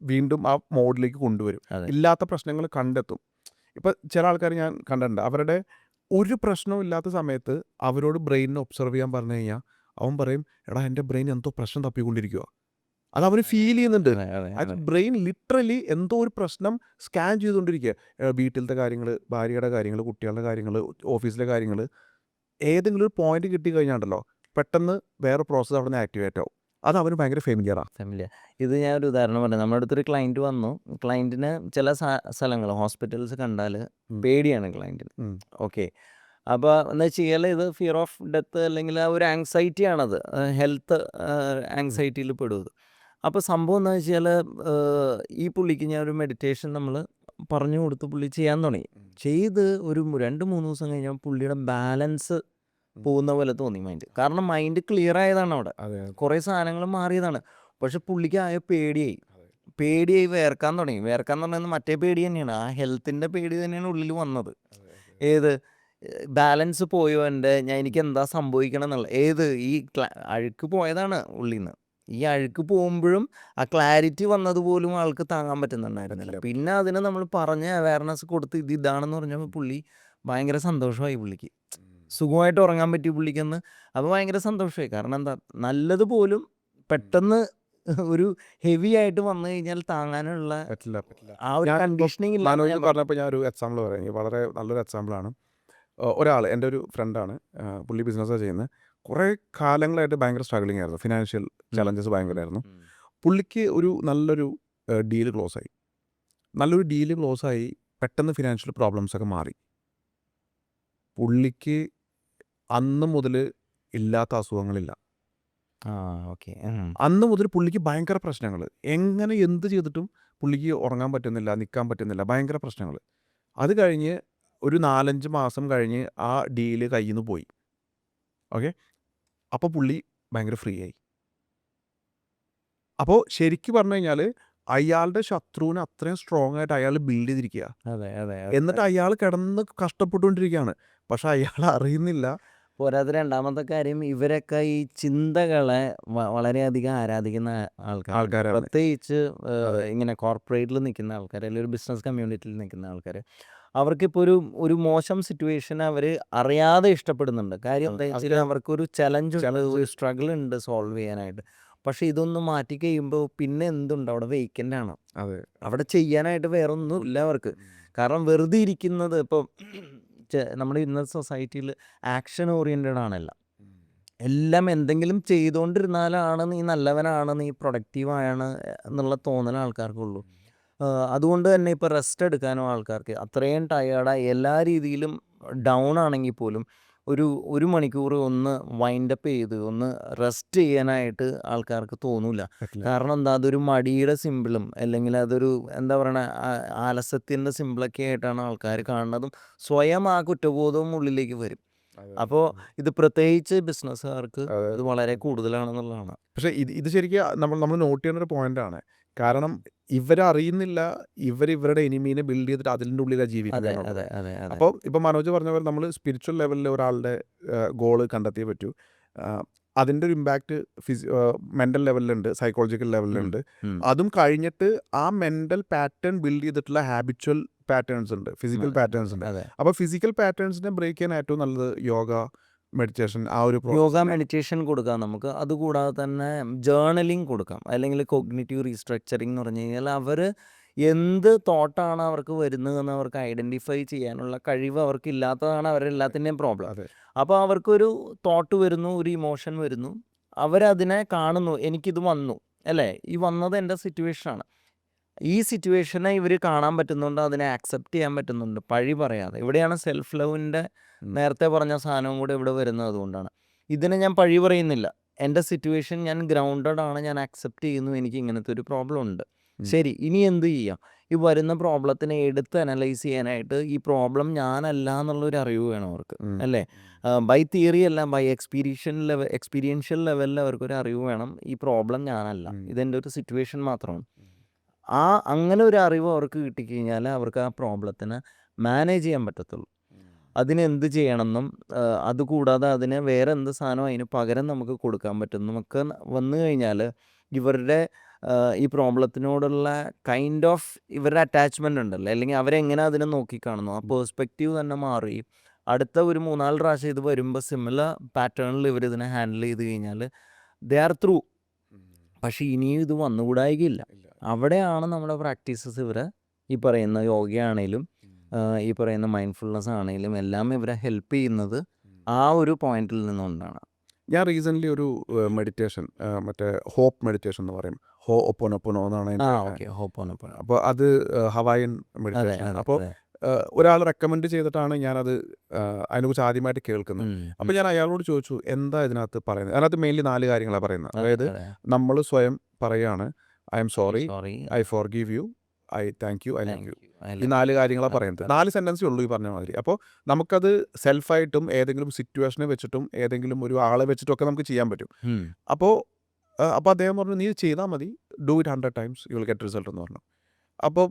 വീണ്ടും ആ മോഡിലേക്ക് കൊണ്ടുവരും. അതെ, ഇല്ലാത്ത പ്രശ്നങ്ങൾ കണ്ടെത്തും. ഇപ്പം ചില ആൾക്കാർ ഞാൻ കണ്ടിട്ടുണ്ട്, അവരുടെ ഒരു പ്രശ്നവും ഇല്ലാത്ത സമയത്ത് അവരോട് ബ്രെയിനിനെ ഒബ്സർവ് ചെയ്യാൻ പറഞ്ഞു കഴിഞ്ഞാൽ അവൻ പറയും, എടാ എൻ്റെ ബ്രെയിൻ എന്തോ പ്രശ്നം തപ്പിക്കൊണ്ടിരിക്കുക. അത് അവന് ഫീൽ ചെയ്യുന്നുണ്ട്. അതെ, അതെ, അത് അതെ. ബ്രെയിൻ ലിറ്ററലി എന്തോ ഒരു പ്രശ്നം സ്കാൻ ചെയ്തുകൊണ്ടിരിക്കുക. വീട്ടിലത്തെ കാര്യങ്ങൾ, ഭാര്യയുടെ കാര്യങ്ങൾ, കുട്ടികളുടെ കാര്യങ്ങൾ, ഓഫീസിലെ കാര്യങ്ങൾ, ഏതെങ്കിലും ഒരു പോയിന്റ് കിട്ടിക്കഴിഞ്ഞാണ്ടല്ലോ പെട്ടെന്ന് വേറെ പ്രോസസ്സ് അവിടെ നിന്ന് ആക്ടിവേറ്റ് ആവും. അത് അവന് ഭയങ്കര ഫെമിലിയറാണ്. ഫാമിലിയാ. ഇത് ഞാനൊരു ഉദാഹരണം പറയാം. നമ്മുടെ അടുത്തൊരു ക്ലയൻറ്റ് വന്നു. ക്ലയൻറ്റിന് ചില സ്ഥലങ്ങൾ ഹോസ്പിറ്റൽസ് കണ്ടാൽ പേടിയാണ് ക്ലയൻറ്റിന്. ഓക്കെ. അപ്പോൾ എന്ന് വെച്ച് കഴിഞ്ഞാൽ ഇത് ഫിയർ ഓഫ് ഡെത്ത് അല്ലെങ്കിൽ ആ ഒരു ആങ്സൈറ്റിയാണത്. ഹെൽത്ത് ആങ്സൈറ്റിയിൽ പെടും ഇത്. അപ്പോൾ സംഭവം എന്താ വെച്ചാൽ ഈ പുള്ളിക്ക് ഞാൻ ഒരു മെഡിറ്റേഷൻ നമ്മൾ പറഞ്ഞു കൊടുത്ത് പുള്ളി ചെയ്യാൻ തുടങ്ങി. ചെയ്ത് ഒരു 2-3 ദിവസം കഴിഞ്ഞാൽ പുള്ളിയുടെ ബാലൻസ് പോകുന്ന പോലെ തോന്നി മൈൻഡ്. കാരണം മൈൻഡ് ക്ലിയർ ആയതാണ് അവിടെ. അതെ കുറേ സാധനങ്ങൾ മാറിയതാണ്. പക്ഷെ പുള്ളിക്ക് ആയ പേടിയായി വേർക്കാൻ തുടങ്ങി. വേർക്കാൻ തുടങ്ങുന്നത് മറ്റേ പേടി തന്നെയാണ്. ആ ഹെൽത്തിൻ്റെ പേടി തന്നെയാണ് ഉള്ളിൽ വന്നത്. ഏത് ബാലൻസ് പോയോ എനിക്ക് എന്താ സംഭവിക്കണം എന്നുള്ള ഈ അഴുക്ക് പോയതാണ് ഉള്ളിൽ നിന്ന്. ഈ അഴുക്ക് പോകുമ്പോഴും ആ ക്ലാരിറ്റി വന്നതുപോലും ആൾക്ക് താങ്ങാൻ പറ്റുന്നുണ്ടായിരുന്നില്ല. പിന്നെ അതിന് നമ്മൾ പറഞ്ഞ അവയർനെസ് കൊടുത്ത് ഇതാണെന്ന് പറഞ്ഞപ്പോൾ പുള്ളി ഭയങ്കര സന്തോഷമായി. പുള്ളിക്ക് സുഖമായിട്ട് ഉറങ്ങാൻ പറ്റി പുള്ളിക്കെന്ന്. അപ്പോൾ ഭയങ്കര സന്തോഷമായി. കാരണം എന്താ, നല്ലത് പോലും പെട്ടെന്ന് ഒരു ഹെവി ആയിട്ട് വന്നു കഴിഞ്ഞാൽ താങ്ങാനുള്ള പറ്റില്ല. ആ ഒരു കണ്ടീഷനിങ് ഇല്ല. മനോജ് പറഞ്ഞപ്പോൾ ഞാൻ ഒരു എക്സാമ്പിൾ പറയാം. വളരെ നല്ലൊരു എക്സാമ്പിളാണ്. ഒരാൾ എൻ്റെ ഒരു ഫ്രണ്ടാണ്. പുള്ളി ബിസിനസ്സാണ് ചെയ്യുന്നത്. കുറേ കാലങ്ങളായിട്ട് ഭയങ്കര സ്ട്രഗ്ലിംഗ് ആയിരുന്നു. ഫിനാൻഷ്യൽ ചലഞ്ചസ് ഭയങ്കരമായിരുന്നു. പുള്ളിക്ക് ഒരു നല്ലൊരു ഡീല് ക്ലോസ് ആയി. നല്ലൊരു ഡീല് ക്ലോസ് ആയി. പെട്ടെന്ന് ഫിനാൻഷ്യൽ പ്രോബ്ലംസ് ഒക്കെ മാറി. പുള്ളിക്ക് അന്ന് മുതൽ ഇല്ലാത്ത അസുഖങ്ങളില്ല. ഓക്കെ. അന്ന് മുതൽ പുള്ളിക്ക് ഭയങ്കര പ്രശ്നങ്ങൾ. എങ്ങനെ എന്ത് ചെയ്തിട്ടും പുള്ളിക്ക് ഉറങ്ങാൻ പറ്റുന്നില്ല, നിൽക്കാൻ പറ്റുന്നില്ല, ഭയങ്കര പ്രശ്നങ്ങൾ. അത് കഴിഞ്ഞ് ഒരു 4-5 മാസം കഴിഞ്ഞ് ആ ഡീല് കയ്യിൽ നിന്ന് പോയി. ഓക്കെ. അപ്പോൾ പുള്ളി ഭയങ്കര ഫ്രീ ആയി. അപ്പോൾ ശരിക്കും പറഞ്ഞു കഴിഞ്ഞാൽ അയാളുടെ ശത്രുവിനെ അത്രയും സ്ട്രോങ് ആയിട്ട് അയാൾ ബിൽഡ് ചെയ്തിരിക്കുക. അതെ, അതെ. എന്നിട്ട് അയാൾ കിടന്ന് കഷ്ടപ്പെട്ടുകൊണ്ടിരിക്കുകയാണ്. പക്ഷെ അയാൾ അറിയുന്നില്ല. പോരാതെ രണ്ടാമത്തെ കാര്യം, ഇവരൊക്കെ ഈ ചിന്തകളെ വളരെയധികം ആരാധിക്കുന്ന ആൾക്കാരാണ്. പ്രത്യേകിച്ച് ഇങ്ങനെ കോർപ്പറേറ്റിൽ നിൽക്കുന്ന ആൾക്കാർ, അല്ലെങ്കിൽ ഒരു ബിസിനസ് കമ്മ്യൂണിറ്റിയിൽ നിൽക്കുന്ന ആൾക്കാർ, അവർക്കിപ്പോൾ ഒരു മോശം സിറ്റുവേഷൻ അവർ അറിയാതെ ഇഷ്ടപ്പെടുന്നുണ്ട്. കാര്യം എന്താ വെച്ചാൽ അവർക്കൊരു ചലഞ്ച് ഉണ്ട്, ഒരു സ്ട്രഗിൾ ഉണ്ട് സോൾവ് ചെയ്യാനായിട്ട്. പക്ഷെ ഇതൊന്ന് മാറ്റി കഴിയുമ്പോൾ പിന്നെ എന്തുണ്ട്, അവിടെ വേക്കൻ്റ് ആണ്. അതെ. അവിടെ ചെയ്യാനായിട്ട് വേറെ ഒന്നും ഇല്ല അവർക്ക്. കാരണം വെറുതെ ഇരിക്കുന്നത് ഇപ്പോൾ നമ്മുടെ ഇന്നത്തെ സൊസൈറ്റിയിൽ ആക്ഷൻ ഓറിയൻറ്റഡ് ആണല്ലോ. എല്ലാം എന്തെങ്കിലും ചെയ്തുകൊണ്ടിരുന്നാലാണ് നീ നല്ലവനാണ്, നീ പ്രൊഡക്റ്റീവാണ് എന്നുള്ള തോന്നൽ ആൾക്കാർക്കുള്ളൂ. അതുകൊണ്ട് തന്നെ ഇപ്പോൾ റെസ്റ്റ് എടുക്കാനോ ആൾക്കാർക്ക് അത്രയും ടയേർഡായി എല്ലാ രീതിയിലും ഡൗൺ ആണെങ്കിൽ പോലും ഒരു മണിക്കൂർ ഒന്ന് വൈൻഡപ്പ് ചെയ്ത് ഒന്ന് റെസ്റ്റ് ചെയ്യാനായിട്ട് ആൾക്കാർക്ക് തോന്നൂല. പറ്റില്ല. കാരണം എന്താ, അതൊരു മടിയുടെ സിമ്പിളും അല്ലെങ്കിൽ അതൊരു എന്താ പറയണ ആലസ്യത്തിൻ്റെ സിമ്പിളൊക്കെ ആയിട്ടാണ് ആൾക്കാർ കാണുന്നതും. സ്വയം ആ കുറ്റബോധവും ഉള്ളിലേക്ക് വരും. അതെ. അപ്പോൾ ഇത് പ്രത്യേകിച്ച് ബിസിനസ്സുകാർക്ക് അതെ. ഇത് വളരെ കൂടുതലാണെന്നുള്ളതാണ്. പക്ഷേ ഇത് ശരിക്കും നമ്മൾ നോട്ട് ചെയ്യേണ്ട ഒരു പോയിന്റാണ്. കാരണം ഇവരറിയുന്നില്ല ഇവരുടെ എനിമീനെ ബിൽഡ് ചെയ്തിട്ട് അതിൻ്റെ ഉള്ളിലാണ് അതെ ജീവിക്കുന്നത്. അതെ അതെ അതെ അപ്പോൾ ഇപ്പം മനോജ് പറഞ്ഞ പോലെ നമ്മൾ സ്പിരിച്വൽ ലെവലിൽ ഒരാളുടെ ഗോള് കണ്ടെത്തിയേ പറ്റൂ. അതിൻ്റെ ഒരു ഇമ്പാക്റ്റ് മെൻ്റൽ ലെവലിലുണ്ട്, സൈക്കോളജിക്കൽ ലെവലിലുണ്ട്. ഉം. അതും കഴിഞ്ഞിട്ട് ആ മെൻ്റൽ പാറ്റേൺ ബിൽഡ് ചെയ്തിട്ടുള്ള ഹാബിച്വൽ പാറ്റേൺസ് ഉണ്ട്, ഫിസിക്കൽ പാറ്റേൺസ് ഉണ്ട്. അതെ. അപ്പോൾ ഫിസിക്കൽ പാറ്റേൺസിനെ ബ്രേക്ക് ചെയ്യാൻ ഏറ്റവും നല്ലത് യോഗ, മെഡിറ്റേഷൻ, ആ ഒരു യോഗ, മെഡിറ്റേഷൻ കൊടുക്കാം നമുക്ക്. അതുകൂടാതെ തന്നെ ജേർണലിംഗ് കൊടുക്കാം, അല്ലെങ്കിൽ കോഗ്നിറ്റീവ് റീസ്ട്രക്ചറിങ് എന്ന് പറഞ്ഞു കഴിഞ്ഞാൽ അവർ എന്ത് തോട്ടാണ് അവർക്ക് വരുന്നതെന്ന് അവർക്ക് ഐഡൻറ്റിഫൈ ചെയ്യാനുള്ള കഴിവ് അവർക്ക് ഇല്ലാത്തതാണ് അവരെല്ലാത്തിൻ്റെയും പ്രോബ്ലം. അതെ. അപ്പോൾ അവർക്കൊരു തോട്ട് വരുന്നു, ഒരു ഇമോഷൻ വരുന്നു, അവരതിനെ കാണുന്നു, എനിക്കിത് വന്നു അല്ലേ, ഈ വന്നത് എൻ്റെ സിറ്റുവേഷനാണ്. ഈ സിറ്റുവേഷനെ ഇവർ കാണാൻ പറ്റുന്നുണ്ട്, അതിനെ ആക്സെപ്റ്റ് ചെയ്യാൻ പറ്റുന്നുണ്ട്, പഴി പറയാതെ. ഇവിടെയാണ് സെൽഫ് ലവിൻ്റെ നേരത്തെ പറഞ്ഞ സാധനവും കൂടെ ഇവിടെ വരുന്നത്. അതുകൊണ്ടാണ് ഇതിനെ ഞാൻ പഴി പറയുന്നില്ല. എൻ്റെ സിറ്റുവേഷൻ, ഞാൻ ഗ്രൗണ്ടഡ് ആണ്, ഞാൻ ആക്സെപ്റ്റ് ചെയ്യുന്നു, എനിക്ക് ഇങ്ങനത്തെ ഒരു പ്രോബ്ലം ഉണ്ട്. ശരി, ഇനി എന്ത് ചെയ്യാം? ഈ വരുന്ന പ്രോബ്ലത്തിനെ എടുത്ത് അനലൈസ് ചെയ്യാനായിട്ട് ഈ പ്രോബ്ലം ഞാനല്ല എന്നുള്ളൊരു അറിവ് വേണം അവർക്ക്, അല്ലേ? ബൈ തിയറി അല്ല, ബൈ എക്സ്പീരിയൻഷ്യൽ ലെവലിൽ അവർക്കൊരു അറിവ് വേണം, ഈ പ്രോബ്ലം ഞാനല്ല, ഇതെൻ്റെ ഒരു സിറ്റുവേഷൻ മാത്രമാണ്. അങ്ങനെ ഒരു അറിവ് അവർക്ക് കിട്ടിക്കഴിഞ്ഞാൽ അവർക്ക് ആ പ്രോബ്ലത്തിനെ മാനേജ് ചെയ്യാൻ പറ്റത്തുള്ളൂ. അതിനെന്ത് ചെയ്യണമെന്നും അതുകൂടാതെ അതിന് വേറെ എന്ത് സാധനം അതിന് പകരം നമുക്ക് കൊടുക്കാൻ പറ്റുന്നതൊക്കെ വന്നു കഴിഞ്ഞാൽ ഇവരുടെ ഈ പ്രോബ്ലത്തിനോടുള്ള കൈൻഡ് ഓഫ് ഇവരുടെ അറ്റാച്ച്മെൻ്റ് ഉണ്ടല്ലോ, അല്ലെങ്കിൽ അവരെങ്ങനെ അതിനെ നോക്കിക്കാണുന്നു, ആ പേഴ്സ്പെക്റ്റീവ് തന്നെ മാറി അടുത്ത ഒരു 3-4 പ്രാവശ്യം ഇത് വരുമ്പോൾ സിമിലർ പാറ്റേണിൽ ഇവരിതിനെ ഹാൻഡിൽ ചെയ്ത് കഴിഞ്ഞാൽ ദേ ആർ ത്രൂ. പക്ഷേ ഇനിയും ഇത് വന്നുകൂടായികയില്ല. അവിടെയാണ് നമ്മുടെ പ്രാക്ടീസസ് ഇവരെ, ഈ പറയുന്ന യോഗയാണേലും ഈ പറയുന്ന മൈൻഡ്ഫുൾനെസ് ആണെങ്കിലും എല്ലാം ഇവരെ ഹെൽപ്പ് ചെയ്യുന്നത് ആ ഒരു പോയിന്റിൽ നിന്നുകൊണ്ടാണ്. ഞാൻ റീസെൻ്റ്ലി ഒരു മെഡിറ്റേഷൻ, മറ്റേ ഹോപ്പ് മെഡിറ്റേഷൻ എന്ന് പറയും, ഹോ ഒപ്പോനൊപ്പോനോ എന്നാണ് ഓക്കെ, ഹോപ്പോനോപ്പോനോ. അപ്പോൾ അത് ഹവായൻ അതെ മെഡിറ്റേഷൻ. അതെ അപ്പോൾ അതെ. ഒരാൾ റെക്കമെൻഡ് ചെയ്തിട്ടാണ് ഞാനത് അതിനെക്കുറിച്ച് ആദ്യമായിട്ട് കേൾക്കുന്നത്. അപ്പോൾ ഞാൻ അയാളോട് ചോദിച്ചു, എന്താ ഇതിനകത്ത് പറയുന്നത്? അതിനകത്ത് മെയിൻലി 4 കാര്യങ്ങളാണ് പറയുന്നത്. അതായത് നമ്മൾ സ്വയം പറയുകയാണ്, I am sorry, I forgive you, I thank you, I love you. ഈ 4 കാര്യങ്ങളാണ് പറയുന്നത്. 4 സെൻറ്റൻസേ ഉള്ളൂ ഈ പറഞ്ഞ മാതിരി. അപ്പോൾ നമുക്കത് സെൽഫായിട്ടും ഏതെങ്കിലും സിറ്റുവേഷനെ വെച്ചിട്ടും ഏതെങ്കിലും ഒരു ആളെ വെച്ചിട്ടും ഒക്കെ നമുക്ക് ചെയ്യാൻ പറ്റും. അപ്പോൾ അദ്ദേഹം പറഞ്ഞു, നീ ചെയ്താൽ മതി, do it 100 times, you will get result എന്ന് പറഞ്ഞു. അപ്പോൾ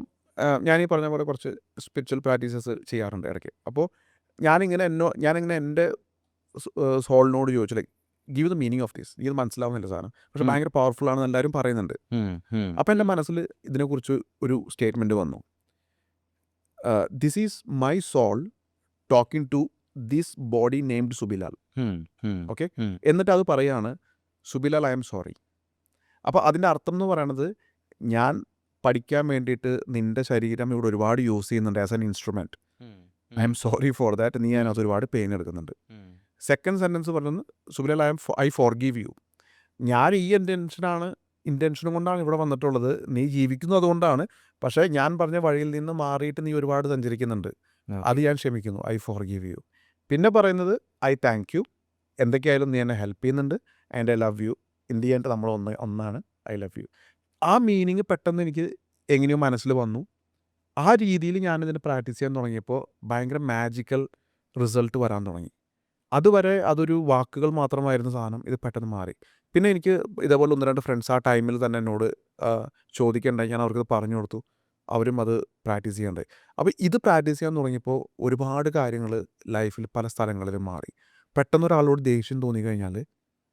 ഞാനീ പറഞ്ഞ പോലെ കുറച്ച് സ്പിരിച്വൽ പ്രാക്ടീസസ് ചെയ്യാറുണ്ട് ഇടയ്ക്ക്. അപ്പോൾ ഞാനിങ്ങനെ എൻ്റെ സോളിനോട് ചോദിച്ചു, like give the meaning of this. ഇത് മനസ്സിലാവുന്നില്ല സാധനം, പക്ഷെ ഭയങ്കര പവർഫുൾ ആണെന്ന് എല്ലാവരും പറയുന്നുണ്ട്. അപ്പോൾ എൻ്റെ മനസ്സിൽ ഇതിനെക്കുറിച്ച് ഒരു സ്റ്റേറ്റ്മെൻറ്റ് വന്നു, this is my soul talking to this body named Subilal. Okay, എന്നിട്ട് അത് പറയാണ്, സുബിലാൽ, ഐ എം സോറി. അപ്പോൾ അതിൻ്റെ അർത്ഥം എന്ന് പറയണത്, ഞാൻ പഠിക്കാൻ വേണ്ടിയിട്ട് നിൻ്റെ ശരീരം ഇവിടെ ഒരുപാട് യൂസ് ചെയ്യുന്നുണ്ട് as an instrument. I am sorry for that. നീ അതിനകത്ത് ഒരുപാട് പെയിൻ എടുക്കുന്നുണ്ട്. സെക്കൻഡ് സെൻറ്റൻസ് പറയുന്നത്, സുബിലാൽ, ഐ ഫോർഗീവ് യു. ഞാൻ ഈ ഇൻറ്റൻഷനും കൊണ്ടാണ് ഇവിടെ വന്നിട്ടുള്ളത്, നീ ജീവിക്കുന്നു അതുകൊണ്ടാണ്. പക്ഷേ ഞാൻ പറഞ്ഞ വഴിയിൽ നിന്ന് മാറിയിട്ട് നീ ഒരുപാട് സഞ്ചരിക്കുന്നുണ്ട്, അത് ഞാൻ ക്ഷമിക്കുന്നു, ഐ ഫോർഗീവ് യു. പിന്നെ പറയുന്നത്, ഐ താങ്ക് യു, എന്തൊക്കെയായാലും നീ എന്നെ ഹെൽപ്പ് ചെയ്യുന്നുണ്ട്, and I love U. In the end നമ്മൾ ഒന്നാണ്, ഐ ലവ് യു. ആ മീനിങ് പെട്ടെന്ന് എനിക്ക് എങ്ങനെയോ മനസ്സിൽ വന്നു. ആ രീതിയിൽ ഞാനിതിനെ പ്രാക്ടീസ് ചെയ്യാൻ തുടങ്ങിയപ്പോൾ ഭയങ്കര മാജിക്കൽ റിസൾട്ട് വരാൻ തുടങ്ങി. അതുവരെ അതൊരു വാക്കുകൾ മാത്രമായിരുന്ന സാധനം, ഇത് പെട്ടെന്ന് മാറി. പിന്നെ എനിക്ക് ഇതേപോലെ 1-2 ഫ്രണ്ട്സ് ആ ടൈമിൽ തന്നെ എന്നോട് ചോദിക്കേണ്ടായി, ഞാൻ അവർക്കത് പറഞ്ഞു കൊടുത്തു, അവരും അത് പ്രാക്ടീസ് ചെയ്യണ്ടായി. അപ്പോൾ ഇത് പ്രാക്ടീസ് ചെയ്യാൻ തുടങ്ങിയപ്പോൾ ഒരുപാട് കാര്യങ്ങൾ ലൈഫിൽ പല സ്ഥലങ്ങളിലും മാറി. പെട്ടെന്ന് ഒരാളോട് ദേഷ്യം തോന്നിക്കഴിഞ്ഞാൽ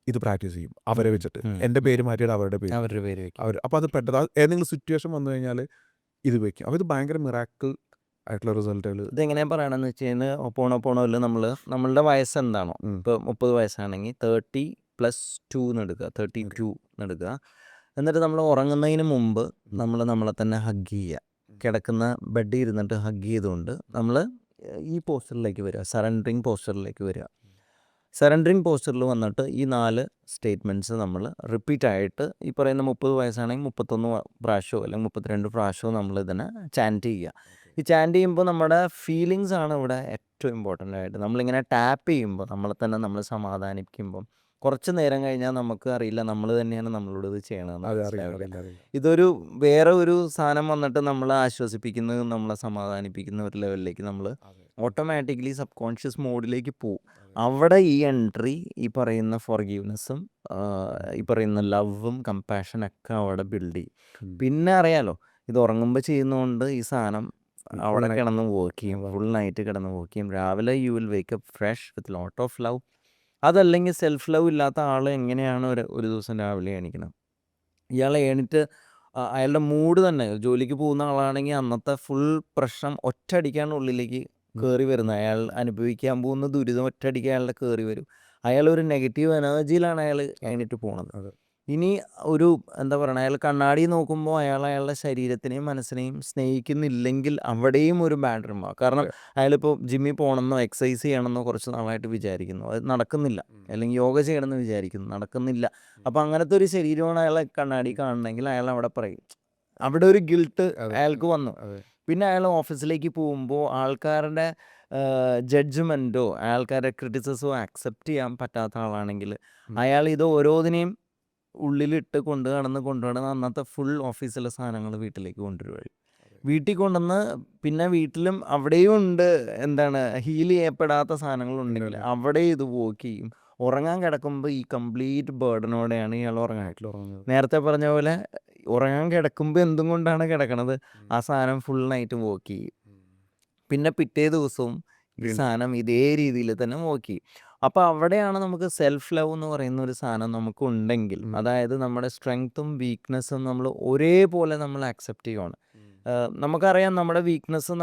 ഇത് പ്രാക്ടീസ് ചെയ്യും, അവരെ വെച്ചിട്ട്. എൻ്റെ പേര് മാറ്റിയിട്ട് അവരുടെ പേര് വയ്ക്കും. അപ്പോൾ അത് പെട്ടെന്ന് ഏതെങ്കിലും സിറ്റുവേഷൻ വന്നു കഴിഞ്ഞാൽ ഇത് വയ്ക്കും. അപ്പോൾ ഇത് ഭയങ്കര മിറാക്കിൾ ആയിട്ടുള്ള റിസൾട്ടുകൾ. ഇതെങ്ങനെയാണ് പറയണമെന്ന് വെച്ച് കഴിഞ്ഞാൽ, ഒപ്പോണൊപ്പോണോയിൽ നമ്മളുടെ വയസ്സ് എന്താണോ, ഇപ്പോൾ 30 വയസ്സാണെങ്കിൽ 30+2 എന്നെടുക്കുക, 32 എന്നെടുക്കുക. എന്നിട്ട് നമ്മൾ ഉറങ്ങുന്നതിന് മുമ്പ് നമ്മളെ തന്നെ ഹഗ് ചെയ്യുക. കിടക്കുന്ന ബെഡിൽ ഇരുന്നിട്ട് ഹഗ് ചെയ്തുകൊണ്ട് നമ്മൾ ഈ പോസ്റ്ററിലേക്ക് വരിക, സറണ്ടറിങ് പോസ്റ്ററിലേക്ക് വരിക. സറണ്ടറിങ് പോസ്റ്ററിൽ വന്നിട്ട് ഈ 4 സ്റ്റേറ്റ്മെൻറ്റ്സ് നമ്മൾ റിപ്പീറ്റായിട്ട്, ഈ പറയുന്ന 30 വയസ്സാണെങ്കിൽ 31 പ്രാവശ്യമോ അല്ലെങ്കിൽ 32 പ്രാവശ്യമോ നമ്മൾ ഇതിനെ ചാൻറ്റ് ചെയ്യുക. ഈ ചാൻറ്റ് ചെയ്യുമ്പോൾ നമ്മുടെ ഫീലിങ്സ് ആണ് ഇവിടെ ഏറ്റവും ഇമ്പോർട്ടൻ്റ് ആയിട്ട്. നമ്മളിങ്ങനെ ടാപ്പ് ചെയ്യുമ്പോൾ നമ്മളെ തന്നെ നമ്മൾ സമാധാനിപ്പിക്കുമ്പം കുറച്ച് നേരം കഴിഞ്ഞാൽ നമുക്ക് അറിയില്ല നമ്മൾ തന്നെയാണ് നമ്മളോട് ഇത് ചെയ്യണമെന്ന് അതെ, മനസ്സിലാവില്ല. അറിയില്ല. ഇതൊരു വേറെ ഒരു സാധനം വന്നിട്ട് നമ്മളെ ആശ്വസിപ്പിക്കുന്നത്, നമ്മളെ സമാധാനിപ്പിക്കുന്ന ഒരു ലെവലിലേക്ക് നമ്മൾ അതെ. ഓട്ടോമാറ്റിക്കലി സബ് കോൺഷ്യസ് മോഡിലേക്ക് പോവും. അവിടെ ഈ എൻട്രി, ഈ പറയുന്ന ഫോർഗീവ്നെസ്സും ഈ പറയുന്ന ലവും കമ്പാഷനൊക്കെ അവിടെ ബിൽഡ് ചെയ്യും. പിന്നെ അറിയാലോ, ഇത് ഉറങ്ങുമ്പോൾ ചെയ്യുന്നതുകൊണ്ട് ഈ സാധനം അവിടെ night. കിടന്ന് വർക്ക് ചെയ്യും, ഫുൾ നൈറ്റ് കിടന്ന് വർക്ക് ചെയ്യും. രാവിലെ you will wake up fresh with lot of love. അതല്ലെങ്കിൽ സെൽഫ് ലവ് ഇല്ലാത്ത ആൾ എങ്ങനെയാണ് ഒരു ദിവസം രാവിലെ എണീക്കുന്നത്? ഇയാൾ എണീറ്റ് അയാളുടെ മൂഡ് തന്നെ, ജോലിക്ക് പോകുന്ന ആളാണെങ്കിൽ അന്നത്തെ ഫുൾ പ്രശ്നം ഒറ്റയടിക്കാണ് ഉള്ളിലേക്ക് കയറി വരുന്നത്. അയാൾ അനുഭവിക്കാൻ പോകുന്ന ദുരിതം ഒറ്റയടിക്ക് അയാളുടെ കയറി വരും. അയാൾ ഒരു നെഗറ്റീവ് എനർജിയിലാണ് അയാൾ എണീറ്റ് പോണത്. അതെ. ഇനി ഒരു എന്താ പറയുക, അയാൾ കണ്ണാടി നോക്കുമ്പോൾ അയാളുടെ ശരീരത്തിനെയും മനസ്സിനെയും സ്നേഹിക്കുന്നില്ലെങ്കിൽ അവിടെയും ഒരു ബാഡ് റിമാ. കാരണം അയാളിപ്പോൾ ജിമ്മിൽ പോകണമെന്നോ എക്സസൈസ് ചെയ്യണമെന്നോ കുറച്ച് നാളായിട്ട് വിചാരിക്കുന്നു, അത് നടക്കുന്നില്ല. അല്ലെങ്കിൽ യോഗ ചെയ്യണമെന്ന് വിചാരിക്കുന്നു, നടക്കുന്നില്ല. അപ്പോൾ അങ്ങനത്തെ ഒരു ശരീരമാണ് അയാളെ കണ്ണാടി കാണണമെങ്കിൽ അയാൾ അവിടെ പറയും, അവിടെ ഒരു ഗിൽട്ട് അയാൾക്ക് വന്നു. പിന്നെ അയാൾ ഓഫീസിലേക്ക് പോകുമ്പോൾ ആൾക്കാരുടെ ജഡ്ജ്മെൻറ്റോ ആൾക്കാരുടെ ക്രിറ്റിസിസമോ അക്സെപ്റ്റ് ചെയ്യാൻ പറ്റാത്ത ആളാണെങ്കിൽ അയാൾ ഇത് ഓരോന്നിനെയും ഉള്ളിലിട്ട് കൊണ്ടുനടന്ന് അന്നത്തെ ഫുൾ ഓഫീസിലെ സാധനങ്ങൾ വീട്ടിലേക്ക് കൊണ്ടുവരും. വീട്ടിൽ കൊണ്ടുവന്ന് പിന്നെ വീട്ടിലും അവിടെയും ഉണ്ട് എന്താണ് ഹീൽ ചെയ്യപ്പെടാത്ത സാധനങ്ങളുണ്ടെങ്കിൽ അവിടെ ഇത് വർക്ക് ചെയ്യും. ഉറങ്ങാൻ കിടക്കുമ്പോൾ ഈ കംപ്ലീറ്റ് ബേർഡനോടെയാണ് ഇയാൾ ഉറങ്ങാനായിട്ടുള്ളത്. നേരത്തെ പറഞ്ഞ പോലെ ഉറങ്ങാൻ കിടക്കുമ്പോൾ എന്തും കൊണ്ടാണ് കിടക്കണത്, ആ സാധനം ഫുൾ നൈറ്റ് വർക്ക് ചെയ്യും. പിന്നെ പിറ്റേ ദിവസവും ഈ സാധനം ഇതേ രീതിയിൽ തന്നെ വർക്ക് ചെയ്യും. അപ്പോൾ അവിടെയാണ് നമുക്ക് സെൽഫ് ലവ് എന്ന് പറയുന്ന ഒരു സാധനം നമുക്ക് ഉണ്ടെങ്കിൽ, അതായത് നമ്മുടെ സ്ട്രെങ്ത്തും വീക്ക്നെസ്സും നമ്മൾ ഒരേപോലെ നമ്മൾ അക്സെപ്റ്റ് ചെയ്യുവാണ്. നമുക്കറിയാം നമ്മുടെ വീക്ക്നെസ്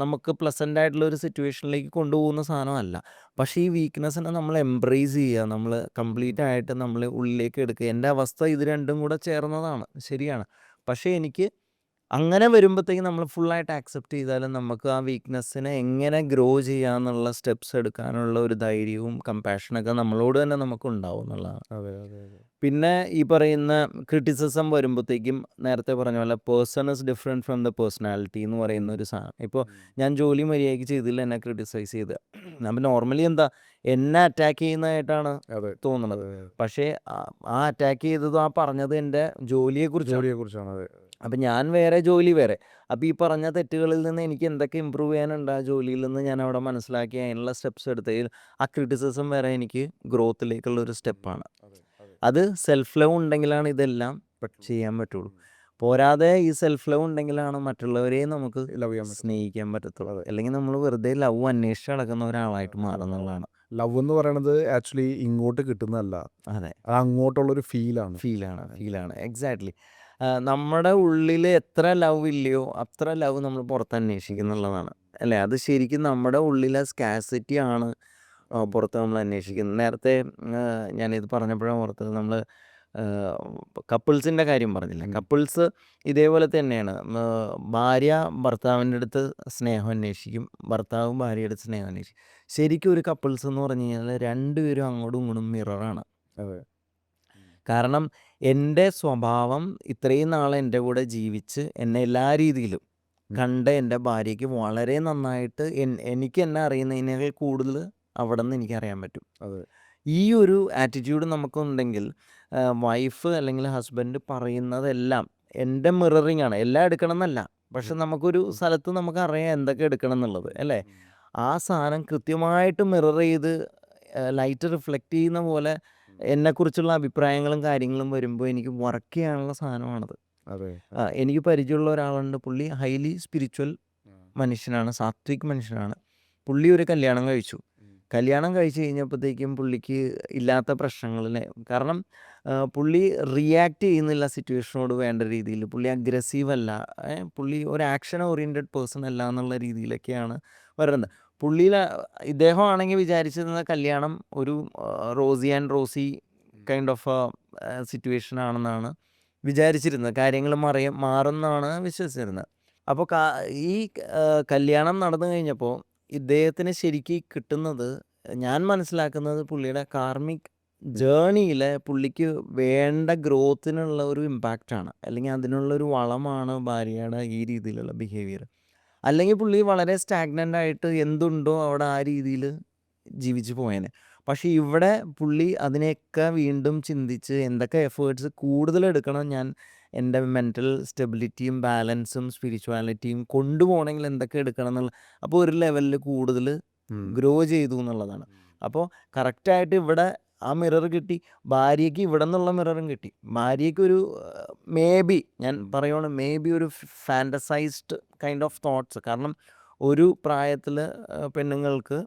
നമുക്ക് പ്ലസൻ്റ് ആയിട്ടുള്ള ഒരു സിറ്റുവേഷനിലേക്ക് കൊണ്ടുപോകുന്ന സാധനമല്ല. പക്ഷേ ഈ വീക്ക്നെസ്സിനെ നമ്മൾ എംബ്രേസ് ചെയ്യുക, നമ്മൾ കംപ്ലീറ്റ് ആയിട്ട് നമ്മൾ ഉള്ളിലേക്ക് എടുക്കുക. എൻ്റെ അവസ്ഥ ഇത് രണ്ടും കൂടെ ചേർന്നതാണ്, ശരിയാണ്. പക്ഷേ എനിക്ക് അങ്ങനെ വരുമ്പോഴത്തേക്കും നമ്മൾ ഫുള്ളായിട്ട് ആക്സെപ്റ്റ് ചെയ്താലും നമുക്ക് ആ വീക്ക്നെസ്സിനെ എങ്ങനെ ഗ്രോ ചെയ്യാന്നുള്ള സ്റ്റെപ്സ് എടുക്കാനുള്ള ഒരു ധൈര്യവും കമ്പാഷനൊക്കെ നമ്മളോട് തന്നെ നമുക്ക് ഉണ്ടാവും എന്നുള്ളതാണ്. പിന്നെ ഈ പറയുന്ന ക്രിറ്റിസിസം വരുമ്പോഴത്തേക്കും നേരത്തെ പറഞ്ഞ പോലെ person is different from the personality എന്ന് പറയുന്ന ഒരു സാധനം. ഇപ്പോൾ ഞാൻ ജോലി മര്യാദയ്ക്ക് ചെയ്തില്ല, എന്നെ ക്രിറ്റിസൈസ് ചെയ്ത്, അപ്പം നോർമലി എന്താ എന്നെ അറ്റാക്ക് ചെയ്യുന്നതായിട്ടാണ് തോന്നുന്നത്. പക്ഷേ ആ അറ്റാക്ക് ചെയ്തതും ആ പറഞ്ഞത് എൻ്റെ ജോലിയെക്കുറിച്ചാണ്. അപ്പം ഞാൻ വേറെ, ജോലി വേറെ. അപ്പോൾ ഈ പറഞ്ഞ തെറ്റുകളിൽ നിന്ന് എനിക്ക് എന്തൊക്കെ ഇമ്പ്രൂവ് ചെയ്യാനുണ്ട് ആ ജോലിയിൽ നിന്ന് ഞാൻ അവിടെ മനസ്സിലാക്കി അതിനുള്ള സ്റ്റെപ്സ് എടുത്തതിൽ ആ ക്രിറ്റിസിസം വരെ എനിക്ക് ഗ്രോത്തിലേക്കുള്ളൊരു സ്റ്റെപ്പാണ്. അത് സെൽഫ് ലവ് ഉണ്ടെങ്കിലാണ് ഇതെല്ലാം ചെയ്യാൻ പറ്റുള്ളൂ. പോരാതെ ഈ സെൽഫ് ലവ് ഉണ്ടെങ്കിലാണ് മറ്റുള്ളവരെയും നമുക്ക് സ്നേഹിക്കാൻ പറ്റത്തുള്ളൂ. അല്ലെങ്കിൽ നമ്മൾ വെറുതെ ലവ് അന്വേഷിച്ച് നടക്കുന്ന ഒരാളായിട്ട് മാറുന്നുള്ളതാണ്. ലവ് എന്ന് പറയുന്നത് ആക്ച്വലി ഇങ്ങോട്ട് കിട്ടുന്നതല്ല, അതെ, അത് അങ്ങോട്ടുള്ളൊരു ഫീലാണ്. എക്സാക്ട്ലി. നമ്മുടെ ഉള്ളിൽ എത്ര ലവ് ഇല്ലയോ അത്ര ലവ് നമ്മൾ പുറത്ത് അന്വേഷിക്കുന്നുള്ളതാണ്, അല്ലേ? അത് ശരിക്കും നമ്മുടെ ഉള്ളിലെ സ്കാസിറ്റി ആണ് പുറത്ത് നമ്മൾ അന്വേഷിക്കുന്നത്. നേരത്തെ ഞാനിത് പറഞ്ഞപ്പോഴാണ് ഓർത്തത്, നമ്മൾ കപ്പിൾസിൻ്റെ കാര്യം പറഞ്ഞില്ല. കപ്പിൾസ് ഇതേപോലെ തന്നെയാണ്. ഭാര്യ ഭർത്താവിൻ്റെ അടുത്ത് സ്നേഹം അന്വേഷിക്കും, ഭർത്താവും ഭാര്യയുടെ അടുത്ത് സ്നേഹം അന്വേഷിക്കും. ശരിക്കും ഒരു കപ്പിൾസ് എന്ന് പറഞ്ഞു കഴിഞ്ഞാൽ രണ്ടുപേരും അങ്ങോട്ടും ഇങ്ങോട്ടും മിററാണ്. കാരണം എൻ്റെ സ്വഭാവം ഇത്രയും നാൾ എൻ്റെ കൂടെ ജീവിച്ച് എന്നെ എല്ലാ രീതിയിലും കണ്ട എൻ്റെ ഭാര്യയ്ക്ക് വളരെ നന്നായിട്ട് എനിക്ക് എന്നെ അറിയുന്നതിനേക്കാൾ കൂടുതൽ അവിടെ നിന്ന് എനിക്കറിയാൻ പറ്റും. ഈ ഒരു ആറ്റിറ്റ്യൂഡ് നമുക്കുണ്ടെങ്കിൽ വൈഫ് അല്ലെങ്കിൽ ഹസ്ബൻഡ് പറയുന്നതെല്ലാം എൻ്റെ മിററിങ് ആണ്. എല്ലാം എടുക്കണം എന്നല്ല, പക്ഷെ നമുക്കൊരു സ്ഥലത്ത് നമുക്കറിയാം എന്തൊക്കെ എടുക്കണം എന്നുള്ളത്, അല്ലേ? ആ സാധനം കൃത്യമായിട്ട് മിറർ ചെയ്ത് ലൈറ്റ് റിഫ്ലക്റ്റ് ചെയ്യുന്ന പോലെ എന്നെക്കുറിച്ചുള്ള അഭിപ്രായങ്ങളും കാര്യങ്ങളും വരുമ്പോൾ എനിക്ക് വർക്ക് ചെയ്യാനുള്ള സാധനമാണത്. എനിക്ക് പരിചയമുള്ള ഒരാളുണ്ട്, പുള്ളി ഹൈലി സ്പിരിച്വൽ മനുഷ്യനാണ്, സാത്വിക് മനുഷ്യനാണ്. പുള്ളി ഒരു കല്യാണം കഴിച്ചു. കല്യാണം കഴിച്ച് കഴിഞ്ഞപ്പോഴത്തേക്കും പുള്ളിക്ക് ഇല്ലാത്ത പ്രശ്നങ്ങളിനെ, കാരണം പുള്ളി റിയാക്ട് ചെയ്യുന്നില്ല സിറ്റുവേഷനോട് വേണ്ട രീതിയിൽ, പുള്ളി അഗ്രസീവ് അല്ല, പുള്ളി ഒരു ആക്ഷൻ ഓറിയൻറ്റഡ് പേഴ്സൺ അല്ല എന്നുള്ള രീതിയിലൊക്കെയാണ് വരുന്നത്. ഇദ്ദേഹം ആണെങ്കിൽ വിചാരിച്ചിരുന്ന കല്യാണം ഒരു rosy and rosy kind of situation ആണെന്നാണ് വിചാരിച്ചിരുന്നത്. കാര്യങ്ങൾ മാറുമെന്നാണ് വിശ്വസിച്ചിരുന്നത്. അപ്പോൾ ഈ കല്യാണം നടന്നു കഴിഞ്ഞപ്പോൾ ഇദ്ദേഹത്തിന് ശരിക്കും കിട്ടുന്നത്, ഞാൻ മനസ്സിലാക്കുന്നത്, പുള്ളിയുടെ കാർമിക് ജേണിയിൽ പുള്ളിക്ക് വേണ്ട ഗ്രോത്തിനുള്ള ഒരു ഇമ്പാക്റ്റാണ്, അല്ലെങ്കിൽ അതിനുള്ളൊരു വളമാണ് ഭാര്യയുടെ ഈ രീതിയിലുള്ള ബിഹേവിയർ. അല്ലെങ്കിൽ പുള്ളി വളരെ സ്റ്റാഗ്നൻ്റ് ആയിട്ട് എന്തുണ്ടോ അവിടെ ആ രീതിയിൽ ജീവിച്ച് പോയേനെ. പക്ഷേ ഇവിടെ പുള്ളി അതിനെയൊക്കെ വീണ്ടും ചിന്തിച്ച് എന്തൊക്കെ എഫേർട്സ് കൂടുതലെടുക്കണം ഞാൻ എൻ്റെ മെൻ്റൽ സ്റ്റെബിലിറ്റിയും ബാലൻസും സ്പിരിച്വാലിറ്റിയും കൊണ്ടുപോകണമെങ്കിൽ എന്തൊക്കെ എടുക്കണം എന്നുള്ള, അപ്പോൾ ഒരു ലെവലിൽ കൂടുതൽ ഗ്രോ ചെയ്തു എന്നുള്ളതാണ്. അപ്പോൾ കറക്റ്റായിട്ട് ഇവിടെ ആ മിറർ കിട്ടി, ഭാര്യയ്ക്ക് ഇവിടെ നിന്നുള്ള മിററും കിട്ടി. ഭാര്യയ്ക്കൊരു മേ ബി ഞാൻ പറയുവാണ് മേ ബി ഒരു ഫാൻറ്റസൈസ്ഡ് കൈൻഡ് ഓഫ് തോട്ട്സ്. കാരണം ഒരു പ്രായത്തിൽ പെണ്ണുങ്ങൾക്ക്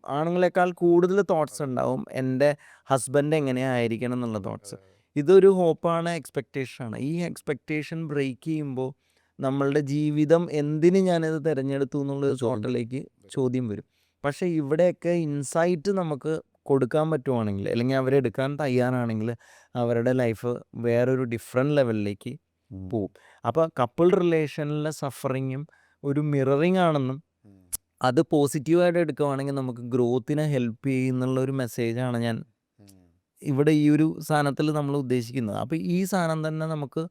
ആണുങ്ങളെക്കാൾ കൂടുതൽ തോട്ട്സ് ഉണ്ടാവും എൻ്റെ ഹസ്ബൻഡ് എങ്ങനെയായിരിക്കണം എന്നുള്ള തോട്ട്സ്. ഇതൊരു ഹോപ്പാണ്, എക്സ്പെക്റ്റേഷനാണ്. ഈ എക്സ്പെക്റ്റേഷൻ ബ്രേക്ക് ചെയ്യുമ്പോൾ നമ്മളുടെ ജീവിതം എന്തിന് ഞാനിത് തിരഞ്ഞെടുത്തു എന്നുള്ളൊരു തോട്ടിലേക്ക് ചോദ്യം വരും. പക്ഷേ ഇവിടെയൊക്കെ ഇൻസൈറ്റ് നമുക്ക് കൊടുക്കാൻ പറ്റുവാണെങ്കിൽ, അല്ലെങ്കിൽ അവരെടുക്കാൻ തയ്യാറാണെങ്കിൽ അവരുടെ ലൈഫ് വേറൊരു ഡിഫറെൻറ്റ് ലെവലിലേക്ക് പോവും. അപ്പോൾ കപ്പിൾ റിലേഷനിലെ സഫറിങ്ങും ഒരു മിററിങ് ആണെന്നും അത് പോസിറ്റീവായിട്ട് എടുക്കുവാണെങ്കിൽ നമുക്ക് ഗ്രോത്തിനെ ഹെൽപ്പ് ചെയ്യുന്നുള്ള ഒരു മെസ്സേജാണ് ഞാൻ ഇവിടെ ഈ ഒരു സാധനത്തിൽ നമ്മൾ ഉദ്ദേശിക്കുന്നത്. അപ്പോൾ ഈ സാധനം തന്നെ നമുക്ക്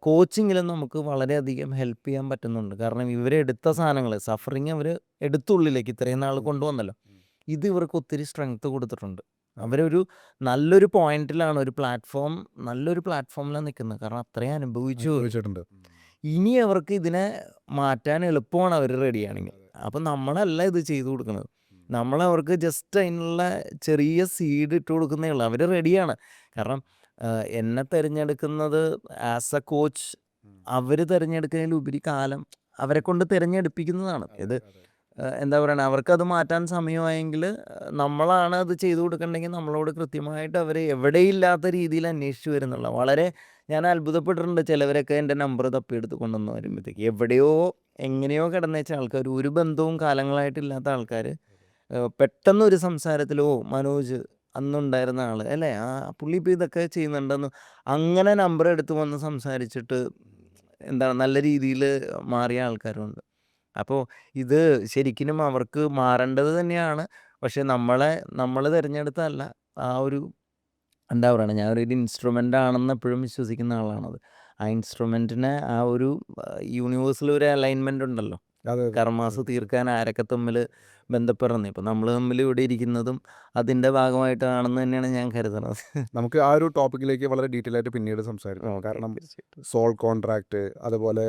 കോച്ചിങ്ങിലും നമുക്ക് വളരെയധികം ഹെൽപ്പ് ചെയ്യാൻ പറ്റുന്നുണ്ട്. കാരണം ഇവരെടുത്ത സാധനങ്ങൾ സഫറിങ് അവർ എടുത്തുള്ളിലേക്ക് ഇത്രയും നാൾ കൊണ്ടുവന്നല്ലോ, ഇത് ഇവർക്ക് ഒത്തിരി സ്ട്രെങ്ത് കൊടുത്തിട്ടുണ്ട്. അവരൊരു നല്ലൊരു പോയിന്റിലാണ്, ഒരു പ്ലാറ്റ്ഫോം, നല്ലൊരു പ്ലാറ്റ്ഫോമിലാണ് നിൽക്കുന്നത്. കാരണം അത്രയും അനുഭവിച്ചിട്ടുണ്ട്. ഇനി അവർക്ക് ഇതിനെ മാറ്റാൻ എളുപ്പമാണ് അവർ റെഡിയാണെങ്കിൽ. അപ്പം നമ്മളല്ല ഇത് ചെയ്തു കൊടുക്കുന്നത്, നമ്മളവർക്ക് ജസ്റ്റ് അതിനുള്ള ചെറിയ സീഡ് ഇട്ട് കൊടുക്കുന്നേ ഉള്ളൂ. അവർ റെഡിയാണ്. കാരണം എന്നെ തിരഞ്ഞെടുക്കുന്നത് ആസ് എ കോച്ച് അവർ തിരഞ്ഞെടുക്കുന്നതിലുപരി കാലം അവരെ കൊണ്ട് തിരഞ്ഞെടുപ്പിക്കുന്നതാണ്. ഇത് എന്താ പറയുക, അവർക്കത് മാറ്റാൻ സമയമായെങ്കിൽ നമ്മളാണ് അത് ചെയ്തു കൊടുക്കണമെങ്കിൽ നമ്മളോട് കൃത്യമായിട്ട് അവർ എവിടെയില്ലാത്ത രീതിയിൽ അന്വേഷിച്ച് വരുന്നുള്ള. വളരെ ഞാൻ അത്ഭുതപ്പെട്ടിട്ടുണ്ട്. ചിലവരൊക്കെ എൻ്റെ നമ്പർ തപ്പിയെടുത്ത് കൊണ്ടുവന്ന് വരുമ്പോഴത്തേക്ക് എവിടെയോ എങ്ങനെയോ കിടന്നേച്ച ആൾക്കാർ, ഒരു ബന്ധവും കാലങ്ങളായിട്ടില്ലാത്ത ആൾക്കാർ പെട്ടെന്ന് ഒരു സംസാരത്തിൽ മനോജ് അന്നുണ്ടായിരുന്ന ആൾ അല്ലേ, ആ പുള്ളി ഇപ്പോൾ ഇതൊക്കെ ചെയ്യുന്നുണ്ടെന്ന് അങ്ങനെ നമ്പർ എടുത്ത് വന്ന് സംസാരിച്ചിട്ട് എന്താണ് നല്ല രീതിയിൽ മാറിയ ആൾക്കാരുണ്ട്. അപ്പോൾ ഇത് ശരിക്കും അവർക്ക് മാറേണ്ടത് തന്നെയാണ്. പക്ഷേ നമ്മൾ തിരഞ്ഞെടുത്തല്ല. ആ ഒരു എന്താ പറയുക, ഞാനൊരു ഇൻസ്ട്രുമെൻ്റ് ആണെന്ന് എപ്പോഴും വിശ്വസിക്കുന്ന ആളാണത്. ആ ഇൻസ്ട്രുമെൻറ്റിനെ ആ ഒരു യൂണിവേഴ്സിലൊരു അലൈൻമെൻ്റ് ഉണ്ടല്ലോ, കർമാസ് തീർക്കാൻ ആരൊക്കെ തമ്മിൽ ബന്ധപ്പെടുന്നത്. ഇപ്പം നമ്മൾ തമ്മിൽ ഇവിടെ ഇരിക്കുന്നതും അതിൻ്റെ ഭാഗമായിട്ടാണെന്ന് തന്നെയാണ് ഞാൻ കരുതുന്നത്. നമുക്ക് ആ ഒരു ടോപ്പിക്കിലേക്ക് വളരെ ഡീറ്റെയിൽ ആയിട്ട് പിന്നീട് സംസാരിക്കാം. കാരണം സോൾ കോൺട്രാക്റ്റ്, അതുപോലെ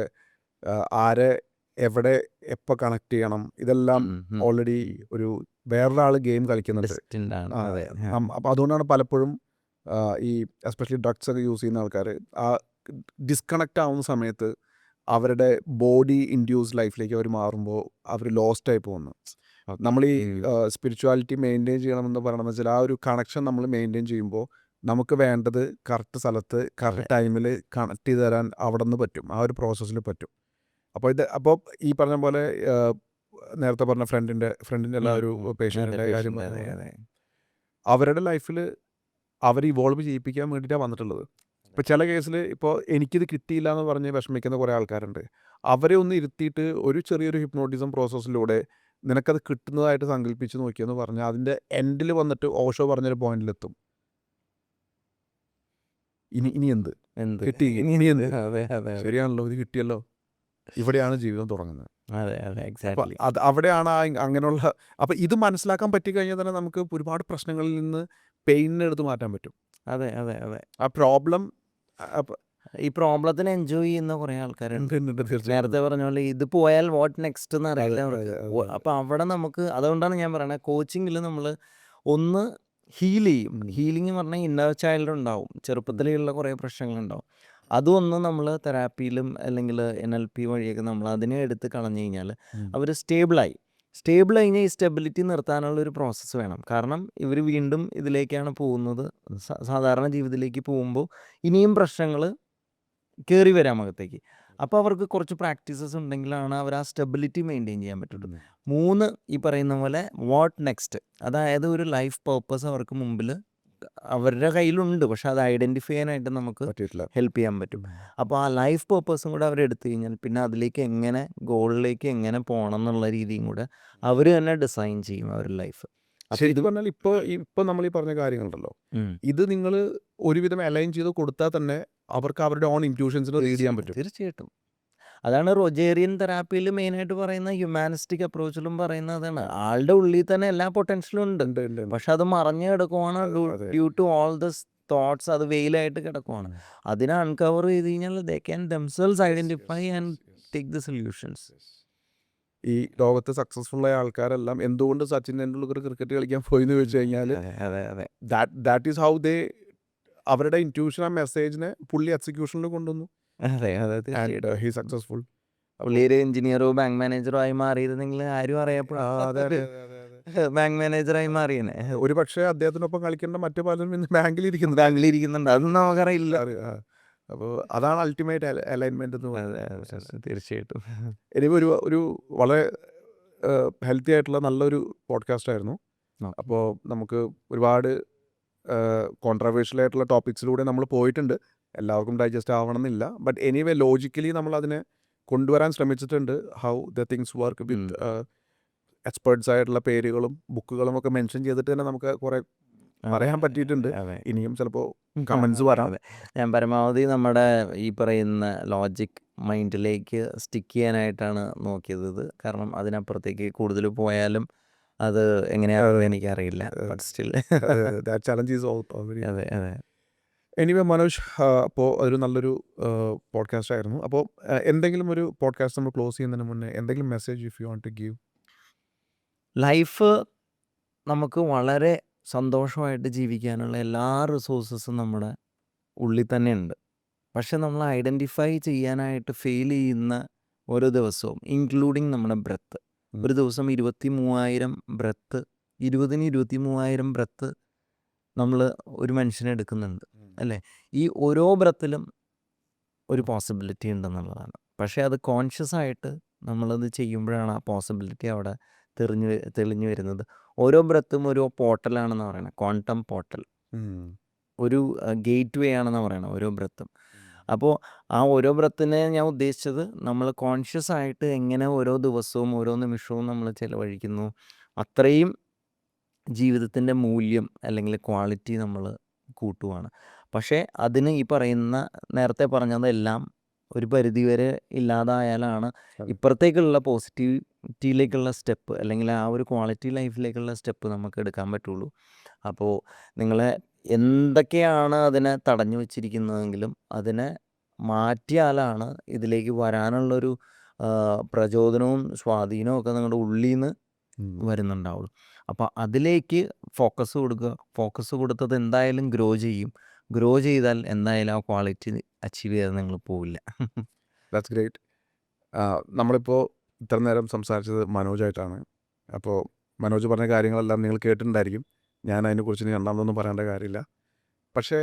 ആരെ എവിടെ എപ്പോൾ കണക്ട് ചെയ്യണം, ഇതെല്ലാം ഓൾറെഡി ഒരു വേറൊരാൾ ഗെയിം കളിക്കുന്നുണ്ട്. അപ്പം അതുകൊണ്ടാണ് പലപ്പോഴും ഈ എസ്പെഷ്യലി ഡ്രഗ്സ് ഒക്കെ യൂസ് ചെയ്യുന്ന ആൾക്കാർ ആ ഡിസ്കണക്റ്റ് ആവുന്ന സമയത്ത് അവരുടെ ബോഡി ഇൻഡ്യൂസ് ലൈഫിലേക്ക് അവർ മാറുമ്പോൾ അവർ ലോസ്റ്റ് ആയി പോകുന്നു. നമ്മൾ ഈ സ്പിരിച്വാലിറ്റി മെയിൻറ്റെയിൻ ചെയ്യണമെന്ന് പറയണമെന്ന് വെച്ചാൽ ആ ഒരു കണക്ഷൻ നമ്മൾ മെയിൻറ്റെയിൻ ചെയ്യുമ്പോൾ നമുക്ക് വേണ്ടത് കറക്റ്റ് സ്ഥലത്ത് കറക്റ്റ് ടൈമിൽ കണക്ട് ചെയ്ത് തരാൻ അവിടെ നിന്ന് പറ്റും, ആ ഒരു പ്രോസസ്സിൽ പറ്റും. അപ്പോൾ ഈ പറഞ്ഞ പോലെ നേരത്തെ പറഞ്ഞ ഫ്രണ്ടിൻ്റെ എല്ലാ ഒരു പേഷ്യൻറ്റിൻ്റെ കാര്യം, അവരുടെ ലൈഫിൽ അവർ ഇവോൾവ് ചെയ്യിപ്പിക്കാൻ വേണ്ടിയിട്ടാണ് വന്നിട്ടുള്ളത്. ഇപ്പോൾ ചില കേസിൽ ഇപ്പോൾ എനിക്കിത് കിട്ടിയില്ല എന്ന് പറഞ്ഞ് വിഷമിക്കുന്ന കുറേ ആൾക്കാരുണ്ട്. അവരെ ഒന്ന് ഇരുത്തിയിട്ട് ഒരു ചെറിയൊരു ഹിപ്നോട്ടിസം പ്രോസസ്സിലൂടെ നിനക്കത് കിട്ടുന്നതായിട്ട് സങ്കല്പിച്ച് നോക്കിയെന്ന് പറഞ്ഞാൽ അതിൻ്റെ എൻഡിൽ വന്നിട്ട് ഓഷോ പറഞ്ഞൊരു പോയിന്റിലെത്തും. ഇനി എന്ത് കിട്ടി, ഇനി എന്ത്, ശരിയാണല്ലോ, ഇത് കിട്ടിയല്ലോ, ഇവിടെയാണ് ജീവിതം തുടങ്ങുന്നത്. അത് അവിടെയാണ് അങ്ങനെയുള്ള. അപ്പം ഇത് മനസ്സിലാക്കാൻ പറ്റിക്കഴിഞ്ഞാൽ തന്നെ നമുക്ക് ഒരുപാട് പ്രശ്നങ്ങളിൽ നിന്ന് പെയിനെ എടുത്ത് മാറ്റാൻ പറ്റും. ആ പ്രോബ്ലം, ഈ പ്രോബ്ലത്തിന് എൻജോയ് ചെയ്യുന്ന കുറേ ആൾക്കാരുണ്ട്. നേരത്തെ പറഞ്ഞ പോലെ ഇത് പോയാൽ വാട്ട് നെക്സ്റ്റ് എന്ന് അറിയില്ല അവർക്ക്. അപ്പം അവിടെ നമുക്ക്, അതുകൊണ്ടാണ് ഞാൻ പറയണത്, കോച്ചിങ്ങിൽ നമ്മൾ ഒന്ന് ഹീൽ ചെയ്യും. ഹീലിംഗ് എന്ന് പറഞ്ഞാൽ ഇന്നർ ചൈൽഡ് ഉണ്ടാവും, ചെറുപ്പത്തിലുള്ള കുറേ പ്രശ്നങ്ങളുണ്ടാവും. അതൊന്ന് നമ്മൾ തെറാപ്പിയിലും അല്ലെങ്കിൽ NLP വഴിയൊക്കെ നമ്മൾ അതിനെ എടുത്ത് കളഞ്ഞു കഴിഞ്ഞാൽ അവർ സ്റ്റേബിളായി കഴിഞ്ഞാൽ ഈ സ്റ്റെബിലിറ്റി നിർത്താനുള്ളൊരു പ്രോസസ്സ് വേണം. കാരണം ഇവർ വീണ്ടും ഇതിലേക്കാണ് പോകുന്നത്. സാധാരണ ജീവിതത്തിലേക്ക് പോകുമ്പോൾ ഇനിയും പ്രശ്നങ്ങൾ കയറി വരാം അകത്തേക്ക്. അപ്പോൾ അവർക്ക് കുറച്ച് പ്രാക്ടീസസ് ഉണ്ടെങ്കിലാണ് അവർ ആ സ്റ്റെബിലിറ്റി മെയിൻറ്റെയിൻ ചെയ്യാൻ പറ്റുള്ളൂ. 3 ഈ പറയുന്ന പോലെ വാട്ട് നെക്സ്റ്റ്, അതായത് ഒരു ലൈഫ് പേർപ്പസ് അവർക്ക് മുമ്പിൽ അവരുടെ കയ്യിലുണ്ട്, പക്ഷെ അത് ഐഡൻറ്റിഫൈ ചെയ്യാനായിട്ട് നമുക്ക് ഹെൽപ്പ് ചെയ്യാൻ പറ്റും. അപ്പോൾ ആ ലൈഫ് പേർപ്പസും കൂടെ അവരെടുത്തു കഴിഞ്ഞാൽ പിന്നെ അതിലേക്ക് എങ്ങനെ ഗോളിലേക്ക് എങ്ങനെ പോകണം എന്നുള്ള രീതിയും കൂടെ അവർ തന്നെ ഡിസൈൻ ചെയ്യും അവരുടെ ലൈഫ്. ശരിക്കും പറഞ്ഞാൽ ഇപ്പോൾ നമ്മൾ ഈ പറഞ്ഞ കാര്യങ്ങളുണ്ടല്ലോ, ഇത് നിങ്ങൾ ഒരുവിധം അലൈൻ ചെയ്ത് കൊടുത്താൽ തന്നെ അവർക്ക് അവരുടെ ഓൺ ഇൻറ്റ്യൂഷൻസിന് റീഡ് ചെയ്യാൻ പറ്റും. തീർച്ചയായിട്ടും അതാണ് റൊജേറിയൻ തെറാപ്പിയിൽ മെയിനായിട്ട് പറയുന്ന ഹ്യൂമാനിസ്റ്റിക് അപ്രോച്ചിലും പറയുന്നത് അതാണ്. ആളുടെ ഉള്ളിൽ തന്നെ എല്ലാ പൊട്ടൻഷ്യലും ഉണ്ട്, ഉണ്ട് ഉണ്ട് ഉണ്ട്. പക്ഷെ അത് മറഞ്ഞു കിടക്കുവാണ് അതെ. Due to all this thoughts. അത് വെയിലായിട്ട് കിടക്കുവാണ്. അതിനെ അൺകവർ ചെയ്ത് കഴിഞ്ഞാൽ they can themselves identify and take the solutions. ഈ ലോകത്ത് സക്സസ്ഫുൾ ആയ ആൾക്കാരെല്ലാം എന്തുകൊണ്ട് സച്ചിൻ ടെണ്ടുൽക്കർ ക്രിക്കറ്റ് കളിക്കാൻ പോയി എന്ന് ചോദിച്ചു കഴിഞ്ഞാൽ അതെ അതെ ദാറ്റ് ഈസ് ഹൗ ദേ അവരുടെ ഇൻറ്റ്യൂഷൻ ആ മെസ്സേജിനെ പുള്ളി എക്സിക്യൂഷനിൽ കൊണ്ടുവന്നു. അതെ അതെ തീർച്ചയായിട്ടും. And he successful. പുള്ളി ഒരു എഞ്ചിനീയറോ ബാങ്ക് മാനേജറോ ആയി മാറിയിരുന്നെങ്കിൽ ആരും അറിയപ്പെടാതെ ബാങ്ക് മാനേജറായി മാറിയനെ. ഒരു പക്ഷേ അദ്ദേഹത്തിനൊപ്പം കളിക്കേണ്ട മറ്റു പലരും ഇന്ന് ബാങ്കിലിരിക്കുന്നത്. ബാങ്കിലിരിക്കുന്നുണ്ട്, അതൊന്നും നമുക്കറിയില്ല. അപ്പോൾ അതാണ് അൾട്ടിമേറ്റ് അലൈൻമെന്റ് എന്ന് അതെ പറയുന്നത്. അതെ തീർച്ചയായിട്ടും. എനിവേ ഒരു വളരെ ഹെൽത്തി ആയിട്ടുള്ള നല്ലൊരു പോഡ്കാസ്റ്റ് ആയിരുന്നു. അപ്പോൾ നമുക്ക് ഒരുപാട് കോൺട്രവേഴ്ഷ്യൽ ആയിട്ടുള്ള ടോപ്പിക്സിലൂടെ നമ്മൾ പോയിട്ടുണ്ട്. എല്ലാവർക്കും ഡൈജസ്റ്റ് ആവണമെന്നില്ല. ബട്ട് എനിവേ ലോജിക്കലി നമ്മൾ അതിനെ കൊണ്ടുവരാൻ ശ്രമിച്ചിട്ടുണ്ട്. How the things work with experts ആയിട്ടുള്ള പേരുകളും ബുക്കുകളും ഒക്കെ മെൻഷൻ ചെയ്തിട്ട് തന്നെ നമുക്ക് കുറെ പറയാൻ പറ്റിയിട്ടുണ്ട്. അതെ. ഇനിയും ചിലപ്പോൾ കമൻസ് വരാം. അതെ. ഞാൻ പരമാവധി നമ്മുടെ ഈ പറയുന്ന ലോജിക് മൈൻഡിലേക്ക് സ്റ്റിക്ക് ചെയ്യാനായിട്ടാണ് നോക്കിയത് ഇത്. കാരണം അതിനപ്പുറത്തേക്ക് കൂടുതൽ പോയാലും അത് എങ്ങനെയാണെന്ന് എനിക്കറിയില്ല. But still That challenge is all very. അതെ അതെ. എനിവേ മനോജ്, അപ്പോൾ ഒരു നല്ലൊരു പോഡ്കാസ്റ്റ് ആയിരുന്നു. അപ്പോൾ എന്തെങ്കിലും ഒരു പോഡ്കാസ്റ്റ് നമ്മൾ ക്ലോസ് ചെയ്യുന്നതിന് മുന്നേ എന്തെങ്കിലും message if you want to give? Life നമുക്ക് വളരെ സന്തോഷമായിട്ട് ജീവിക്കാനുള്ള എല്ലാ റിസോഴ്സസും നമ്മുടെ ഉള്ളിൽ തന്നെ ഉണ്ട്. പക്ഷെ നമ്മൾ ഐഡൻറ്റിഫൈ ചെയ്യാനായിട്ട് ഫെയിൽ ചെയ്യുന്ന ഓരോ ദിവസവും, ഇൻക്ലൂഡിങ് നമ്മുടെ ബ്രെത്ത്. ഒരു ദിവസം 23,000 ബ്രെത്ത്, 20,000-23,000 ബ്രെത്ത് നമ്മൾ ഒരു മനുഷ്യനെ എടുക്കുന്നുണ്ട് അല്ലേ? ഈ ഓരോ ബ്രെത്തിലും ഒരു പോസിബിലിറ്റി ഉണ്ടെന്നുള്ളതാണ്. പക്ഷേ അത് കോൺഷ്യസ് ആയിട്ട് നമ്മളത് ചെയ്യുമ്പോഴാണ് ആ പോസിബിലിറ്റി അവിടെ തെളിഞ്ഞു വരുന്നത്. ഓരോ ബ്രെത്തും ഒരു പോർട്ടലാണെന്ന് പറയുന്നത്, ക്വാണ്ടം പോർട്ടൽ. ഒരു ഗേറ്റ് വേ ആണെന്ന് പറയണം ഓരോ ബ്രെത്തും. അപ്പോൾ ആ ഓരോ ബ്രെത്തിനെ ഞാൻ ഉദ്ദേശിച്ചത് നമ്മൾ കോൺഷ്യസ് ആയിട്ട് എങ്ങനെ ഓരോ ദിവസവും ഓരോ നിമിഷവും നമ്മൾ ചിലവഴിക്കുന്നു, അത്രയും ജീവിതത്തിൻ്റെ മൂല്യം അല്ലെങ്കിൽ ക്വാളിറ്റി നമ്മൾ കൂട്ടുവാണ്. പക്ഷേ അതിന് ഈ പറയുന്ന നേരത്തെ പറഞ്ഞതെല്ലാം ഒരു പരിധിവരെ ഇല്ലാതായാലാണ് ഇപ്പുറത്തേക്കുള്ള പോസിറ്റിവിറ്റിയിലേക്കുള്ള സ്റ്റെപ്പ് അല്ലെങ്കിൽ ആ ഒരു ക്വാളിറ്റി ലൈഫിലേക്കുള്ള സ്റ്റെപ്പ് നമുക്ക് എടുക്കാൻ പറ്റുള്ളൂ. അപ്പോൾ നിങ്ങളെ എന്തൊക്കെയാണ് അതിനെ തടഞ്ഞു വച്ചിരിക്കുന്നതെങ്കിലും അതിനെ മാറ്റിയാലാണ് ഇതിലേക്ക് വരാനുള്ളൊരു പ്രചോദനവും സ്വാധീനവും ഒക്കെ നിങ്ങളുടെ ഉള്ളിൽ നിന്ന് വരുന്നുണ്ടാവുള്ളൂ. അപ്പോൾ അതിലേക്ക് ഫോക്കസ് കൊടുക്കുക. ഫോക്കസ് കൊടുത്തത് എന്തായാലും ഗ്രോ ചെയ്യും. ഗ്രോ ചെയ്താൽ എന്തായാലും ആ ക്വാളിറ്റി അച്ചീവ് ചെയ്താൽ നിങ്ങൾ പോവില്ല. That's great. നമ്മളിപ്പോൾ ഇത്ര നേരം സംസാരിച്ചത് മനോജായിട്ടാണ്. അപ്പോൾ മനോജ് പറഞ്ഞ കാര്യങ്ങളെല്ലാം നിങ്ങൾ കേട്ടിട്ടുണ്ടായിരിക്കും. ഞാൻ അതിനെക്കുറിച്ച് ഇനി രണ്ടാമതൊന്നും പറയേണ്ട കാര്യമില്ല. പക്ഷേ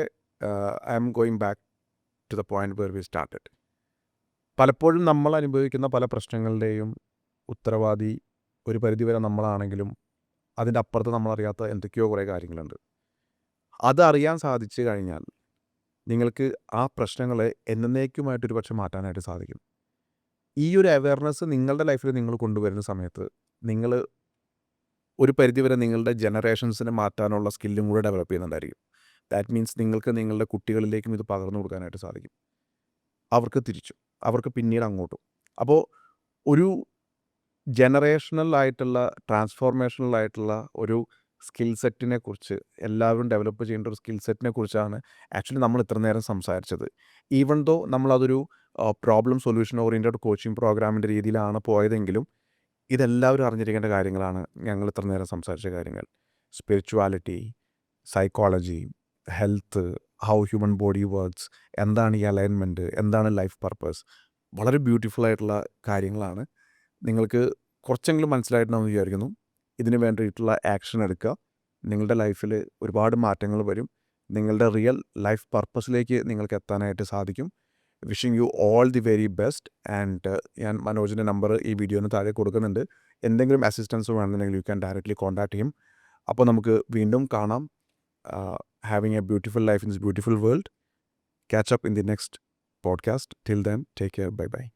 I am going back to the point where we started. പലപ്പോഴും നമ്മൾ അനുഭവിക്കുന്ന പല പ്രശ്നങ്ങളുടെയും ഉത്തരവാദി ഒരു പരിധിവരെ നമ്മളാണെങ്കിലും അതിൻ്റെ അപ്പുറത്ത് നമ്മളറിയാത്ത എന്തൊക്കെയോ കുറേ കാര്യങ്ങളുണ്ട്. അതറിയാൻ സാധിച്ചു കഴിഞ്ഞാൽ നിങ്ങൾക്ക് ആ പ്രശ്നങ്ങളെ എന്നേക്കുമായിട്ടൊരു പക്ഷെ മാറ്റാനായിട്ട് സാധിക്കും. ഈ ഒരു അവയർനെസ് നിങ്ങളുടെ ലൈഫിൽ നിങ്ങൾ കൊണ്ടുവരുന്ന സമയത്ത് നിങ്ങൾ ഒരു പരിധിവരെ നിങ്ങളുടെ ജനറേഷൻസിനെ മാറ്റാനുള്ള സ്കില്ലും കൂടെ ഡെവലപ്പ് ചെയ്യുന്നുണ്ടായിരിക്കും. ദാറ്റ് മീൻസ് നിങ്ങൾക്ക് നിങ്ങളുടെ കുട്ടികളിലേക്കും ഇത് പകർന്നു കൊടുക്കാനായിട്ട് സാധിക്കും. അവർക്ക് തിരിച്ചു, അവർക്ക് പിന്നീട് അങ്ങോട്ടും. അപ്പോൾ ഒരു ജനറേഷണൽ ആയിട്ടുള്ള ട്രാൻസ്ഫോർമേഷണൽ ആയിട്ടുള്ള ഒരു സ്കിൽ സെറ്റിനെ കുറിച്ച് എല്ലാവരും ഡെവലപ്പ് ചെയ്യേണ്ട ഒരു സ്കിൽ സെറ്റിനെ കുറിച്ചാണ് ആക്ച്വലി നമ്മൾ ഇത്ര നേരം സംസാരിച്ചത്. ഈവൻ ദോ നമ്മളതൊരു പ്രോബ്ലം സൊല്യൂഷൻ ഓറിയൻറ്റഡ് കോച്ചിങ് പ്രോഗ്രാമിൻ്റെ രീതിയിലാണ് പോയതെങ്കിലും ഇതെല്ലാവരും അറിഞ്ഞിരിക്കേണ്ട കാര്യങ്ങളാണ് ഞങ്ങൾ ഇത്ര നേരം സംസാരിച്ച കാര്യങ്ങൾ. Spirituality, psychology, health, how human body works, എന്താണ് ഈ അലൈൻമെൻറ്റ്, എന്താണ് ലൈഫ് പർപ്പസ്, വളരെ ബ്യൂട്ടിഫുൾ ആയിട്ടുള്ള കാര്യങ്ങളാണ്. നിങ്ങൾക്ക് കുറച്ചെങ്കിലും മനസ്സിലായിട്ടുണ്ടെന്ന് വിചാരിക്കുന്നു. ഇതിന് വേണ്ടിയിട്ടുള്ള ആക്ഷൻ എടുക്കുക. നിങ്ങളുടെ ലൈഫിൽ ഒരുപാട് മാറ്റങ്ങൾ വരും. നിങ്ങളുടെ റിയൽ ലൈഫ് പർപ്പസിലേക്ക് നിങ്ങൾക്ക് എത്താനായിട്ട് സാധിക്കും. Wishing you all the very best. And ഞാൻ മനോജിൻ്റെ നമ്പർ ഈ വീഡിയോന് താഴെ കൊടുക്കുന്നുണ്ട്. എന്തെങ്കിലും അസിസ്റ്റൻസ് വേണമെന്നുണ്ടെങ്കിൽ യു ക്യാൻ ഡയറക്റ്റ്ലി കോൺടാക്ട് ചെയ്യും. അപ്പോൾ നമുക്ക് വീണ്ടും കാണാം. Having A beautiful life in this beautiful world. Catch up in the next podcast. Till then, take care. Bye bye.